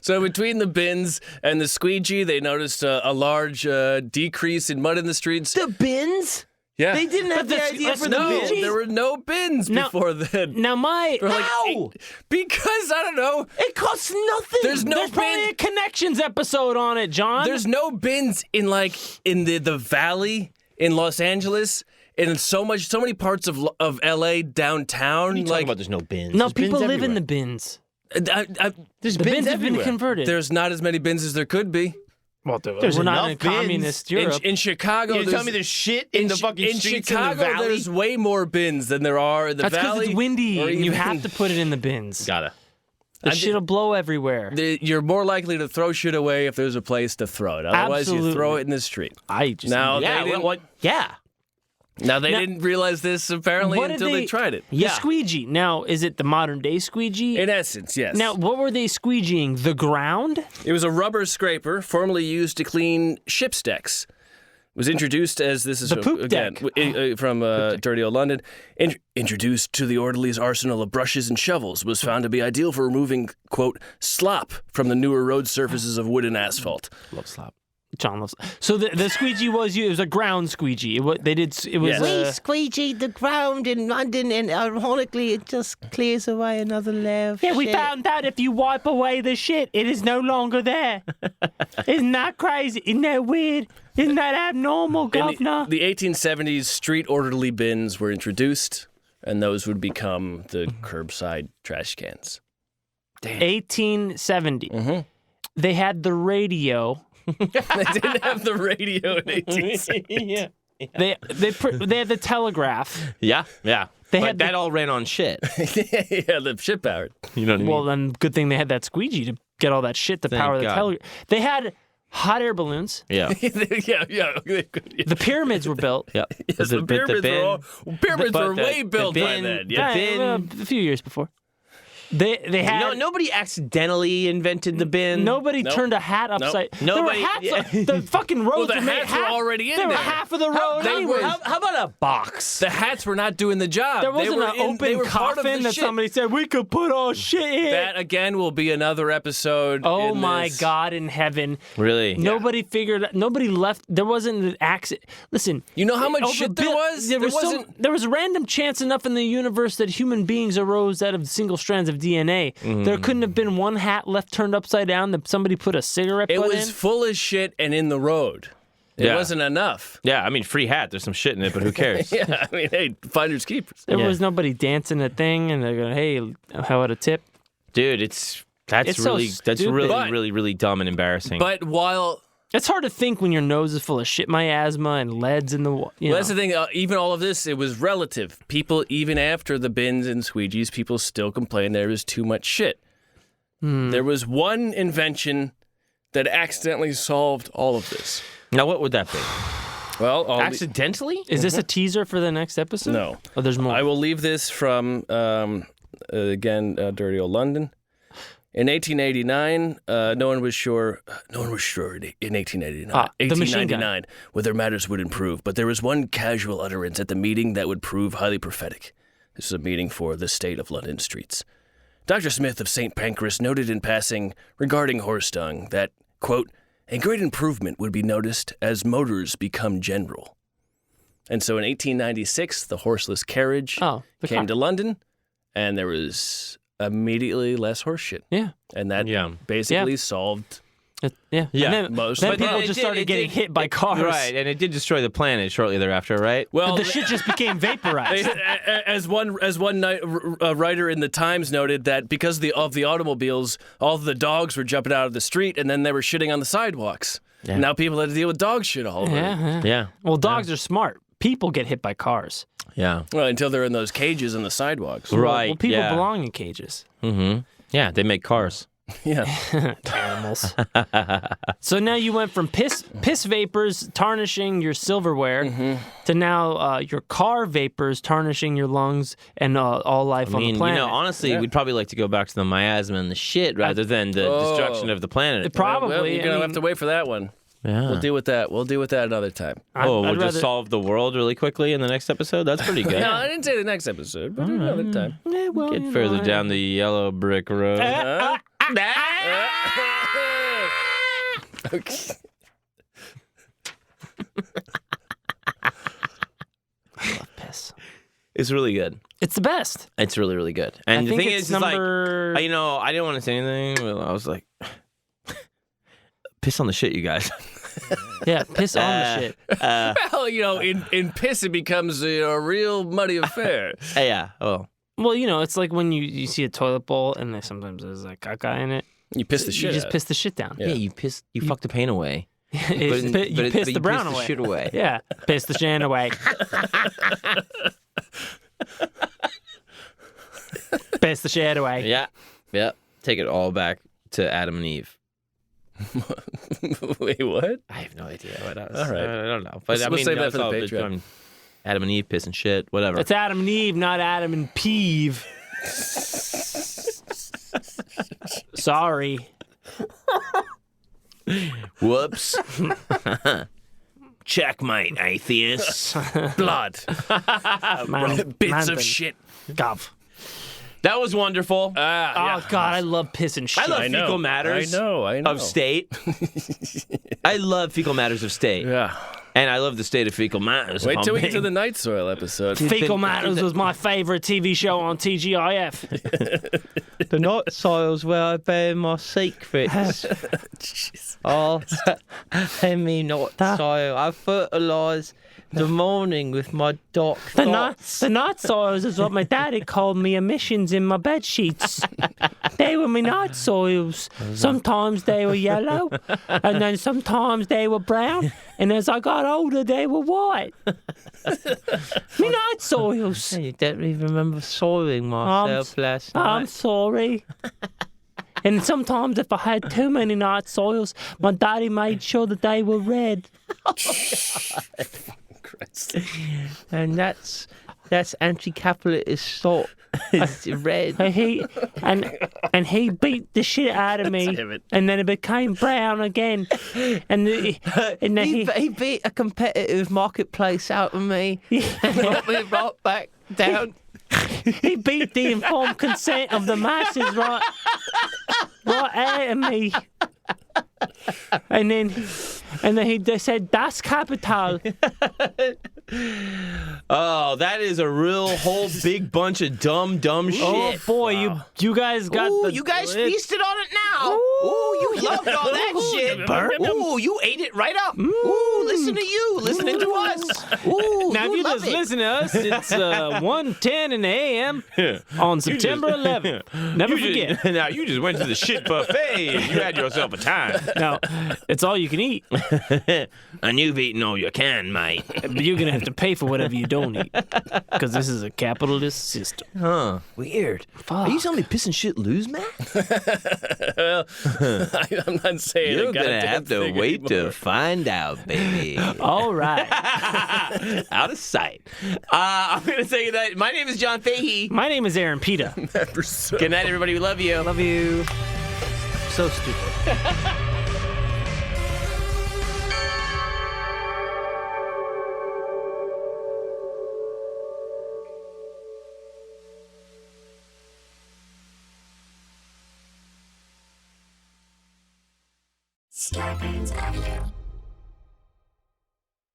D: so between the bins and the squeegee, they noticed a large decrease in mud in the streets.
B: The bins?
D: Yeah.
B: They didn't have the idea for the
D: No,
B: bins?
D: there were no bins
C: Now-
D: before then.
C: Now, my...
D: There were like
B: How?
D: 8 because, I don't know,
B: It costs nothing.
D: there's no
C: There's probably a
D: bin.
C: Connections episode on it, John.
D: There's no bins in the valley in Los Angeles and in so many parts of LA downtown.
B: What are you talking about? There's no bins.
C: No,
B: There's
C: people
B: bins
C: live in
B: everywhere.
C: the bins.
B: There's
C: The bins have been
B: everywhere.
C: converted.
D: There's not as many bins as there could be.
C: We're not
B: enough
C: in
B: bins.
C: communist
D: In,
C: Europe.
D: in Chicago,
B: You tell
D: there's-
B: me there's shit in the fucking
D: in
B: streets
D: Chicago,
B: in the valley?
D: there's way more bins than there are in the
C: That's because
D: valley.
C: it's windy
D: or
C: and you
D: even-
C: have to put it in the bins.
B: Gotta.
C: The shit'll blow everywhere.
D: You're more likely to throw shit away if there's a place to throw it. Otherwise, you throw
C: Absolutely.
D: it in the street.
C: I just
D: Now,
B: Yeah,
D: they didn't,
B: what? Yeah.
D: now they didn't realize this apparently
C: What did
D: until they tried it.
C: The squeegee. Now, is it the modern day squeegee?
D: In essence, yes.
C: Now, what were they squeegeeing? The ground?
D: It was a rubber scraper formerly used to clean ship's decks. It was introduced as this is
C: The poop
D: again
C: deck.
D: from Dirty Old London. Introduced to the orderly's arsenal of brushes and shovels, was found to be ideal for removing quote slop from the newer road surfaces of wood and asphalt.
C: Love slop. John loves. So the squeegee was used. It was a ground squeegee. It was
D: Yes.
E: Squeegee the ground in London, and ironically, it just clears away another layer of
C: yeah, we
E: shit.
C: found out if you wipe away the shit, it is no longer there. Isn't that crazy? Isn't that weird? Isn't that abnormal,
D: In
C: governor?
D: the 1870s, street orderly bins were introduced, and those would become the curbside trash cans.
C: 1870.
D: Mm-hmm.
C: They had the radio.
D: They didn't have the radio in 1870.
C: They had the telegraph.
B: Yeah.
C: They
B: But
C: had
B: that all ran on shit.
D: Yeah, the shit powered.
B: You know what I mean?
C: Well, then good thing they had that squeegee to get all that shit to
B: Thank
C: power the
B: God.
C: telegraph. They had hot air balloons.
B: yeah.
D: yeah.
C: The pyramids were built.
B: Yeah.
D: Yes, the pyramids were way built by then. Yeah.
C: A few years before. They had
B: Nobody accidentally invented the bin.
C: nobody
D: Nope.
C: turned a hat upside.
B: Nobody-
C: There were hats. The fucking roads
D: the
C: were made
D: hats were already in
C: They were
D: there.
C: half of the road
D: they
C: anyway.
D: were-
B: How about a box?
D: The hats were not doing the job.
C: There
D: They
C: wasn't
D: were
C: an
D: they
C: open
D: were part of the
C: coffin that
D: shit.
C: somebody said we could put our shit in.
D: That again will be another episode.
C: Oh
D: in
C: my
D: this.
C: God in heaven!
B: Really?
C: Nobody figured. Nobody left. There wasn't an accident. Listen.
D: You know how much
C: over
D: shit there
C: bi-
D: was?
C: There was
D: wasn't.
C: there was random chance enough in the universe that human beings arose out of single strands of DNA. There couldn't have been one hat left turned upside down that somebody put a cigarette
D: It
C: butt
D: was
C: in.
D: full of shit and in the road. It wasn't enough.
B: Yeah, I mean, free hat. There's some shit in it, but who cares?
D: Yeah, I mean, hey, finders keepers.
C: There was nobody dancing a thing, and they're going, hey, how about a tip?
B: Dude, that's
C: so
B: really
C: stupid.
B: really dumb and embarrassing.
D: But while...
C: It's hard to think when your nose is full of shit miasma and leads in the...
D: Well, that's the thing. Even all of this, it was relative. People, even after the bins and squeegees, people still complain there was too much shit. There was one invention that accidentally solved all of this.
B: Now, what would that be?
D: Well,
B: Accidentally?
C: Is this a teaser for the next episode?
D: No.
C: Oh, there's more.
D: I will leave this from, Dirty Old London. In 1889, no one was sure in 1889,
C: the machine gun.
D: 1899 whether matters would improve, but there was one casual utterance at the meeting that would prove highly prophetic. This is a meeting for the state of London streets. Dr. Smith of St. Pancras noted in passing regarding horse dung that, quote, a great improvement would be noticed as motors become general. And so in 1896, the horseless carriage came to London, and there was immediately less horse shit.
C: Yeah.
D: And that basically solved...
C: And then,
D: most.
C: then
D: But
C: people just started getting hit by cars.
B: Right, and it did destroy the planet shortly thereafter, right?
D: Well,
C: The shit just became vaporized.
D: as one writer in the Times noted that because of the automobiles, all the dogs were jumping out of the street and then they were shitting on the sidewalks.
B: Yeah.
D: Now people had to deal with dog shit all over.
B: Yeah.
C: Well, dogs are smart. People get hit by cars.
B: Yeah.
D: Well, until they're in those cages on the sidewalks.
B: Right.
C: Well, people belong in cages.
B: Mm-hmm. Yeah, they make cars.
D: Yeah.
C: Animals. So now you went from piss vapors tarnishing your silverware to now your car vapors tarnishing your lungs and all life on the planet.
B: Honestly, we'd probably like to go back to the miasma and the shit rather than the destruction of the planet.
C: Probably.
D: Well, you're going to have to wait for that one.
B: Yeah.
D: We'll deal with that. We'll deal with that another time.
B: We'll just solve the world really quickly in the next episode? That's pretty good.
D: No, I didn't say the next episode, but another time.
C: Yeah, well,
B: Get further down the yellow brick road.
D: Okay.
C: I love piss.
B: It's really good.
C: It's the best.
B: It's really, really good. And
C: I
B: the
C: think
B: thing
C: it's
B: is,
C: number...
B: I didn't want to say anything. But I was like, piss on the shit, you guys.
C: Yeah, piss on the shit.
D: Well, in piss, it becomes a real muddy affair.
B: Yeah. Oh.
C: Well, it's like when you see a toilet bowl and sometimes there's like caca in it.
D: You piss the shit
C: You just
D: out.
C: piss the shit down.
B: Yeah, you fuck the pain away.
C: You piss the brown away.
B: The shit away.
C: Yeah, piss the shit away. Piss the shit away.
B: Yeah. Take it all back to Adam and Eve.
D: Wait, what?
B: I have no idea what I was.
D: All right.
B: I don't know. But
D: We'll save that for the
B: all
D: Patreon.
B: Adam and Eve pissing shit, whatever.
C: It's Adam and Eve, not Adam and Peeve. Sorry.
B: Whoops. Checkmate, atheists.
D: Blood. Bits of shit.
C: Gov.
B: That was wonderful.
C: Oh, God, I love piss and shit.
B: I love fecal matters.
D: I know.
B: Of state. I love fecal matters of state.
D: Yeah.
B: And I love the state of fecal matters.
D: Wait till we get to the Night Soil episode.
C: Fecal Matters was my favorite TV show on TGIF.
B: The night soils where I bear my secrets. Oh, me not soil. I fertilise the morning with my dark thoughts.
C: The night soils is what my daddy called me emissions in my bed sheets. They were my night soils. Sometimes they were yellow, and then sometimes they were brown, and as I got older, they were white. Me night soils.
B: You don't even remember soiling myself last night.
C: I'm sorry. And sometimes if I had too many night soils, my daddy made sure that they were red.
B: And that's anti-capitalist thought. It's red.
C: And he beat the shit out of me, and then it became brown again. And then
B: he beat a competitive marketplace out of me and brought me right back down.
C: He beat the informed consent of the masses right out of me. And then they said, "Das Kapital."
B: Oh, that is a real whole big bunch of dumb shit.
C: Oh boy, you guys got
E: you guys feasted on it
B: now. Ooh, you loved all that shit. Ooh, you ate it right up. Ooh, listen to you, listening to us. Ooh,
C: Now, if you
B: love
C: just
B: it.
C: listen to us, it's 1:10 in the a.m. on September 11th. Never forget.
B: Now, you just went to the shit buffet and you had yourself a time.
C: Now, it's all you can eat,
B: And you've eaten all you can, mate.
C: but you're going to have to pay for whatever you don't eat. Because this is a capitalist system.
B: Huh. Weird. Are you telling me piss and shit lose, Matt?
D: Well, I'm not saying
B: You're
D: a
B: gonna
D: goddamn
B: have to
D: thing
B: wait
D: anymore.
B: to find out, baby.
C: All right.
B: Out of sight. I'm gonna say that my name is John Fahey.
C: My name is Aaron Pita.
B: Good night, everybody. We love you.
C: Love you. So stupid.
F: Scarpins Avenue.